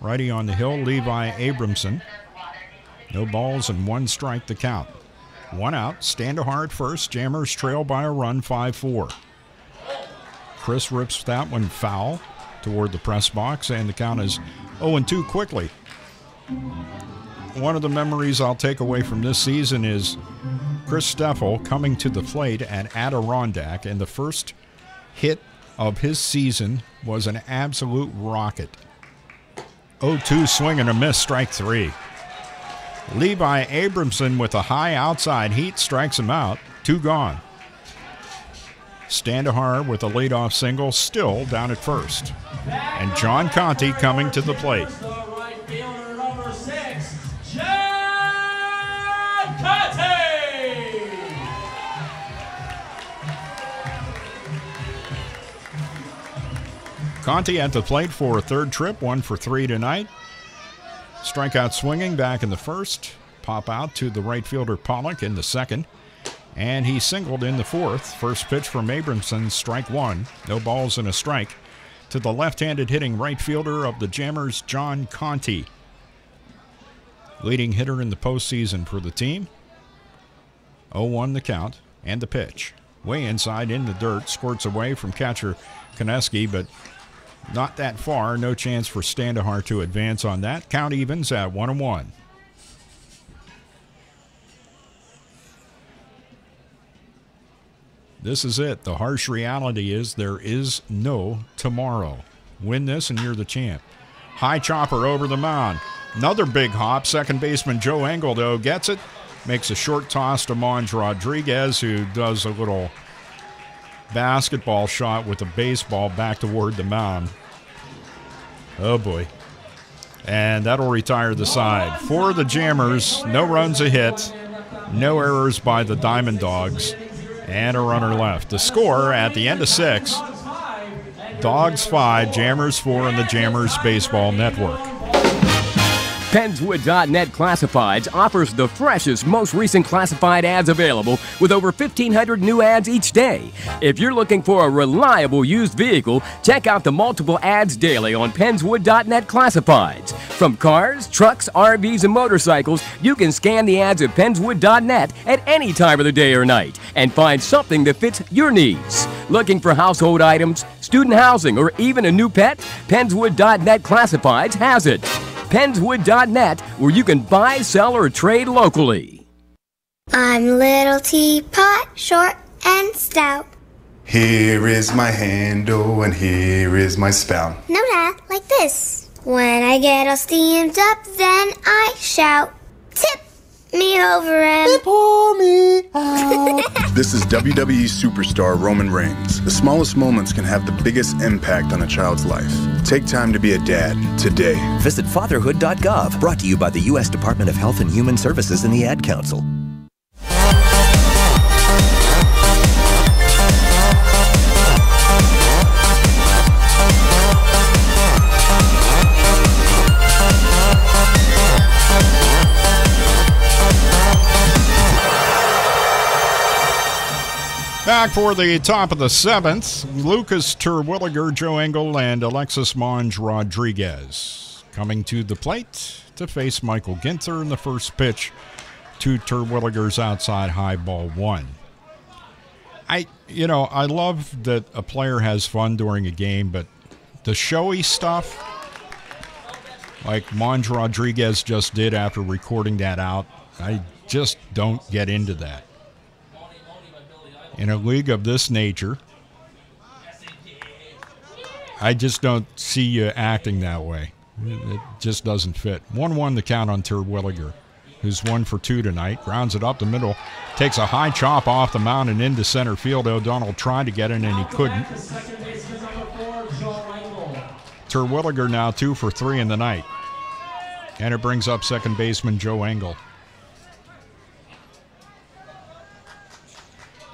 Righty on the hill, Levi Abramson. No balls and 1 strike to count. 1 out, Standohar at first. Jammers trail by a run, 5-4. Chris rips that one foul toward the press box, and the count is 0-2 quickly. One of the memories I'll take away from this season is Chris Steffel coming to the plate at Adirondack, and the first hit of his season was an absolute rocket. 0-2 swing and a miss, strike 3. Levi Abramson with a high outside heat strikes him out, 2 gone. Standohar with a leadoff single, still down at first. And John Conti coming to the plate. Conti at the plate for a 3rd trip, 1 for 3 tonight. Strikeout swinging back in the first. Pop out to the right fielder Pollock in the 2nd. And he singled in the 4th. First pitch from Abramson, strike 1. No balls and a strike to the left-handed hitting right fielder of the Jammers, John Conti. Leading hitter in the postseason for the team. 0-1 the count and the pitch. Way inside in the dirt, squirts away from catcher Koneski, but not that far. No chance for Standohar to advance on that. Count evens at 1-1. This is it. The harsh reality is there is no tomorrow. Win this and you're the champ. High chopper over the mound. Another big hop. Second baseman Joe Engel, though, gets it. Makes a short toss to Monge Rodriguez, who does a little basketball shot with a baseball back toward the mound. Oh, boy. And that'll retire the side. For the Jammers, no runs a hit, no errors by the Diamond Dogs, and a runner left. The score at the end of 6, Dawgs 5, Jammers 4 on the Jammers Baseball Network. Pennswood.net Classifieds offers the freshest, most recent classified ads available with over 1,500 new ads each day. If you're looking for a reliable used vehicle, check out the multiple ads daily on Pennswood.net Classifieds. From cars, trucks, RVs, and motorcycles, you can scan the ads at Pennswood.net at any time of the day or night and find something that fits your needs. Looking for household items, student housing, or even a new pet? Pennswood.net Classifieds has it. Pennswood.net, where you can buy, sell, or trade locally. I'm Little Teapot, short and stout. Here is my handle and here is my spout. No, Dad, like this. When I get all steamed up, then I shout, tip me over and pour me out. This is WWE superstar Roman Reigns. The smallest moments can have the biggest impact on a child's life. Take time to be a dad today. Visit fatherhood.gov, brought to you by the U.S. Department of Health and Human Services and the Ad Council. Back for the top of the seventh, Lucas Terwilliger, Joe Engel, and Alexis Monge Rodriguez coming to the plate to face Michael Ginther in the first pitch to Terwilliger's outside high ball one. I love that a player has fun during a game, but the showy stuff, like Monge Rodriguez just did after recording that out, I just don't get into that. In a league of this nature, I just don't see you acting that way. It just doesn't fit. 1-1 the count on Terwilliger, who's 1 for 2 tonight. Grounds it up the middle, takes a high chop off the mound and into center field. O'Donnell tried to get in and he couldn't. Terwilliger now 2 for 3 in the night. And it brings up second baseman Joe Engel.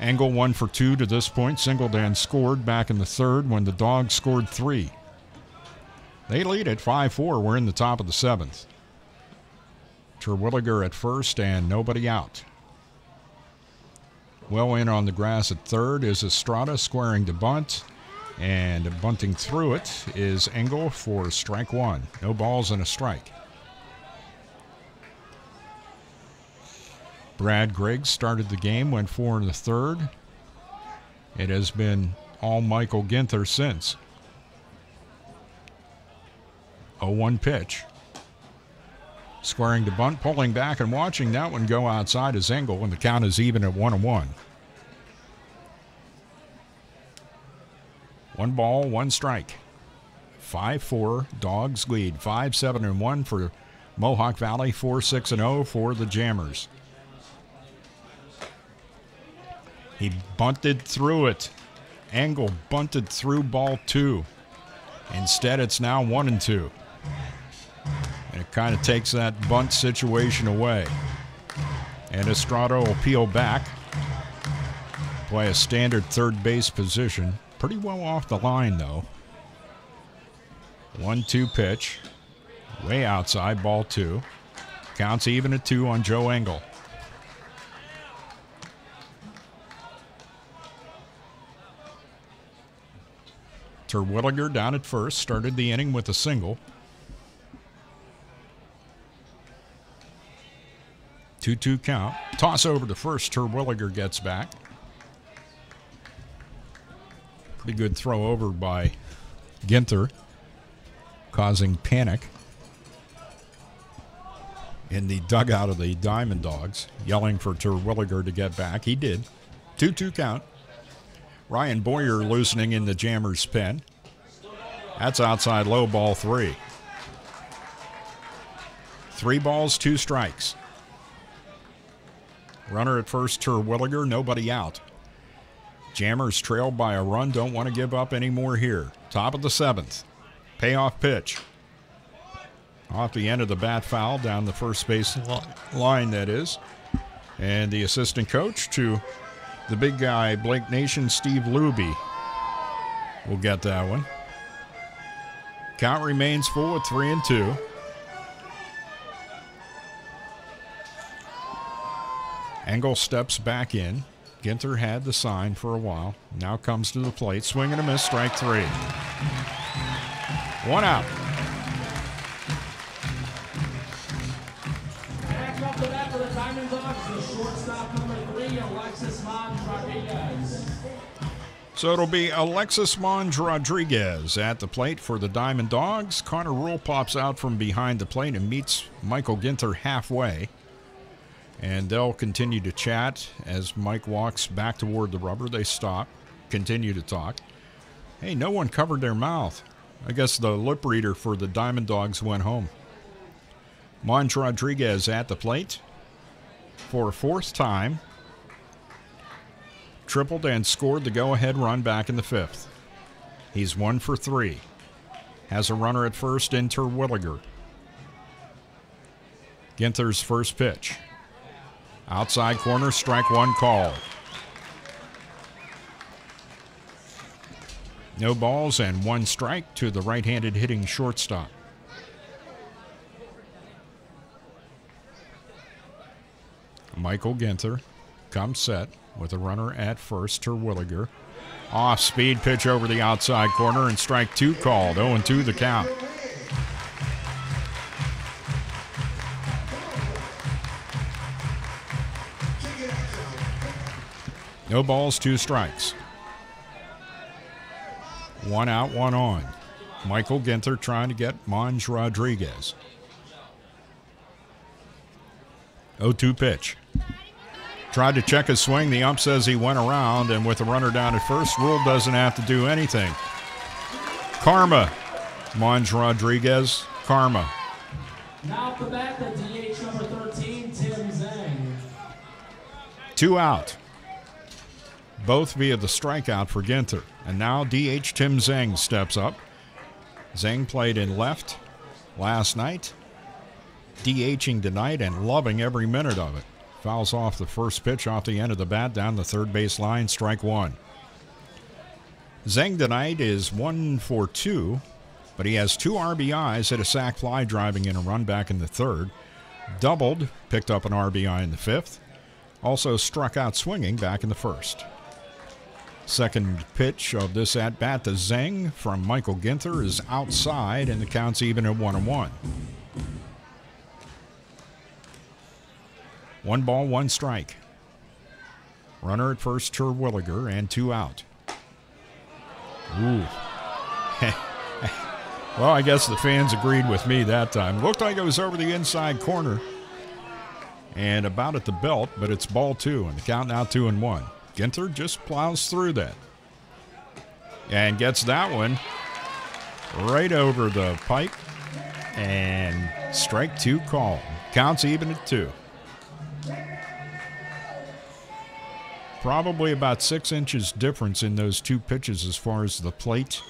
Engel 1 for 2 to this point. Singleton scored back in the third when the Dawgs scored 3. They lead at 5-4. We're in the top of the seventh. Terwilliger at first and nobody out. Well in on the grass at third is Estrada squaring to bunt. And bunting through it is Engel for strike one. No balls and a strike. Brad Griggs started the game, went 4 in the third. It has been all Michael Ginther since. 0-1 pitch. Squaring to bunt, pulling back and watching that one go outside is Engel, and the count is even at 1-1. 1 ball, 1 strike. 5-4, Dawgs lead. 5-7-1 for Mohawk Valley, 4-6-0 for the Jammers. He bunted through it. Engel bunted through ball 2. Instead, it's now 1-2. And it kind of takes that bunt situation away. And Estrada will peel back. Play a standard third base position. Pretty well off the line, though. 1-2 pitch. Way outside, ball 2. Counts even at 2 on Joe Engel. Terwilliger down at first, started the inning with a single. 2-2 count. Toss over to first. Terwilliger gets back. Pretty good throw over by Ginther, causing panic in the dugout of the Diamond Dogs, yelling for Terwilliger to get back. He did. 2-2 count. Ryan Boyer loosening in the Jammer's pen. That's outside low, ball 3. 3 balls, 2 strikes. Runner at first, Terwilliger, nobody out. Jammers trailed by a run, don't want to give up any more here. Top of the seventh. Payoff pitch. Off the end of the bat foul, down the first base line, that is. And the assistant coach to the big guy, Blake Nation, Steve Luby, will get that one. Count remains full at 3-2. Engel steps back in. Ginther had the sign for a while. Now comes to the plate. Swing and a miss, strike 3. 1 out. Back up the bat for the Diamond Dawgs, the shortstop number 3, Alexis Rodriguez. So it'll be Alexis Rodriguez at the plate for the Diamond Dawgs. Connor Rule pops out from behind the plate and meets Michael Ginther halfway. And they'll continue to chat as Mike walks back toward the rubber. They stop, continue to talk. Hey, no one covered their mouth. I guess the lip reader for the Diamond Dawgs went home. Rodriguez at the plate for a 4th time. Tripled and scored the go-ahead run back in the 5th. He's 1 for 3. Has a runner at first in Terwilliger. Ginther's first pitch. Outside corner, strike 1 called. No balls and 1 strike to the right-handed hitting shortstop. Michael Ginther comes set with a runner at first, Terwilliger. Off-speed pitch over the outside corner and strike 2 called. 0-2 the count. No balls, 2 strikes. 1 out, 1 on. Michael Ginther trying to get Rodriguez. 0-2 pitch. Tried to check his swing. The ump says he went around, and with a runner down at first, Rule doesn't have to do anything. Karma. Rodriguez. Karma. Now for bat, the DH number 13, Tim Zhang. 2 out. Both via the strikeout for Ginther. And now DH Tim Zhang steps up. Zhang played in left last night. DHing tonight and loving every minute of it. Fouls off the first pitch off the end of the bat down the third base line, strike 1. Zhang tonight is 1 for 2, but he has 2 RBIs, hit a sac fly driving in a run back in the 3rd. Doubled, picked up an RBI in the 5th. Also struck out swinging back in the 1st. Second pitch of this at-bat to Zhang from Michael Ginther is outside, and the count's even at 1-1. 1 ball, 1 strike. Runner at first, Terwilliger, and 2 out. Ooh. Well, I guess the fans agreed with me that time. Looked like it was over the inside corner and about at the belt, but it's ball 2, and the count now 2-1. Ginther just plows through that and gets that one right over the pipe, and strike 2 call. Counts even at 2. Probably about 6 inches difference in those 2 pitches as far as the plate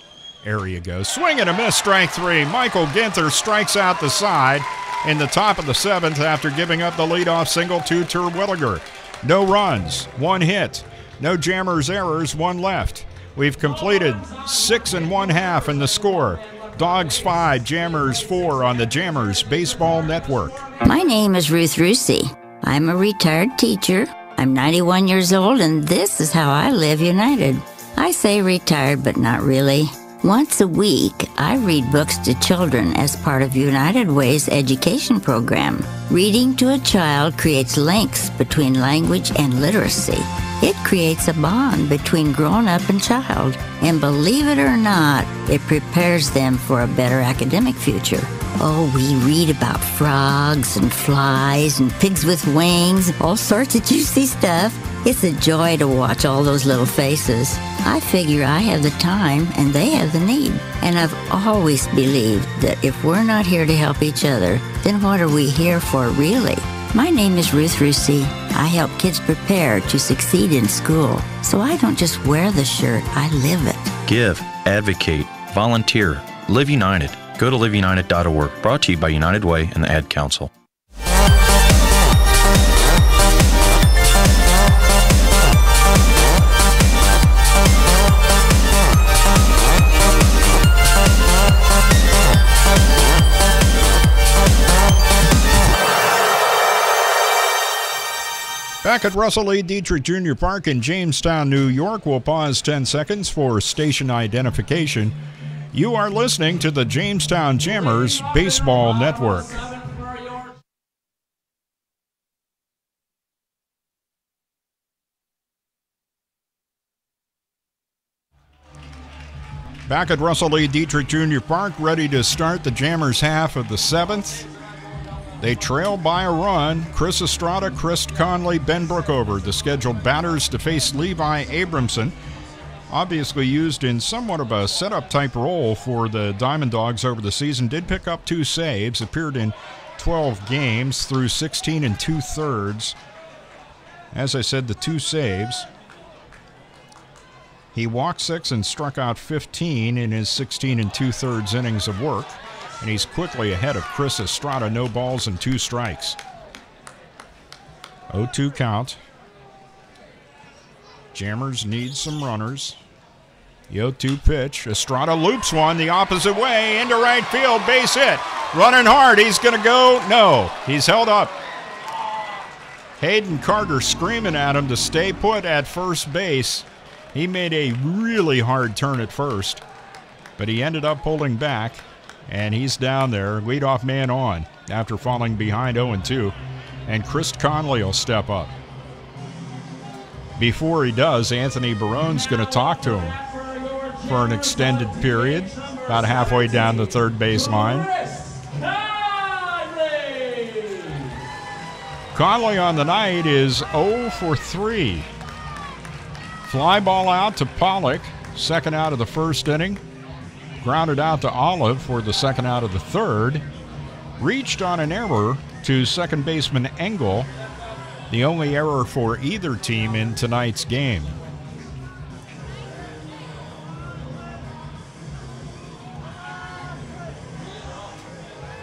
area goes. Swing and a miss, strike 3. Michael Ginther strikes out the side in the top of the 7th after giving up the leadoff single to Terwilliger. No runs, 1 hit. No Jammers errors, 1 left. We've completed 6 1/2 in the score. Dawgs 5, Jammers 4 on the Jammers Baseball Network. My name is Ruth Rusey. I'm a retired teacher. I'm 91 years old, and this is how I live United. I say retired, but not really. Once a week, I read books to children as part of United Way's education program. Reading to a child creates links between language and literacy. It creates a bond between grown-up and child. And believe it or not, it prepares them for a better academic future. Oh, we read about frogs and flies and pigs with wings, all sorts of juicy stuff. It's a joy to watch all those little faces. I figure I have the time and they have the need. And I've always believed that if we're not here to help each other, then what are we here for really? My name is Ruth Rusey. I help kids prepare to succeed in school. So I don't just wear the shirt, I live it. Give, advocate, volunteer, Live United. Go to liveunited.org. Brought to you by United Way and the Ad Council. Back at Russell A. Dietrich Jr. Park in Jamestown, New York, we'll pause 10 seconds for station identification. You are listening to the Jamestown Jammers Baseball Network. Back at Russell A. Dietrich Jr. Park, ready to start the Jammers half of the 7th. They trail by a run. Chris Estrada, Chris Conley, Ben Brookover, the scheduled batters to face Levi Abramson. Obviously used in somewhat of a setup type role for the Diamond Dogs over the season. Did pick up 2 saves, appeared in 12 games through 16 2/3. As I said, the 2 saves. He walked 6 and struck out 15 in his 16 2/3 innings of work. And he's quickly ahead of Chris Estrada, no balls and 2 strikes. 0-2 count. Jammers need some runners. The 0-2 pitch. Estrada loops one the opposite way into right field. Base hit. Running hard. He's going to go. No. He's held up. Hayden Carter screaming at him to stay put at first base. He made a really hard turn at first, but he ended up pulling back. And he's down there, leadoff man on, after falling behind 0-2. And Chris Conley will step up. Before he does, Anthony Barone's going to talk to him for an extended period, about halfway down the third base line. Conley on the night is 0 for 3. Fly ball out to Pollock, second out of the first inning. Grounded out to Olive for the second out of the third. Reached on an error to second baseman Engel, the only error for either team in tonight's game.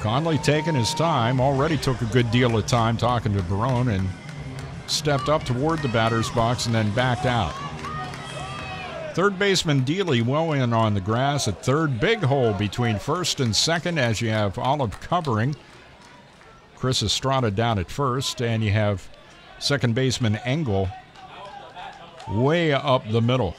Conley taking his time, already took a good deal of time talking to Barone, and stepped up toward the batter's box and then backed out. Third baseman Dealey well in on the grass at third. Big hole between first and second as you have Olive covering. Chris Estrada down at first, and you have second baseman Engel way up the middle.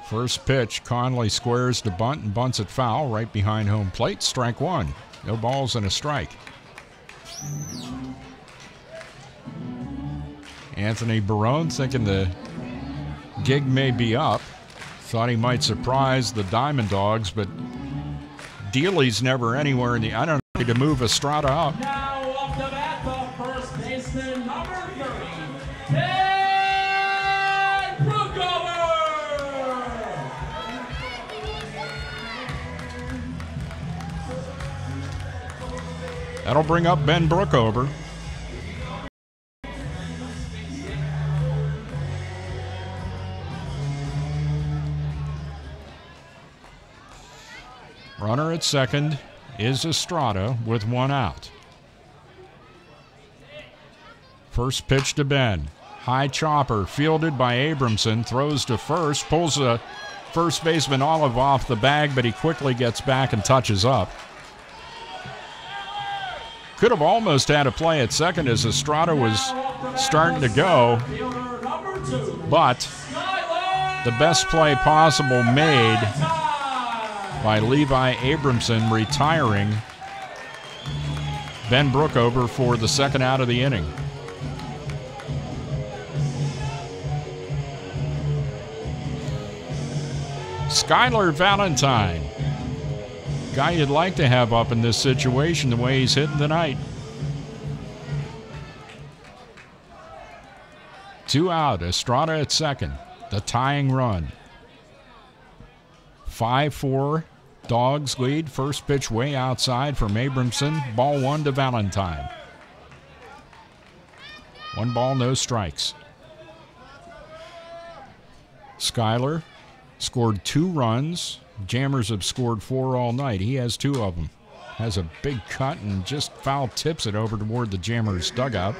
First pitch, Conley squares to bunt and bunts it foul right behind home plate. Strike 1. No balls and a strike. Anthony Barone thinking the gig may be up. Thought he might surprise the Diamond Dogs, but Dealey's never anywhere in the... I don't know to move Estrada up. Now off the bat, the first baseman, number 30, Ben Brookover! That'll bring up Ben Brookover. Runner at second is Estrada with 1 out. First pitch to Ben. High chopper fielded by Abramson. Throws to first. Pulls the first baseman Olive off the bag, but he quickly gets back and touches up. Could have almost had a play at second as Estrada was starting to go. But the best play possible made by Levi Abramson, retiring Ben Brookover for the second out of the inning. Skylar Valentine, guy you'd like to have up in this situation the way he's hitting tonight. 2 out, Estrada at second, the tying run. 5-4, Dawgs lead. First pitch way outside from Abramson. Ball 1 to Valentine. 1 ball, no strikes. Skylar scored 2 runs. Jammers have scored 4 all night. He has 2 of them. Has a big cut and just foul tips it over toward the Jammers dugout.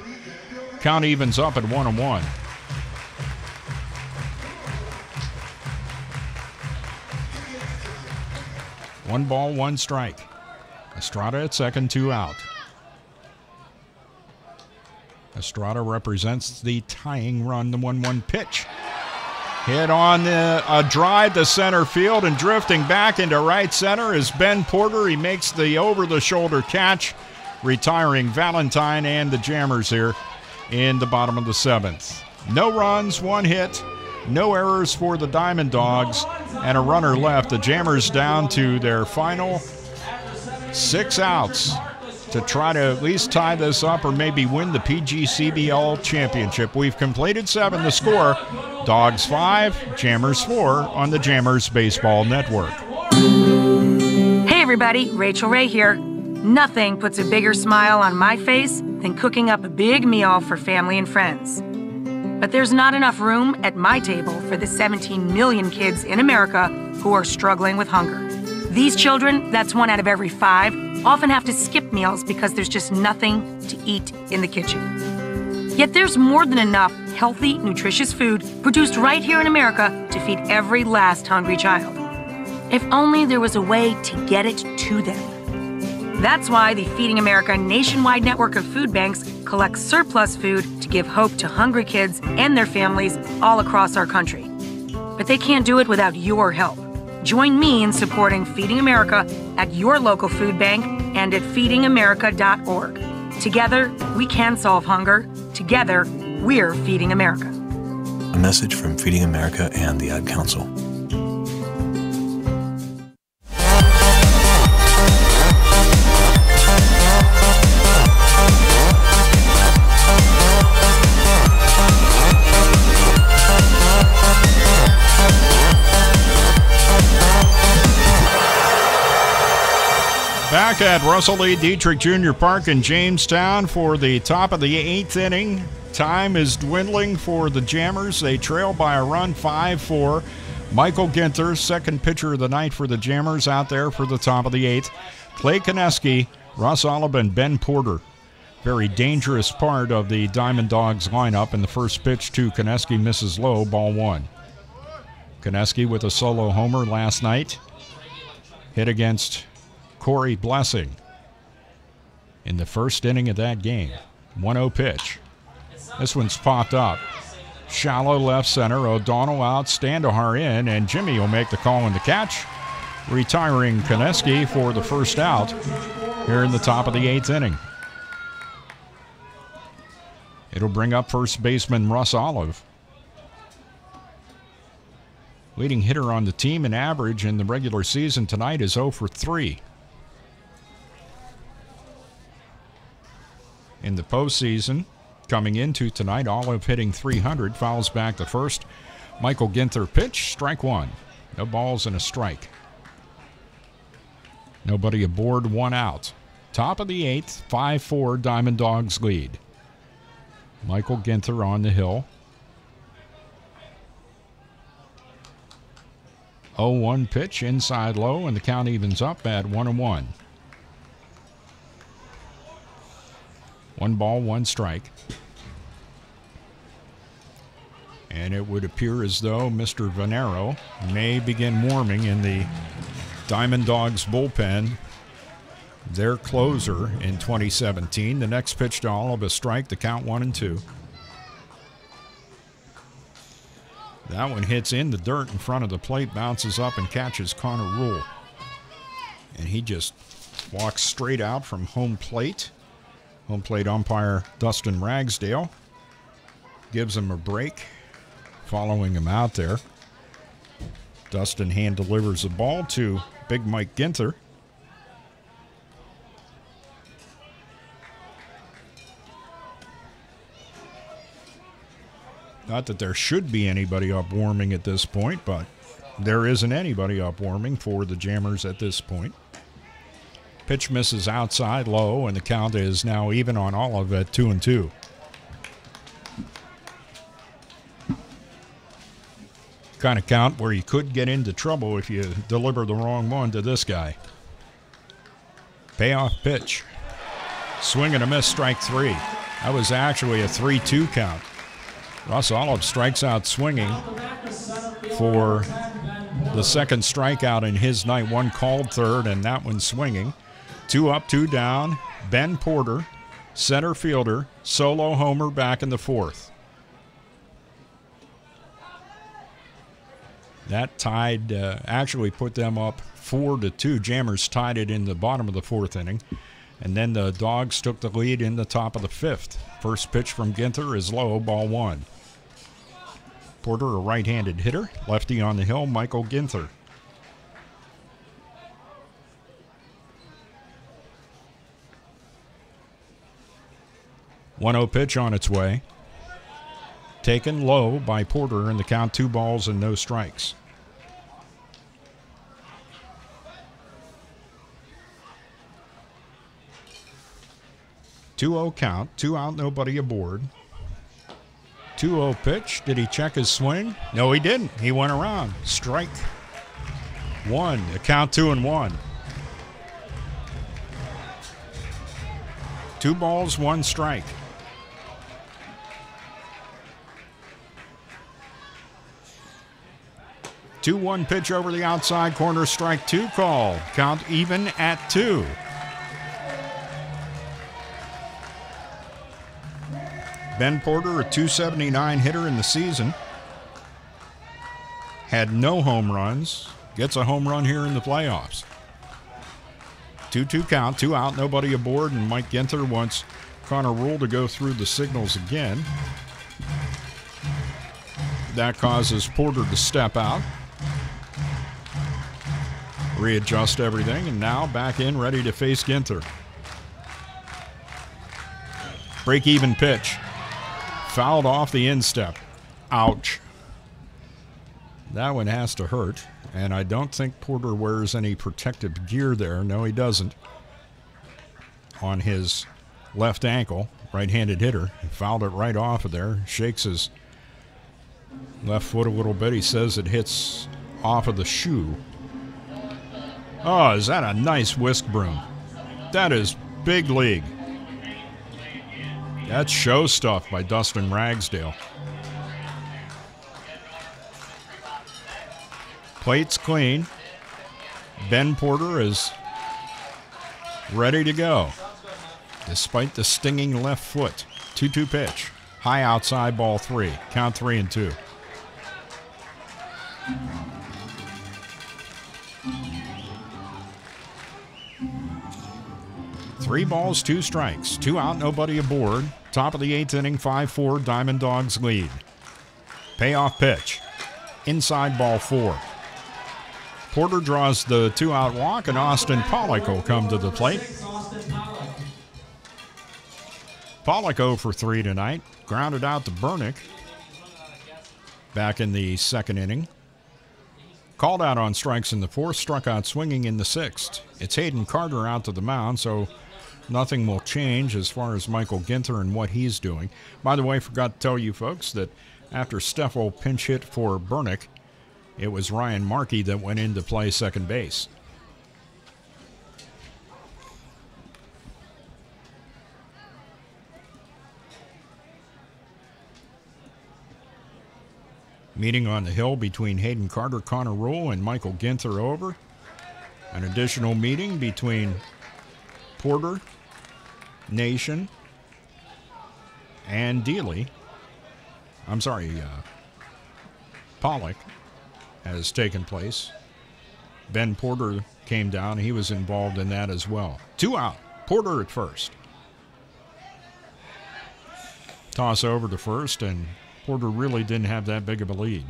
Count evens up at 1-1. One ball, 1 strike. Estrada at second, 2 out. Estrada represents the tying run, the 1-1 pitch. Hit on a drive to center field, and drifting back into right center is Ben Porter. He makes the over-the-shoulder catch, retiring Valentine and the Jammers here in the bottom of the 7th. No runs, 1 hit, no errors for the Diamond Dogs, and a runner left. The Jammers down to their final 6 outs to try to at least tie this up or maybe win the PGCBL championship. We've completed 7. The score, Dogs 5, Jammers 4 on the Jammers Baseball Network. Hey everybody, Rachel Ray here. Nothing puts a bigger smile on my face than cooking up a big meal for family and friends. But there's not enough room at my table for the 17 million kids in America who are struggling with hunger. These children, that's 1 out of every 5, often have to skip meals because there's just nothing to eat in the kitchen. Yet there's more than enough healthy, nutritious food produced right here in America to feed every last hungry child. If only there was a way to get it to them. That's why the Feeding America nationwide network of food banks collects surplus food to give hope to hungry kids and their families all across our country. But they can't do it without your help. Join me in supporting Feeding America at your local food bank and at feedingamerica.org. Together, we can solve hunger. Together, we're Feeding America. A message from Feeding America and the Ad Council. Back at Russell Lee Dietrich Jr. Park in Jamestown for the top of the 8th inning. Time is dwindling for the Jammers. They trail by a run, 5-4. Michael Ginther, second pitcher of the night for the Jammers, out there for the top of the 8th. Clay Koneski, Russ Olive, and Ben Porter. Very dangerous part of the Diamond Dogs lineup. And the first pitch to Koneski misses low, ball 1. Koneski with a solo homer last night. Hit against Corey Blessing in the first inning of that game. 1-0 pitch. This one's popped up. Shallow left center. O'Donnell out, Standahar in, and Jimmy will make the call in the catch, retiring Koneski for the first out here in the top of the 8th inning. It'll bring up first baseman Russ Olive. Leading hitter on the team in average in the regular season tonight is 0 for 3. In the postseason, coming into tonight, Olive hitting .300, fouls back the first. Michael Ginther pitch, strike 1. No balls and a strike. Nobody aboard, 1 out. Top of the 8th, 5-4, Diamond Dogs lead. Michael Ginther on the hill. 0-1 pitch, inside low, and the count evens up at 1-1. 1 ball, 1 strike. And it would appear as though Mr. Venero may begin warming in the Diamond Dogs bullpen, their closer in 2017. The next pitch to Olive, a strike, the count 1-2. That one hits in the dirt in front of the plate, bounces up and catches Connor Rule. And he just walks straight out from home plate. Home plate umpire Dustin Ragsdale gives him a break, following him out there. Dustin hand delivers the ball to Big Mike Ginther. Not that there should be anybody up warming at this point, but there isn't anybody up warming for the Jammers at this point. Pitch misses outside low, and the count is now even on Olive at 2-2. Kind of count where you could get into trouble if you deliver the wrong one to this guy. Payoff pitch. Swing and a miss, strike 3. That was actually a 3-2 count. Russ Olive strikes out swinging for the second strikeout in his night. 1 called third, and that one swinging. 2 up, 2 down. Ben Porter Center fielder, solo homer back in the 4th. That tied, actually put them up 4-2. Jammers tied it in the bottom of the 4th inning. And then the Dawgs took the lead in the top of the 5th. First pitch from Ginther is low, ball 1. Porter, a right-handed hitter. Lefty on the hill, Michael Ginther. One 0 pitch on its way. Taken low by Porter, and the count 2 balls and no strikes. Two-0 count, 2 out, nobody aboard. 2-0 pitch. Did he check his swing? No, he didn't. He went around. Strike 1. A count 2-1. 2 balls, 1 strike. Two 2-1 pitch over the outside corner, strike 2 call. Count even at 2. Ben Porter, a .279 hitter in the season, had no home runs. Gets a home run here in the playoffs. 2-2 count, 2 out, nobody aboard, and Mike Ginther wants Connor Rule to go through the signals again. That causes Porter to step out, readjust everything, and now back in, ready to face Ginther. Break-even pitch. Fouled off the instep. Ouch. That one has to hurt, and I don't think Porter wears any protective gear there. No, he doesn't. On his left ankle, right-handed hitter. He fouled it right off of there. Shakes his left foot a little bit. He says it hits off of the shoe. Oh, is that a nice whisk broom? That is big league. That's show stuff by Dustin Ragsdale. Plate's clean. Ben Porter is ready to go, despite the stinging left foot. 2-2 pitch. High outside, ball 3. Count 3-2. Three balls, 2 strikes. 2 out, nobody aboard. Top of the 8th inning, 5-4, Diamond Dogs lead. Payoff pitch. Inside, ball 4. Porter draws the 2-out walk, and Austin Pollock will come to the plate. Pollock 0 for 3 tonight. Grounded out to Burnick back in the 2nd inning. Called out on strikes in the 4th, struck out swinging in the 6th. It's Hayden Carter out to the mound, so nothing will change as far as Michael Ginther and what he's doing. By the way, forgot to tell you folks that after Steffel pinch hit for Burnick, it was Ryan Markey that went in to play second base. Meeting on the hill between Hayden Carter, Connor Rule, and Michael Ginther over. An additional meeting between Porter, Nation, and Pollock has taken place. Ben Porter came down. He was involved in that as well. 2 out. Porter at first. Toss over to first, and Porter really didn't have that big of a lead.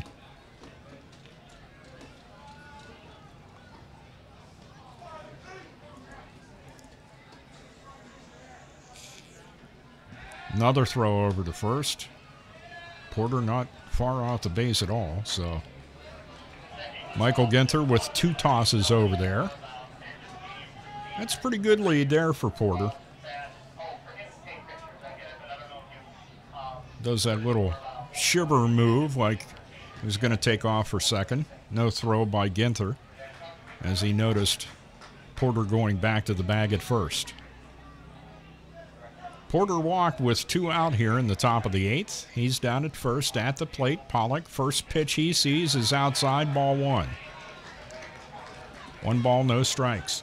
Another throw over to first. Porter not far off the base at all, so Michael Ginther with 2 tosses over there. That's a pretty good lead there for Porter. Does that little shiver move like he was going to take off for second. No throw by Ginther as he noticed Porter going back to the bag at first. Porter walked with 2 out here in the top of the 8th. He's down at first at the plate. Pollock, first pitch he sees is outside, ball 1. 1 ball, no strikes.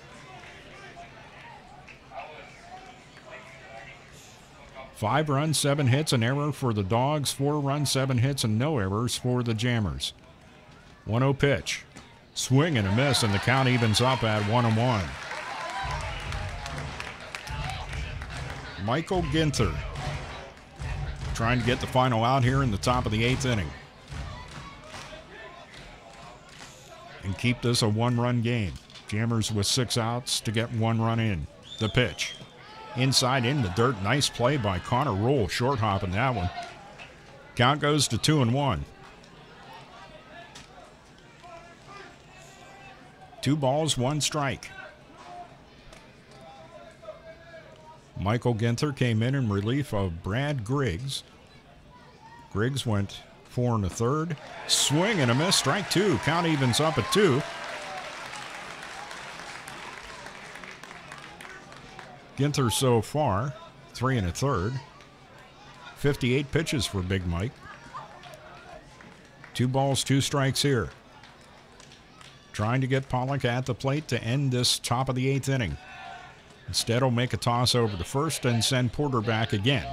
5 runs, 7 hits, an error for the Dawgs. 4 runs, 7 hits, and no errors for the Jammers. 1-0 pitch. Swing and a miss, and the count evens up at 1-1. Michael Ginther trying to get the final out here in the top of the 8th inning and keep this a 1-run game. Jammers with 6 outs to get 1 run in. The pitch. Inside in the dirt. Nice play by Connor Roll. Short hopping that one. Count goes to 2-1. 2 balls, 1 strike. Michael Ginther came in relief of Brad Griggs. Griggs went 4 1/3. Swing and a miss. Strike 2. Count evens up at 2. Ginther so far, 3 1/3. 58 pitches for Big Mike. 2 balls, 2 strikes here. Trying to get Pollock at the plate to end this top of the 8th inning. Instead, he'll make a toss over to first and send Porter back again.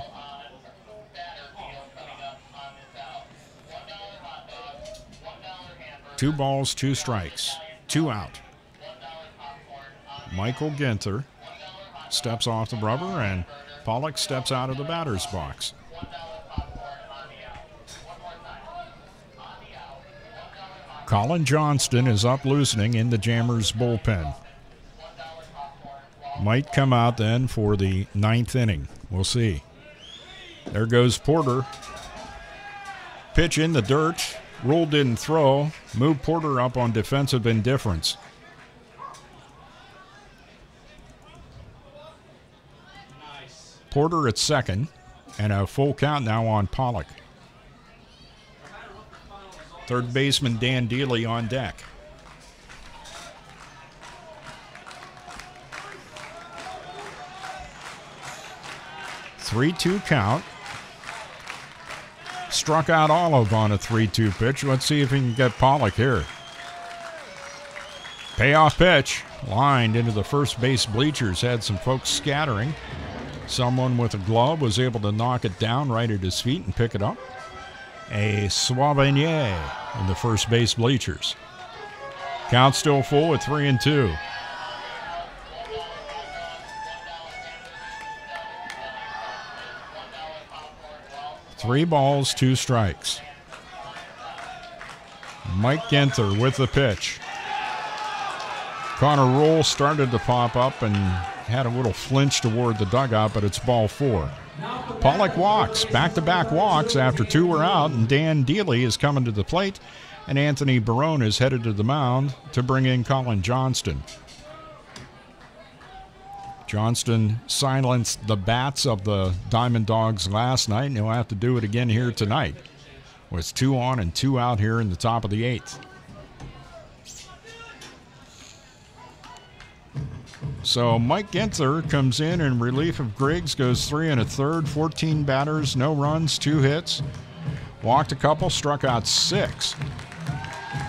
Two balls, 2 strikes, 2 out. Michael Ginther steps off the rubber, and Pollock steps out of the batter's box. Colin Johnston is up loosening in the Jammers bullpen. Might come out then for the 9th inning. We'll see. There goes Porter. Pitch in the dirt. Rule didn't throw. Move Porter up on defensive indifference. Porter at second, and a full count now on Pollock. Third baseman Dan Dealey on deck. Three-two count. Struck out Olive on a 3-2 pitch. Let's see if he can get Pollock here. Payoff pitch. Lined into the first base bleachers. Had some folks scattering. Someone with a glove was able to knock it down right at his feet and pick it up. A Sauvignon in the first base bleachers. Count still full at 3-2. Three balls, 2 strikes. Mike Ginther with the pitch. Connor Roll started to pop up and had a little flinch toward the dugout, but it's ball 4. Pollock walks, back-to-back walks after 2 were out, and Dan Dealey is coming to the plate, and Anthony Barone is headed to the mound to bring in Colin Johnston. Johnston silenced the bats of the Diamond Dogs last night, and he'll have to do it again here tonight. With 2 on and 2 out here in the top of the 8th. So Mike Ginther comes in relief of Griggs, goes 3 1/3, 14 batters, no runs, 2 hits. Walked a couple, struck out 6.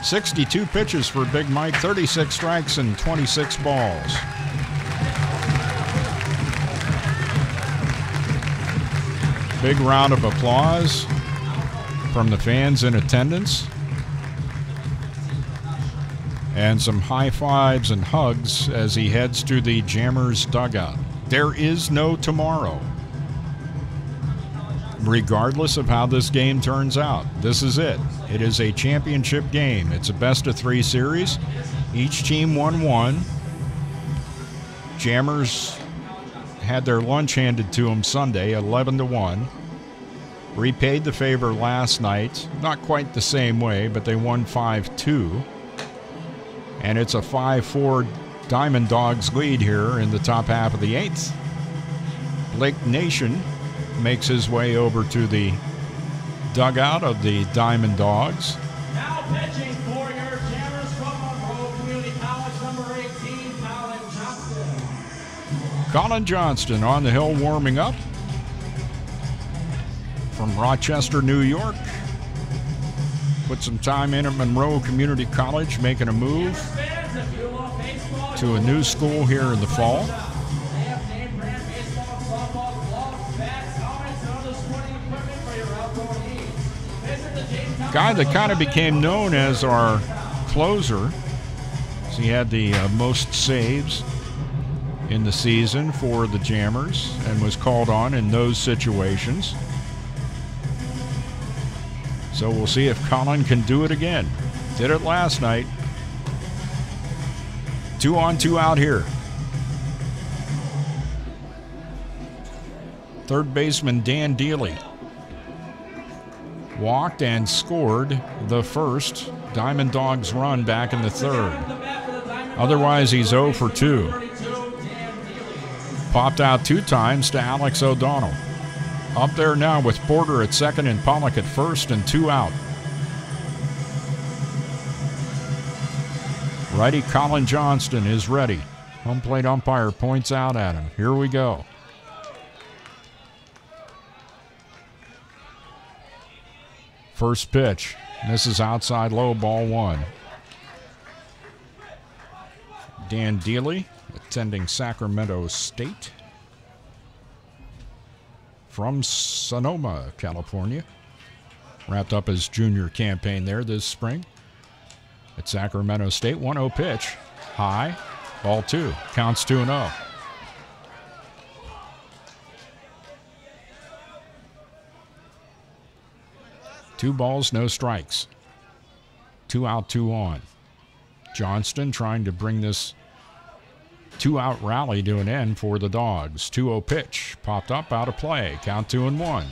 62 pitches for Big Mike, 36 strikes and 26 balls. Big round of applause from the fans in attendance. And some high fives and hugs as he heads to the Jammers dugout. There is no tomorrow. Regardless of how this game turns out, this is it. It is a championship game. It's a best-of-3 series. Each team won 1. Jammers had their lunch handed to them Sunday, 11-1. Repaid the favor last night. Not quite the same way, but they won 5-2. And it's a 5-4 Diamond Dogs lead here in the top half of the 8th. Lake Nation makes his way over to the dugout of the Diamond Dogs. Now pitching for your Jammers from Monroe Community College, number 18, Colin Johnston. Colin Johnston on the hill warming up from Rochester, New York. Put some time in at Monroe Community College, making a move to a new school here in the fall. guy that kind of became known as our closer. So he had the most saves in the season for the Jammers and was called on in those situations. So we'll see if Colin can do it again. Did it last night. 2 on, 2 out here. Third baseman Dan Dealey walked and scored the first Diamond Dogs run back in the third. Otherwise, he's 0 for 2. Popped out 2 times to Alex O'Donnell. Up there now with Porter at second and Pollock at first and 2 out. Righty Colin Johnston is ready. Home plate umpire points out at him. Here we go. First pitch. Misses outside low, ball 1. Dan Dealey, attending Sacramento State from Sonoma, California. Wrapped up his junior campaign there this spring at Sacramento State. 1-0 pitch. High. Ball 2. Counts 2-0. Two balls, no strikes. 2 out, 2 on. Johnston trying to bring this 2-out rally to an end for the Dogs. 2-0 pitch. Popped up, out of play. Count 2-1.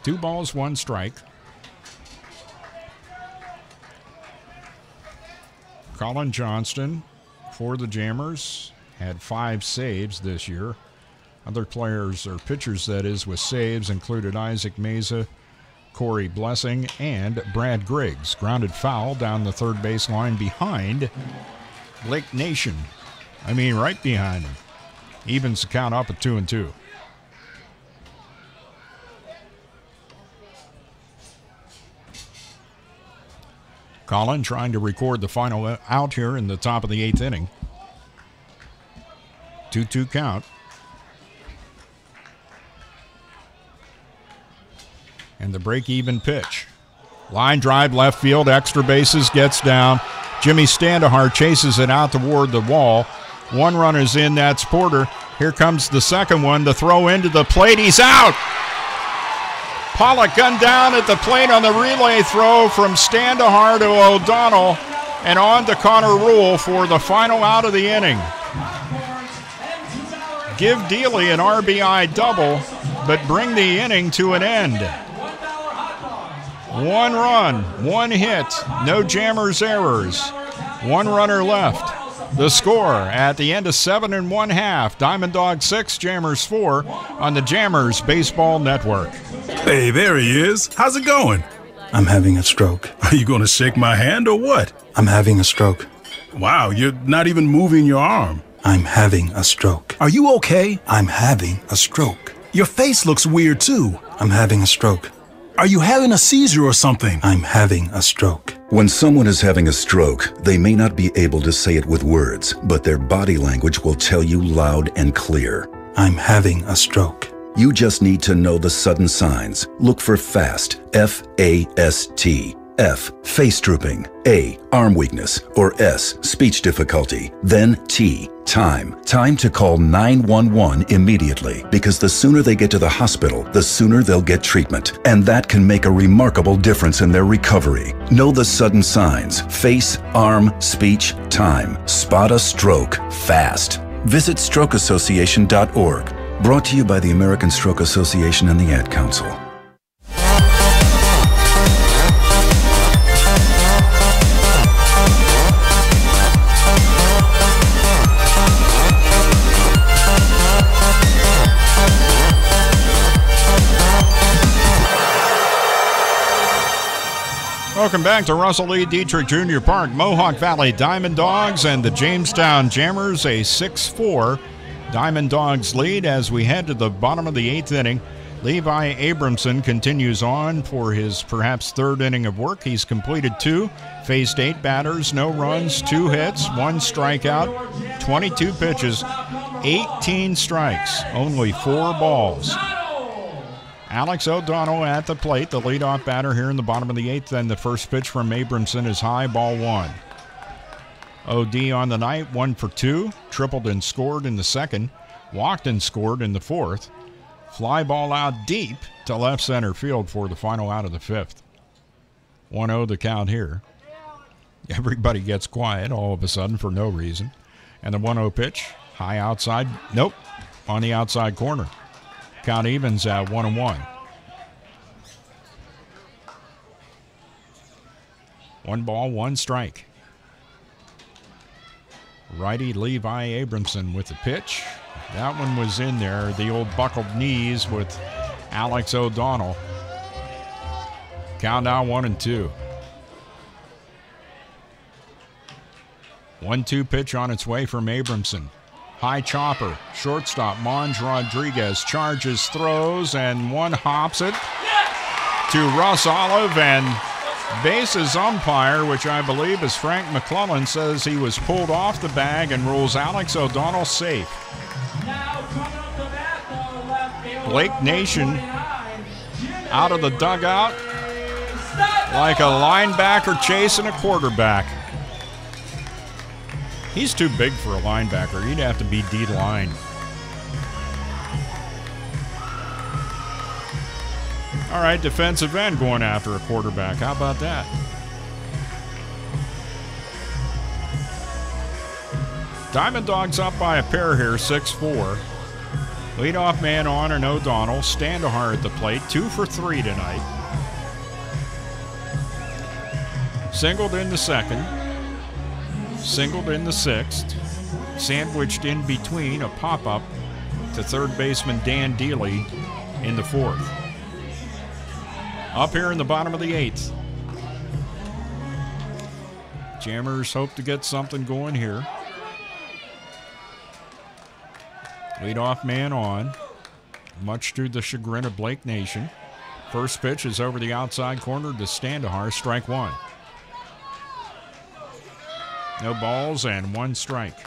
Two balls, 1 strike. Colin Johnston for the Jammers had 5 saves this year. Other players, or pitchers that is, with saves included Isaac Meza, Corey Blessing, and Brad Griggs. Grounded foul down the third base line behind Blake Nation. I mean, right behind him. Evens the count up at 2-2. Colin trying to record the final out here in the top of the 8th inning. 2-2 count. And the break-even pitch. Line drive, left field, extra bases, gets down. Jimmy Standahar chases it out toward the wall. 1 runner's in, that's Porter. Here comes the second one, the throw into the plate, he's out! Pollock gunned down at the plate on the relay throw from Standahar to O'Donnell and on to Connor Rule for the final out of the inning. Give Dealey an RBI double, but bring the inning to an end. 1 run, 1 hit, no Jammers errors. 1 runner left. The score at the end of 7 1/2. Diamond Dogs 6, Jammers 4 on the Jammers Baseball Network. Hey, there he is. How's it going? I'm having a stroke. Are you going to shake my hand or what? I'm having a stroke. Wow, you're not even moving your arm. I'm having a stroke. Are you okay? I'm having a stroke. Your face looks weird too. I'm having a stroke. Are you having a seizure or something? I'm having a stroke. When someone is having a stroke, they may not be able to say it with words, but their body language will tell you loud and clear. I'm having a stroke. You just need to know the sudden signs. Look for FAST, F-A-S-T. F, face drooping. A, arm weakness. Or S, speech difficulty. Then T, time. Time to call 911 immediately, because the sooner they get to the hospital, the sooner they'll get treatment. And that can make a remarkable difference in their recovery. Know the sudden signs. Face, arm, speech, time. Spot a stroke fast. Visit strokeassociation.org. Brought to you by the American Stroke Association and the Ad Council. Welcome back to Russell Lee Dietrich Jr. Park. Mohawk Valley Diamond Dogs and the Jamestown Jammers, a 6-4 Diamond Dogs lead as we head to the bottom of the 8th inning. Levi Abramson continues on for his perhaps 3rd inning of work. He's completed 2, faced 8 batters, no runs, 2 hits, 1 strikeout, 22 pitches. 18 strikes, only 4 balls. Alex O'Donnell at the plate, the leadoff batter here in the bottom of the 8th. Then the first pitch from Abramson is high, ball 1. OD on the night, 1 for 2. Tripled and scored in the 2nd. Walked and scored in the 4th. Fly ball out deep to left center field for the final out of the 5th. 1-0 the count here. Everybody gets quiet all of a sudden for no reason. And the 1-0 pitch, high outside. Nope, on the outside corner. Count evens at 1-1. 1 ball, 1 strike. Righty Levi Abramson with the pitch. That one was in there. The old buckled knees with Alex O'Donnell. Count now 1-2. 1-2 pitch on its way from Abramson. High chopper, shortstop Monge Rodriguez charges, throws, and one hops it to Russ Olive, and bases umpire, which I believe is Frank McClellan, says he was pulled off the bag and rules Alex O'Donnell safe. Blake Nation out of the dugout like a linebacker chasing a quarterback. He's too big for a linebacker. He'd have to be D-line. All right, defensive end going after a quarterback. How about that? Diamond Dogs up by a pair here, 6-4. Leadoff man on and O'Donnell. Standahar at the plate, 2 for 3 tonight. Singled in the 2nd. Singled in the 6th. Sandwiched in between a pop-up to third baseman Dan Dealey in the 4th. Up here in the bottom of the 8th. Jammers hope to get something going here. Leadoff man on, much to the chagrin of Blake Nation. First pitch is over the outside corner to Standahar, strike 1. No balls and 1 strike.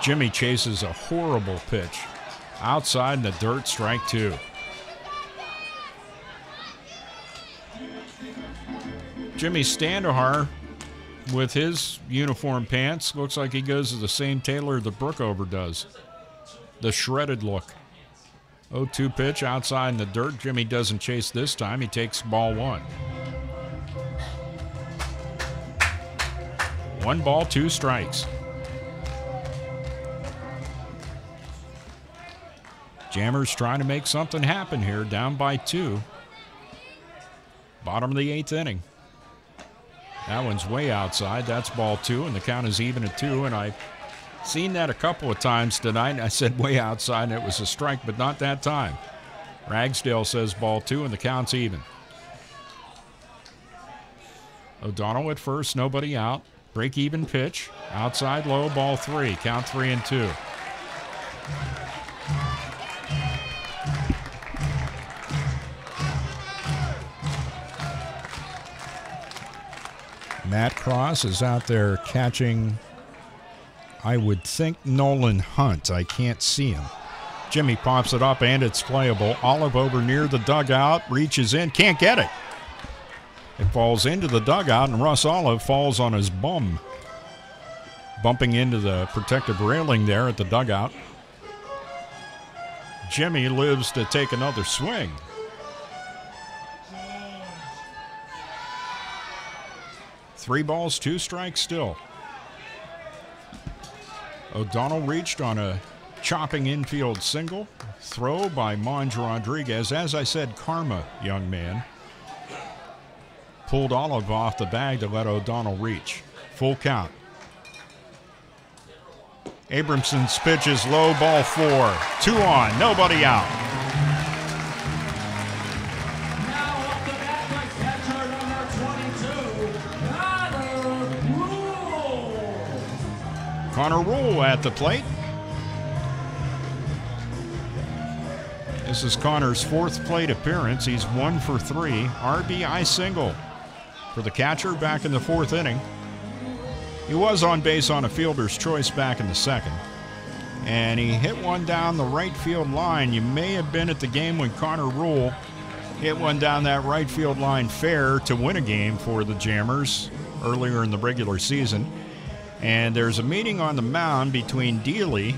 Jimmy chases a horrible pitch. Outside in the dirt, strike 2. Jimmy Standahar with his uniform pants looks like he goes to the same tailor that Brookover does. The shredded look. 0-2 pitch outside in the dirt. Jimmy doesn't chase this time. He takes ball 1. 1 ball, 2 strikes. Jammers trying to make something happen here, down by 2. Bottom of the 8th inning. That one's way outside. That's ball 2, and the count is even at 2. And I've seen that a couple of times tonight. I said way outside, and it was a strike, but not that time. Ragsdale says ball 2, and the count's even. O'Donnell at first, nobody out. Break-even pitch. Outside low, ball 3. Count 3-2. Matt Cross is out there catching, I would think, Nolan Hunt. I can't see him. Jimmy pops it up, and it's playable. Olive over near the dugout, reaches in, can't get it. It falls into the dugout, and Russ Olive falls on his bum, bumping into the protective railing there at the dugout. Jimmy lives to take another swing. Three balls, 2 strikes still. O'Donnell reached on a chopping infield single. Throw by Monge Rodriguez. As I said, karma, young man. Pulled Olive off the bag to let O'Donnell reach. Full count. Abramson's pitch is low, ball 4. 2 on, nobody out. Connor Rule at the plate. This is Connor's 4th plate appearance. He's 1 for 3. RBI single. for the catcher back in the 4th inning. He was on base on a fielder's choice back in the 2nd. And he hit one down the right field line. You may have been at the game when Connor Rule hit one down that right field line fair to win a game for the Jammers earlier in the regular season. And there's a meeting on the mound between Dealey,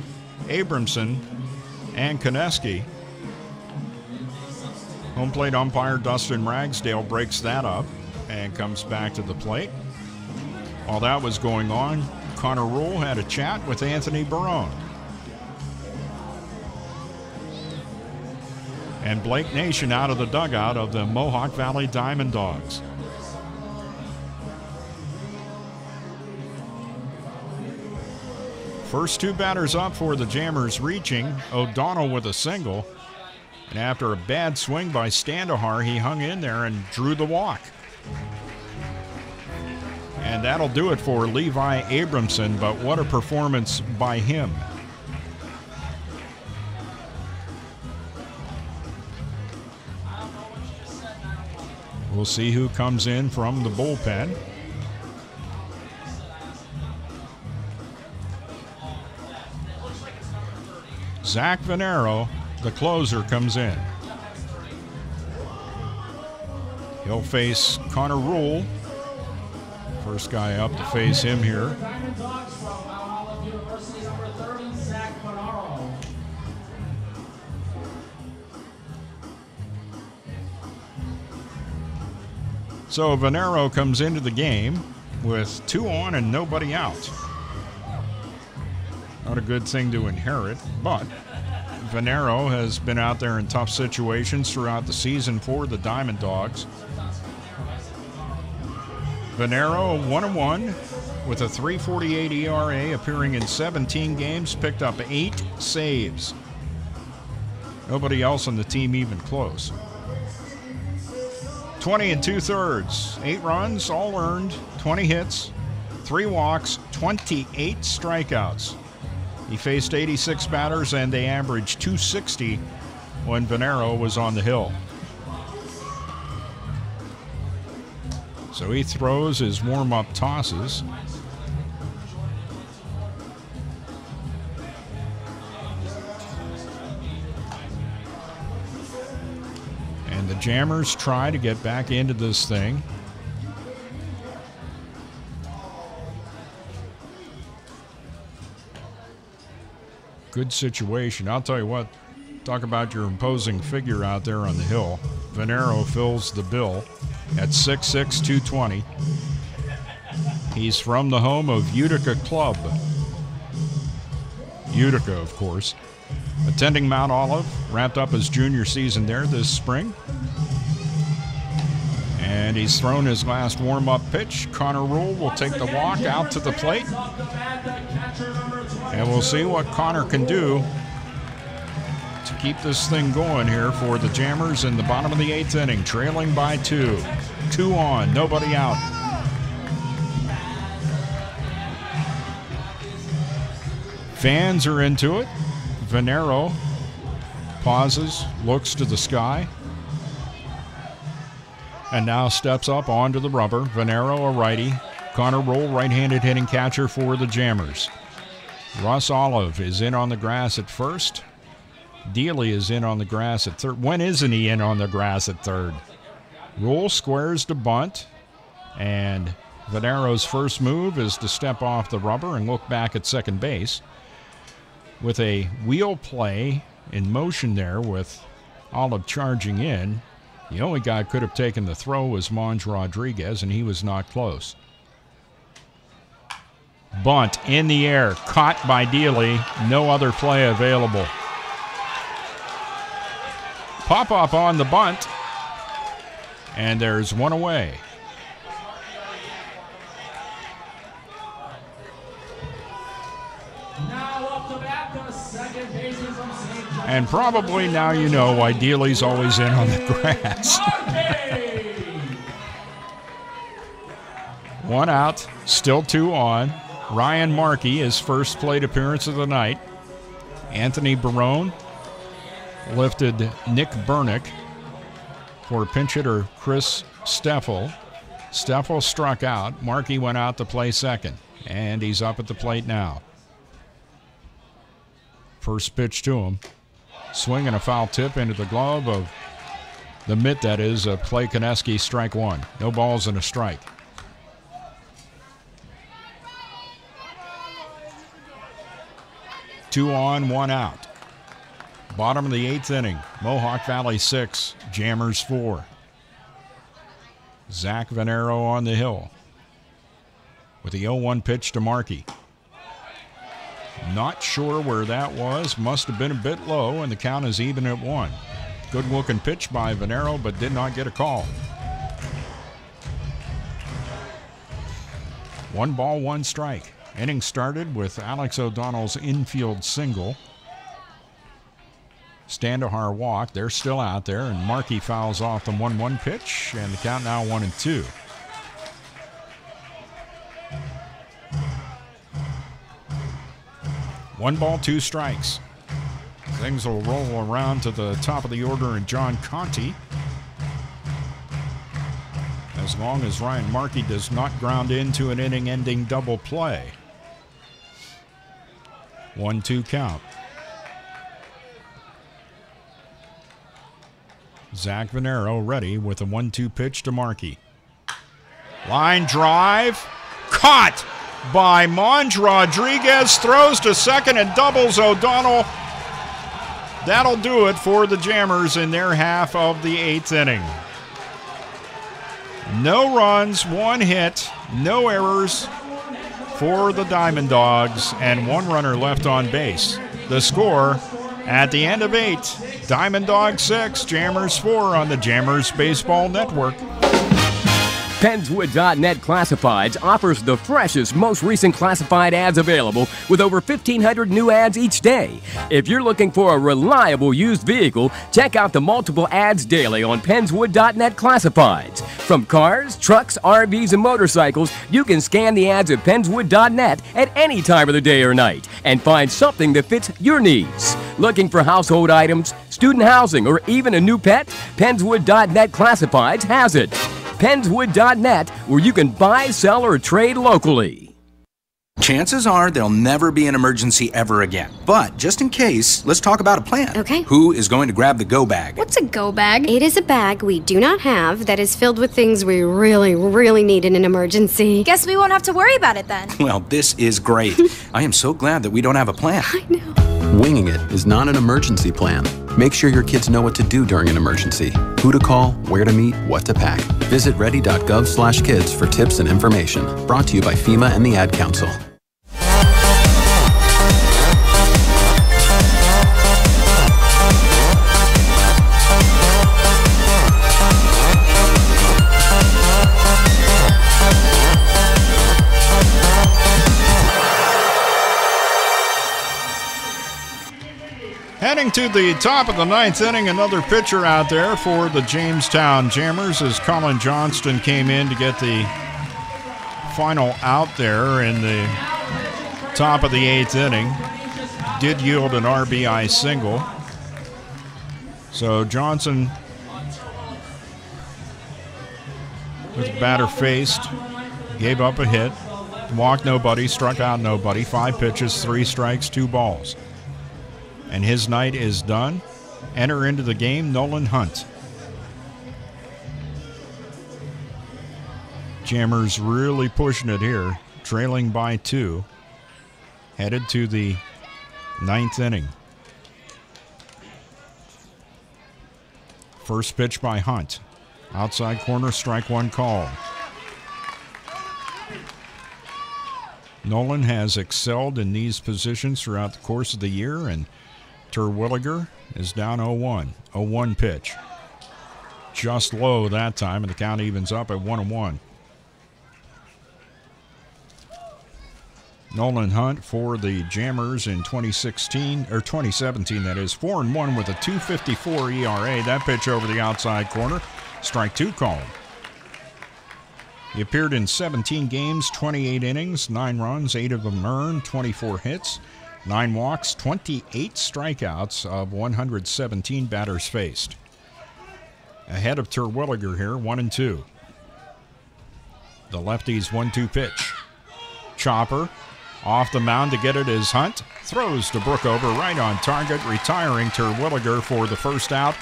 Abramson, and Koneski. Home plate umpire Dustin Ragsdale breaks that up and comes back to the plate. While that was going on, Connor Rule had a chat with Anthony Barone. And Blake Nation out of the dugout of the Mohawk Valley Diamond Dogs. First 2 batters up for the Jammers reaching. O'Donnell with a single. And after a bad swing by Standahar, he hung in there and drew the walk. And that'll do it for Levi Abramson, but what a performance by him. We'll see who comes in from the bullpen. Zach Venero, the closer, comes in. He'll face Connor Rule. First guy up to face him here. Diamond Dogs from Mount Olive University, number 30, Zach Monaro. So Venero comes into the game with 2 on and nobody out. Not a good thing to inherit, but Venero has been out there in tough situations throughout the season for the Diamond Dogs. Venero 1-1 with a 3.48 ERA, appearing in 17 games, picked up 8 saves. Nobody else on the team even close. 20 2/3, 8 runs, all earned, 20 hits, 3 walks, 28 strikeouts. He faced 86 batters and they averaged 260 when Venero was on the hill. So he throws his warm-up tosses. And the Jammers try to get back into this thing. Good situation. I'll tell you what, talk about your imposing figure out there on the hill. Venero fills the bill at 6'6", 220. He's from the home of Utica Club. Utica, of course. Attending Mount Olive, wrapped up his junior season there this spring. And he's thrown his last warm-up pitch. Connor Rule will take the walk out to the plate. And we'll see what Connor can do to keep this thing going here for the Jammers in the bottom of the 8th inning, trailing by 2. 2 on, nobody out. Fans are into it. Venero pauses, looks to the sky, and now steps up onto the rubber. Venero, a righty. Connor Rule, right-handed hitting catcher for the Jammers. Russ Olive is in on the grass at first. Dealey is in on the grass at third. When isn't he in on the grass at third? Rule squares to bunt, and Venero's first move is to step off the rubber and look back at second base. With a wheel play in motion there with Olive charging in, the only guy could have taken the throw was Monge Rodriguez, and he was not close. Bunt in the air, caught by Dealey. No other play available. Pop-up on the bunt, and there's one away. Now up to bat, the second baseman from St. John. And probably now you know why Dealey's always in on the grass. One out, still 2 on. Ryan Markey, his first plate appearance of the night. Anthony Barone lifted Nick Bernick for pinch hitter Chris Steffel. Steffel struck out. Markey went out to play second, and he's up at the plate now. First pitch to him. Swing and a foul tip into the glove of the mitt, that is, of Clay Koneski, strike one. No balls and a strike. Two on, one out. Bottom of the 8th inning. Mohawk Valley 6, Jammers 4. Zach Venero on the hill with the 0-1 pitch to Markey. Not sure where that was. Must have been a bit low, and the count is even at 1. Good looking pitch by Venero, but did not get a call. 1 ball, 1 strike. Inning started with Alex O'Donnell's infield single. Standahar walk. They're still out there, and Markey fouls off the 1-1 pitch, and the count now 1-2. One ball, 2 strikes. Things will roll around to the top of the order and John Conti, as long as Ryan Markey does not ground into an inning-ending double play. 1-2 count. Zach Venero ready with a 1-2 pitch to Markey. Line drive. Caught by Monge. Rodriguez throws to second and doubles O'Donnell. That'll do it for the Jammers in their half of the 8th inning. No runs, 1 hit, no errors for the Diamond Dogs, and 1 runner left on base. The score at the end of 8, Diamond Dogs 6, Jammers 4 on the Jammers Baseball Network. Penswood.net Classifieds offers the freshest, most recent classified ads available with over 1,500 new ads each day. If you're looking for a reliable used vehicle, check out the multiple ads daily on Penswood.net Classifieds. From cars, trucks, RVs, and motorcycles, you can scan the ads at Penswood.net at any time of the day or night and find something that fits your needs. Looking for household items, student housing, or even a new pet? Penswood.net Classifieds has it. Penswood.net, where you can buy, sell, or trade locally. Chances are there'll never be an emergency ever again. But just in case, let's talk about a plan. Okay. Who is going to grab the go bag? What's a go bag? It is a bag we do not have that is filled with things we really, really need in an emergency. Guess we won't have to worry about it then. Well, this is great. I am so glad that we don't have a plan. I know. Winging it is not an emergency plan. Make sure your kids know what to do during an emergency, who to call, where to meet, what to pack. Visit ready.gov/kids for tips and information. Brought to you by FEMA and the Ad Council. Heading to the top of the 9th inning, another pitcher out there for the Jamestown Jammers as Colin Johnston came in to get the final out there in the top of the 8th inning. Did yield an RBI single. So Johnson, with the batter faced, gave up a hit, walked nobody, struck out nobody, 5 pitches, 3 strikes, 2 balls. And his night is done. Enter into the game Nolan Hunt. Jammers really pushing it here, trailing by 2. Headed to the 9th inning. First pitch by Hunt. Outside corner, strike 1 called. Nolan has excelled in these positions throughout the course of the year, and Terwilliger is down 0-1. 0-1 pitch. Just low that time, and the count evens up at 1-1. Nolan Hunt for the Jammers in 2017, that is, 4-1 with a 2.54 ERA. That pitch over the outside corner, strike 2 called. He appeared in 17 games, 28 innings, 9 runs, 8 of them earned, 24 hits, 9 walks, 28 strikeouts of 117 batters faced. Ahead of Terwilliger here, 1-2. The lefty's 1-2 pitch. Chopper off the mound to get it is Hunt. Throws to Brookover right on target, retiring Terwilliger for the first out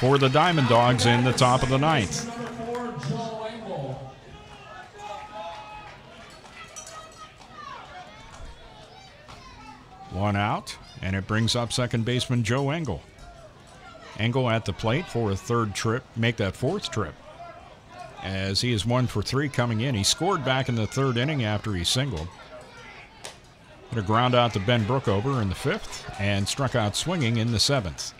for the Diamond Dogs in the top of the ninth. One out, and it brings up second baseman Joe Engel. Engel at the plate for a third trip, make that fourth trip, as he is 1 for 3 coming in. He scored back in the third inning after he singled. Hit a ground out to Ben Brookover in the fifth and struck out swinging in the seventh.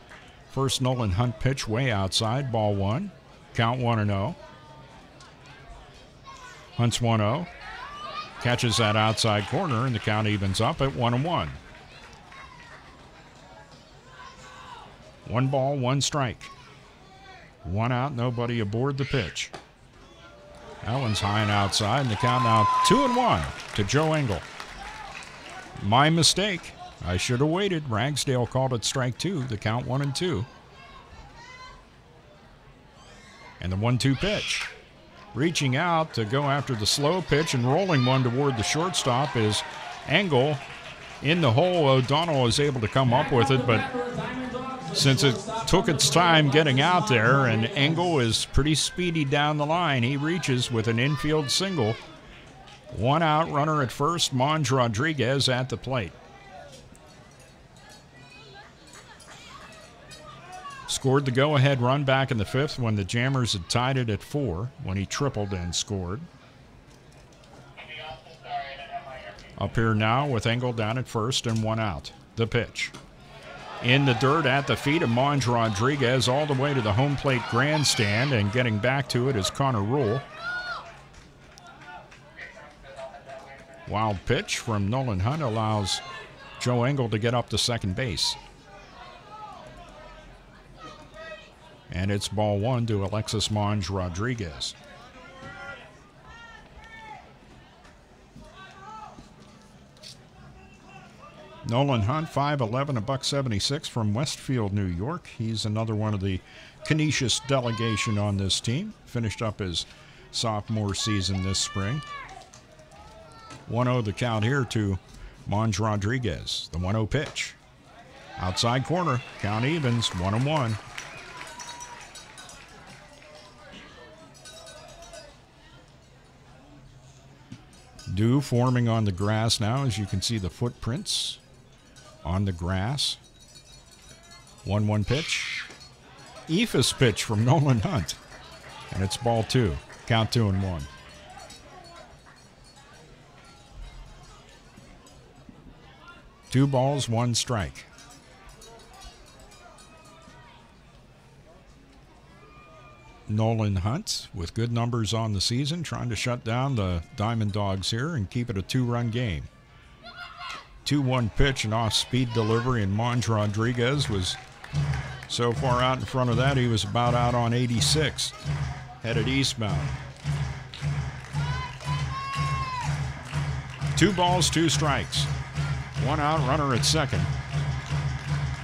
First Nolan Hunt pitch way outside, ball 1. Count 1-0. Hunt's 1-0. Catches that outside corner, and the count evens up at 1-1. 1 ball, 1 strike. 1 out, nobody aboard the pitch. That one's high and outside, and the count now 2-1 to Joe Engel. My mistake. I should have waited. Ragsdale called it strike 2. The count 1-2. And the 1-2 pitch. Reaching out to go after the slow pitch and rolling one toward the shortstop is Engel. In the hole, O'Donnell is able to come up with it, but since it took its time getting out there, and Engel is pretty speedy down the line, he reaches with an infield single. 1 out, runner at first, Monge Rodriguez at the plate. Scored the go-ahead run back in the fifth when the Jammers had tied it at 4 when he tripled and scored. Up here now with Engel down at first and 1 out. The pitch. In the dirt at the feet of Monge Rodriguez all the way to the home plate grandstand, and getting back to it is Connor Rule. Wild pitch from Nolan Hunt allows Joe Engel to get up to second base. And it's ball 1 to Alexis Monge Rodriguez. Nolan Hunt, 5'11", $176 from Westfield, New York. He's another one of the Canisius delegation on this team. Finished up his sophomore season this spring. 1-0 the count here to Monge Rodriguez. The 1-0 pitch. Outside corner. Count evens. 1-1. Dew forming on the grass now, as you can see the footprints on the grass. 1-1 pitch. Ephus pitch from Nolan Hunt. And it's ball 2. Count 2-1. Two balls, 1 strike. Nolan Hunt with good numbers on the season, trying to shut down the Diamond Dogs here and keep it a 2-run game. 2-1 pitch and off-speed delivery, and Monge Rodriguez was so far out in front of that he was about out on 86, headed eastbound. 2 balls, 2 strikes. 1 out, runner at second.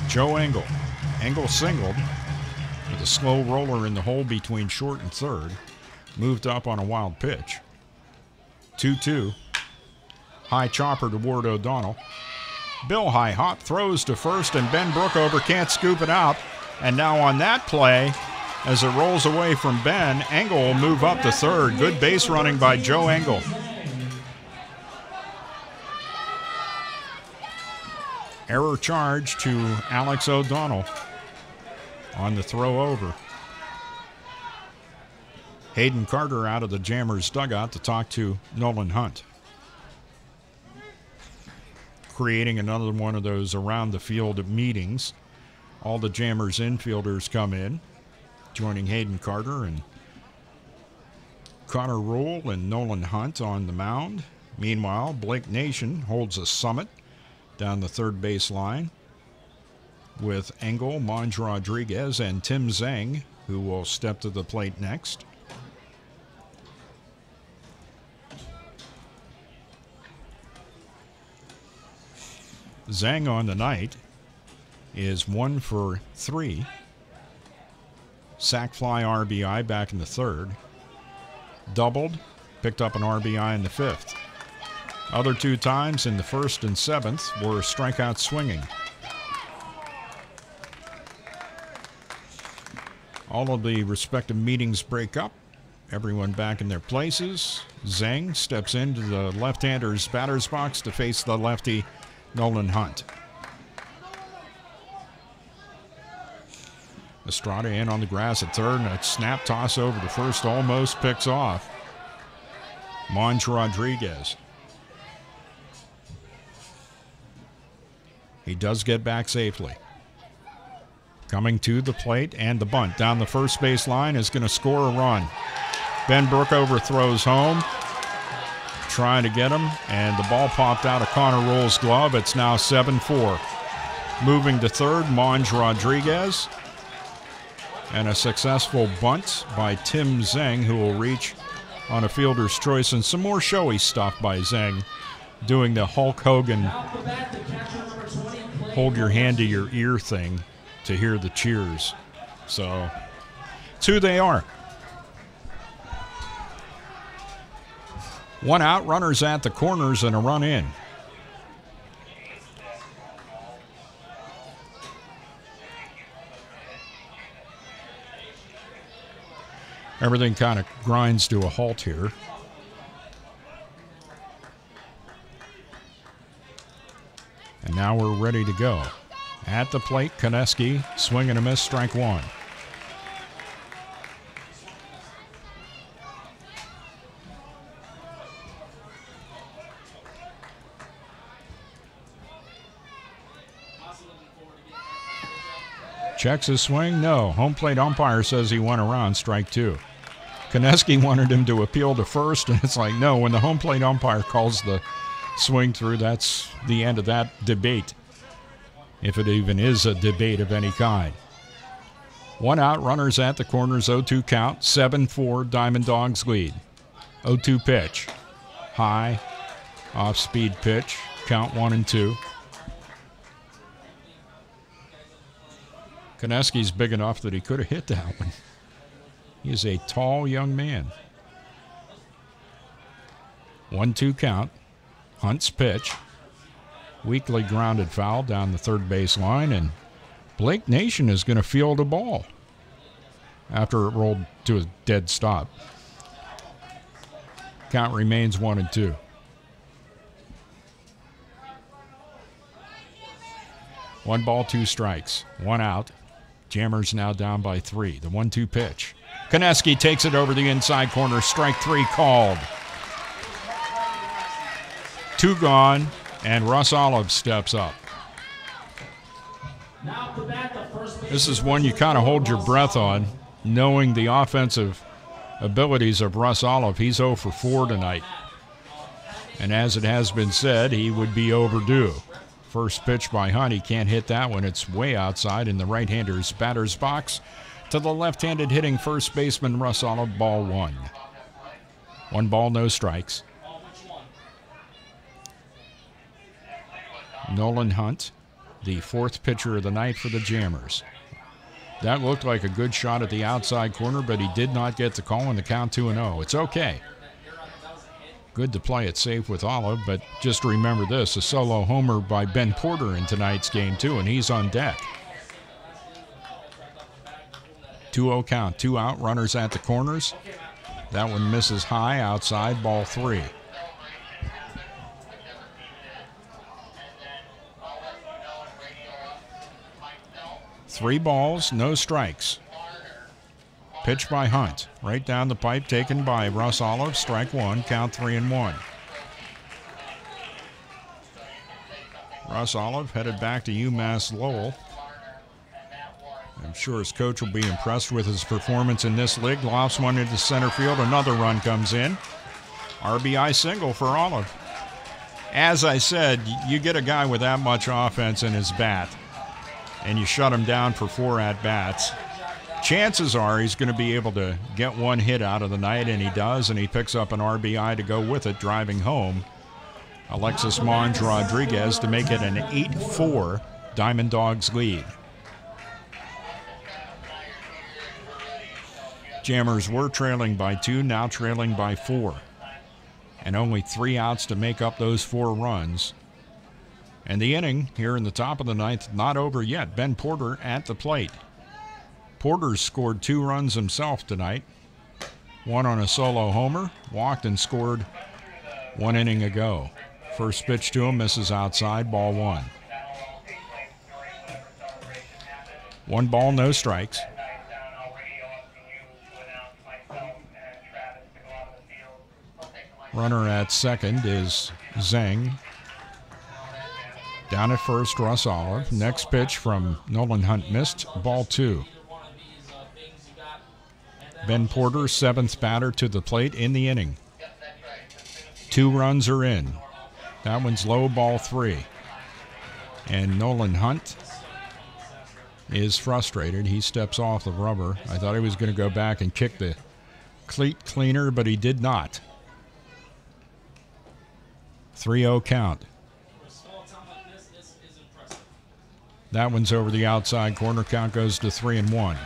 Joe Engel. Engel singled with a slow roller in the hole between short and third. Moved up on a wild pitch. 2-2. High chopper toward O'Donnell. Bill High Hop throws to first, and Ben Brookover can't scoop it out. And now on that play, as it rolls away from Ben, Engel will move up to third. Good base running by Joe Engel. Error charge to Alex O'Donnell on the throw over. Hayden Carter out of the Jammers dugout to talk to Nolan Hunt. Creating another one of those around the field meetings. All the Jammers infielders come in, joining Hayden Carter and Connor Rule and Nolan Hunt on the mound. Meanwhile, Blake Nation holds a summit down the third base line with Engel, Monge Rodriguez, and Tim Zhang, who will step to the plate next. Zhang on the night is 1 for 3. Sac fly RBI back in the third. Doubled picked up an RBI in the 5th. Other 2 times in the 1st and 7th were strikeout swinging. All of the respective meetings break up. Everyone back in their places. Zhang steps into the left-hander's batter's box to face the lefty Nolan Hunt. Estrada in on the grass at third, and a snap toss over to first almost picks off Monge Rodriguez. He does get back safely. Coming to the plate, and the bunt down the first base line is going to score a run. Ben Brook overthrows home, trying to get him, and the ball popped out of Connor Roll's glove. It's now 7-4. Moving to third, Monge Rodriguez. And a successful bunt by Tim Zhang, who will reach on a fielder's choice, and some more showy stuff by Zhang, doing the Hulk Hogan hold your hand to your ear thing to hear the cheers. So it's who they are. 1 out, runners at the corners, and a run in. Everything kind of grinds to a halt here. And now we're ready to go. At the plate, Konecki, swing and a miss, strike 1. Checks his swing, no. Home plate umpire says he went around, strike 2. Konecki wanted him to appeal to first, and it's like, no, when the home plate umpire calls the swing through, that's the end of that debate, if it even is a debate of any kind. 1 out, runners at the corners, 0-2 count, 7-4, Diamond Dogs lead. 0-2 pitch, high, off-speed pitch, count 1-2. Konecki's big enough that he could have hit that one. He is a tall young man. 1-2 count. Hunt's pitch. Weakly grounded foul down the third base line, and Blake Nation is going to field a ball after it rolled to a dead stop. Count remains 1-2. One ball, 2 strikes. 1 out. Jammers now down by 3. The 1-2 pitch. Konecki takes it over the inside corner. Strike 3 called. 2 gone, and Russ Olive steps up. This is one you kind of hold your breath on, knowing the offensive abilities of Russ Olive. He's 0 for 4 tonight. And as it has been said, he would be overdue. First pitch by Hunt, he can't hit that one. It's way outside in the right-hander's batter's box to the left-handed hitting first baseman Russ Olive, ball 1. 1 ball, no strikes. Nolan Hunt, the 4th pitcher of the night for the Jammers. That looked like a good shot at the outside corner, but he did not get the call, and the count 2-0. It's okay. Good to play it safe with Olive, but just remember this, a solo homer by Ben Porter in tonight's game too, and he's on deck. 2-0 count, 2 out, runners at the corners. That one misses high, outside, ball 3. Three balls, no strikes. Pitch by Hunt. Right down the pipe, taken by Russ Olive. Strike 1, count 3-1. Russ Olive headed back to UMass Lowell. I'm sure his coach will be impressed with his performance in this league. Lofts one into center field. Another run comes in. RBI single for Olive. As I said, you get a guy with that much offense in his bat, and you shut him down for 4 at-bats. Chances are he's going to be able to get 1 hit out of the night, and he does, and he picks up an RBI to go with it, driving home Alexis Monge Rodriguez to make it an 8-4 Diamond Dogs lead. Jammers were trailing by 2, now trailing by 4. and only 3 outs to make up those 4 runs. And the inning here in the top of the 9th, not over yet. Ben Porter at the plate. Porter's scored 2 runs himself tonight. 1 on a solo homer, walked and scored 1 inning ago. First pitch to him, misses outside, ball 1. 1 ball, no strikes. Runner at second is Zhang. Down at first, Russ Olive. Next pitch from Nolan Hunt missed, ball 2. Ben Porter, 7th batter to the plate in the inning. 2 runs are in. That one's low, ball 3. And Nolan Hunt is frustrated. He steps off the rubber. I thought he was going to go back and kick the cleat cleaner, but he did not. 3-0 count. That one's over the outside corner. Count goes to 3-1.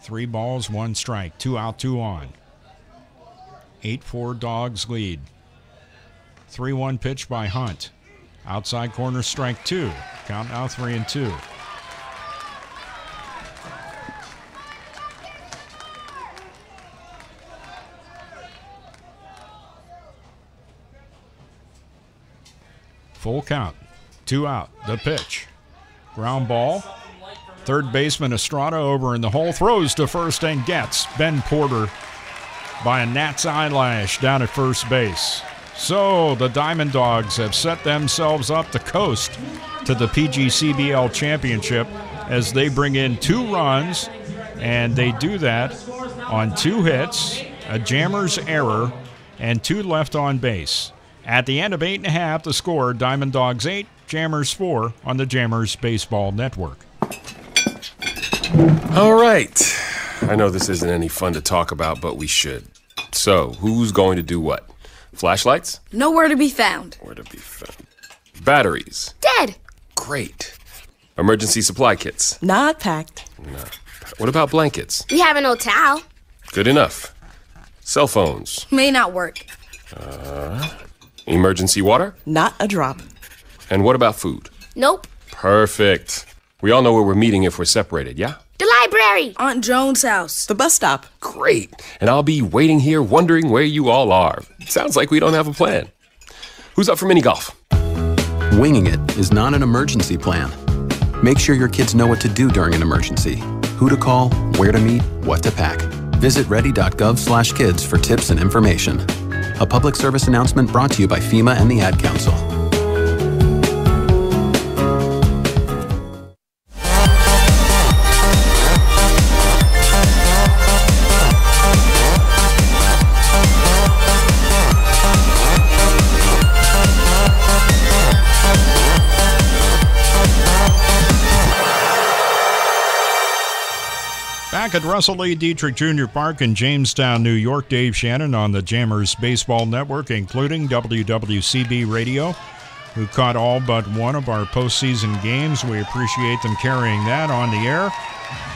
3 balls, 1 strike. 2 out, 2 on. 8-4 Dawgs lead. 3-1 pitch by Hunt. Outside corner, strike 2. Count now 3-2. Full count. 2 out. The pitch. Ground ball. Third baseman Estrada over in the hole. Throws to first and gets Ben Porter by a gnat's eyelash down at first base. So the Diamond Dogs have set themselves up to coast to the PGCBL championship as they bring in 2 runs, and they do that on 2 hits, a jammer's error, and 2 left on base. At the end of 8 1/2, the score, Diamond Dogs 8, Jammers 4 on the Jammers Baseball Network. All right. I know this isn't any fun to talk about, but we should. So, who's going to do what? Flashlights? Nowhere to be found. Where to be found. Batteries? Dead. Great. Emergency supply kits? Not packed. No. What about blankets? We have an old towel. Good enough. Cell phones? May not work. Emergency water? Not a drop. And what about food? Nope. Perfect. We all know where we're meeting if we're separated, yeah? The library. Aunt Joan's house. The bus stop. Great. And I'll be waiting here wondering where you all are. Sounds like we don't have a plan. Who's up for mini golf? Winging it is not an emergency plan. Make sure your kids know what to do during an emergency. Who to call, where to meet, what to pack. Visit ready.gov/kids for tips and information. A public service announcement brought to you by FEMA and the Ad Council. Back at Russell A. Dietrich Jr. Park in Jamestown, New York, Dave Shannon on the Jammers Baseball Network, including WWCB Radio, who caught all but one of our postseason games. We appreciate them carrying that on the air.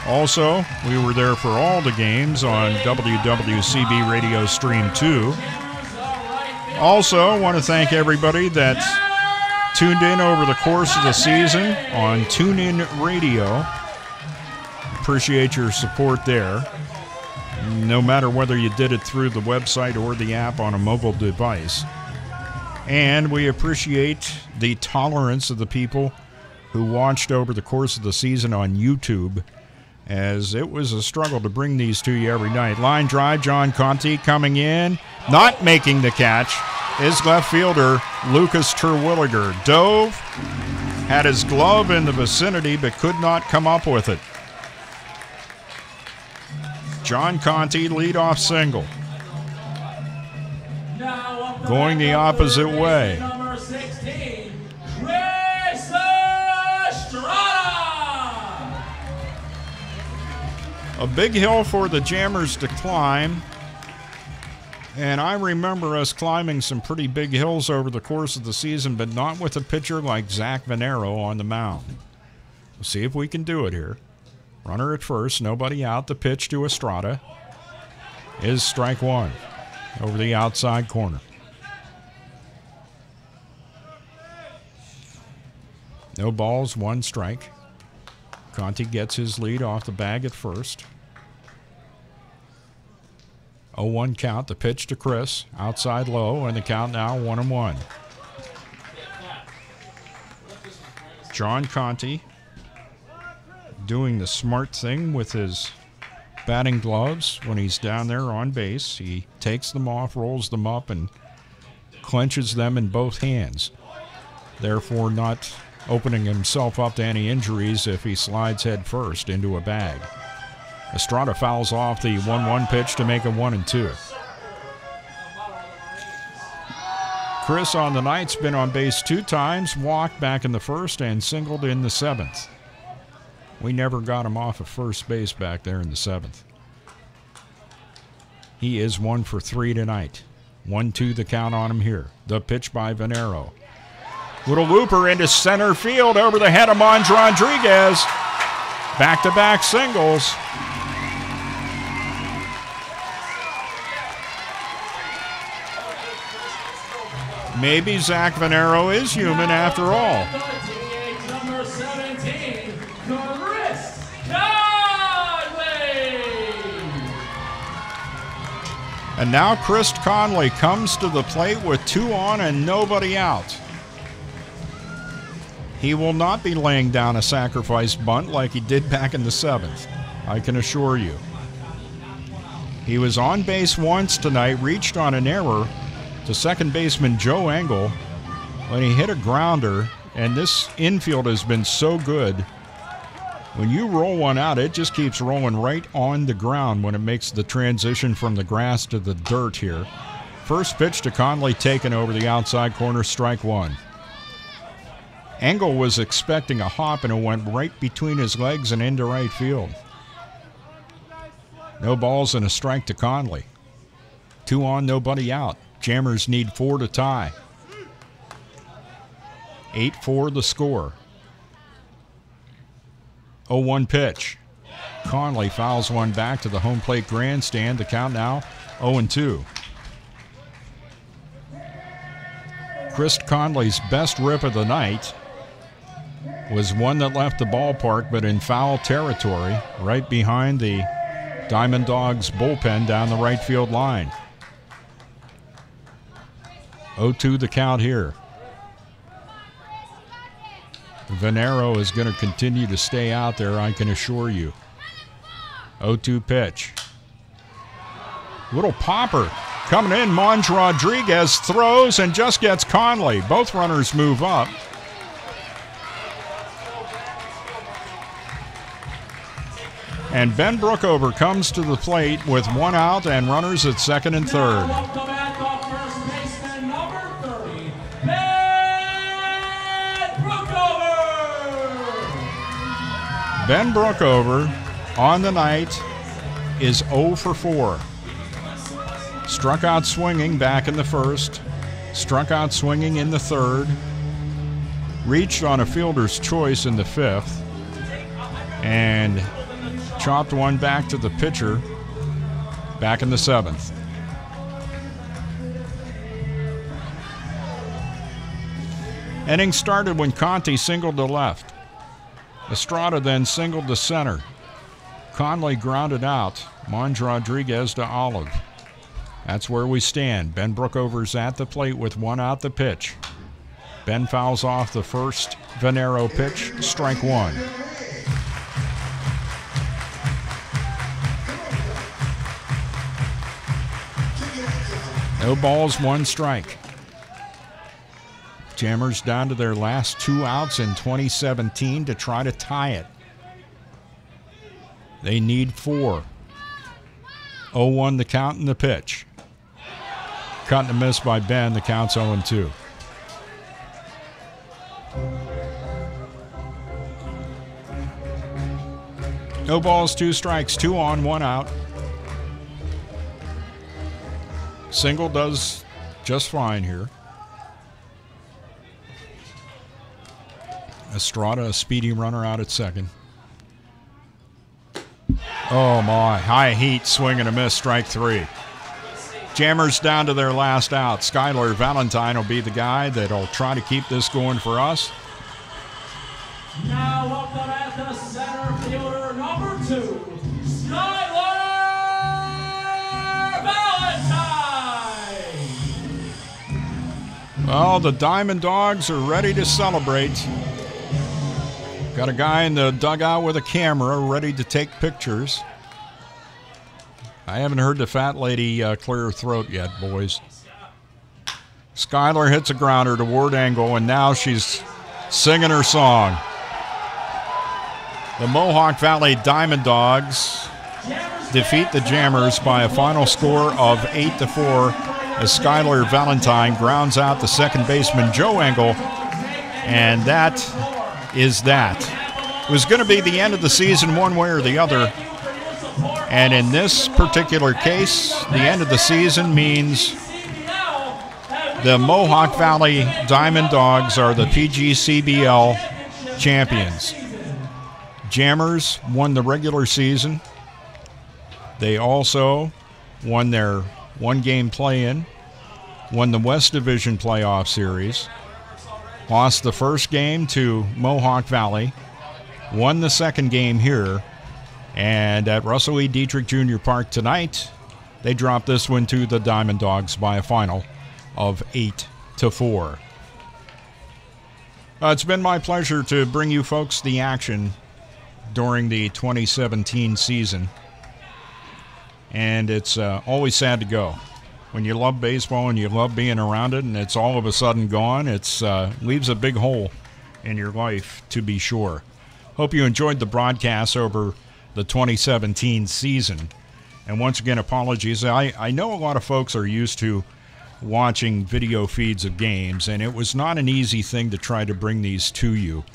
Also, we were there for all the games on WWCB Radio Stream 2. Also, want to thank everybody that tuned in over the course of the season on TuneIn Radio. Appreciate your support there, no matter whether you did it through the website or the app on a mobile device. And we appreciate the tolerance of the people who watched over the course of the season on YouTube, as it was a struggle to bring these to you every night. Line drive, John Conti coming in, not making the catch, is left fielder Lucas Terwilliger. Dove, had his glove in the vicinity, but could not come up with it. John Conti, leadoff single. Going the opposite way. Number 16, Chris Estrada. A big hill for the Jammers to climb. And I remember us climbing some pretty big hills over the course of the season, but not with a pitcher like Zach Venero on the mound. We'll see if we can do it here. Runner at first, nobody out. The pitch to Estrada. is strike one over the outside corner. No balls, one strike. Conti gets his lead off the bag at first. 0-1 count, the pitch to Chris, outside low, and the count now 1-1. John Conti doing the smart thing with his batting gloves when he's down there on base. He takes them off, rolls them up, and clenches them in both hands, therefore not opening himself up to any injuries if he slides head first into a bag. Estrada fouls off the 1-1 pitch to make it 1-2. Chris on the night's been on base 2 times, walked back in the first and singled in the 7th. We never got him off of first base back there in the 7th. He is 1 for 3 tonight. 1-2 the count on him here. The pitch by Venero. Little looper into center field over the head of Monge Rodriguez. Back-to-back singles. Maybe Zach Venero is human after all. Number 17, Chris Conley. And now Chris Conley comes to the plate with 2 on and nobody out. He will not be laying down a sacrifice bunt like he did back in the 7th, I can assure you. He was on base once tonight, reached on an error to second baseman Joe Engel when he hit a grounder, and this infield has been so good. When you roll one out, it just keeps rolling right on the ground when it makes the transition from the grass to the dirt here. First pitch to Conley taken over the outside corner, strike one. Engel was expecting a hop and it went right between his legs and into right field. No balls and a strike to Conley. 2 on, nobody out. Jammers need 4 to tie. 8-4 the score. 0-1 pitch. Conley fouls one back to the home plate grandstand. The count now 0-2. Chris Conley's best rip of the night was one that left the ballpark but in foul territory right behind the Diamond Dogs bullpen down the right field line. 0-2 the count here. Venero is going to continue to stay out there, I can assure you. 0-2 pitch. Little popper coming in. Monge Rodriguez throws and just gets Conley. Both runners move up. And Ben Brookover comes to the plate with 1 out and runners at second and third. Ben Brookover on the night is 0 for 4. Struck out swinging back in the first, struck out swinging in the third, reached on a fielder's choice in the 5th, and chopped one back to the pitcher back in the 7th. Inning started when Conti singled to left. Estrada then singled to center. Conley grounded out. Monge Rodriguez to Olive. That's where we stand. Ben Brookover's at the plate with 1 out the pitch. Ben fouls off the first Venero pitch, strike 1. No balls, 1 strike. Jammers down to their last 2 outs in 2017 to try to tie it. They need 4. 0-1 the count and the pitch. Cut and a miss by Ben. The count's 0-2. No balls, 2 strikes, 2 on, 1 out. Single does just fine here. Estrada, a speedy runner out at second. Oh, my. High heat, swing and a miss, strike 3. Jammers down to their last out. Skylar Valentine will be the guy that'll try to keep this going for us. Now up the bat, the center fielder, number 2, Skylar Valentine. Well, the Diamond Dogs are ready to celebrate. Got a guy in the dugout with a camera ready to take pictures. I haven't heard the fat lady clear her throat yet, boys. Skylar hits a grounder to Ward Angle, and now she's singing her song. The Mohawk Valley Diamond Dogs defeat the Jammers by a final score of 8-4 as Skylar Valentine grounds out the second baseman Joe Angle, and that is that. It was going to be the end of the season one way or the other. And in this particular case, the end of the season means the Mohawk Valley Diamond Dogs are the PGCBL champions. Jammers won the regular season. They also won their one-game play-in, won the West Division playoff series, lost the first game to Mohawk Valley, won the second game here, and at Russell E. Dietrich Jr. Park tonight, they dropped this one to the Diamond Dogs by a final of 8-4. It's been my pleasure to bring you folks the action during the 2017 season, and it's always sad to go. When you love baseball and you love being around it and it's all of a sudden gone, it leaves a big hole in your life, to be sure. Hope you enjoyed the broadcast over the 2017 season. And once again, apologies. I know a lot of folks are used to watching video feeds of games, and it was not an easy thing to try to bring these to you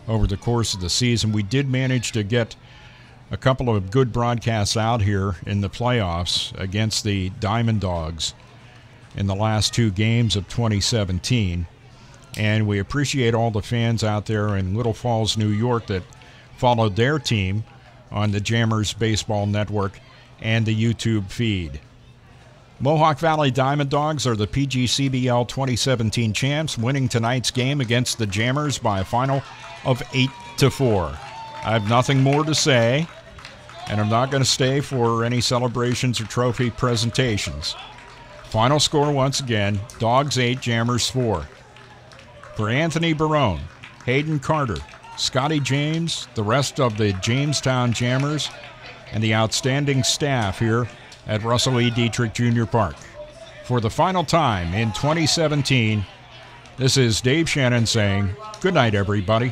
over the course of the season. We did manage to get a couple of good broadcasts out here in the playoffs against the Diamond Dogs in the last 2 games of 2017. And we appreciate all the fans out there in Little Falls, New York that followed their team on the Jammers Baseball Network and the YouTube feed. Mohawk Valley Diamond Dogs are the PGCBL 2017 champs, winning tonight's game against the Jammers by a final of 8-4. I have nothing more to say, and I'm not going to stay for any celebrations or trophy presentations. Final score once again, Dogs 8, Jammers 4. For Anthony Barone, Hayden Carter, Scotty James, the rest of the Jamestown Jammers, and the outstanding staff here at Russell E. Dietrich Jr. Park. For the final time in 2017, this is Dave Shannon saying, good night, everybody.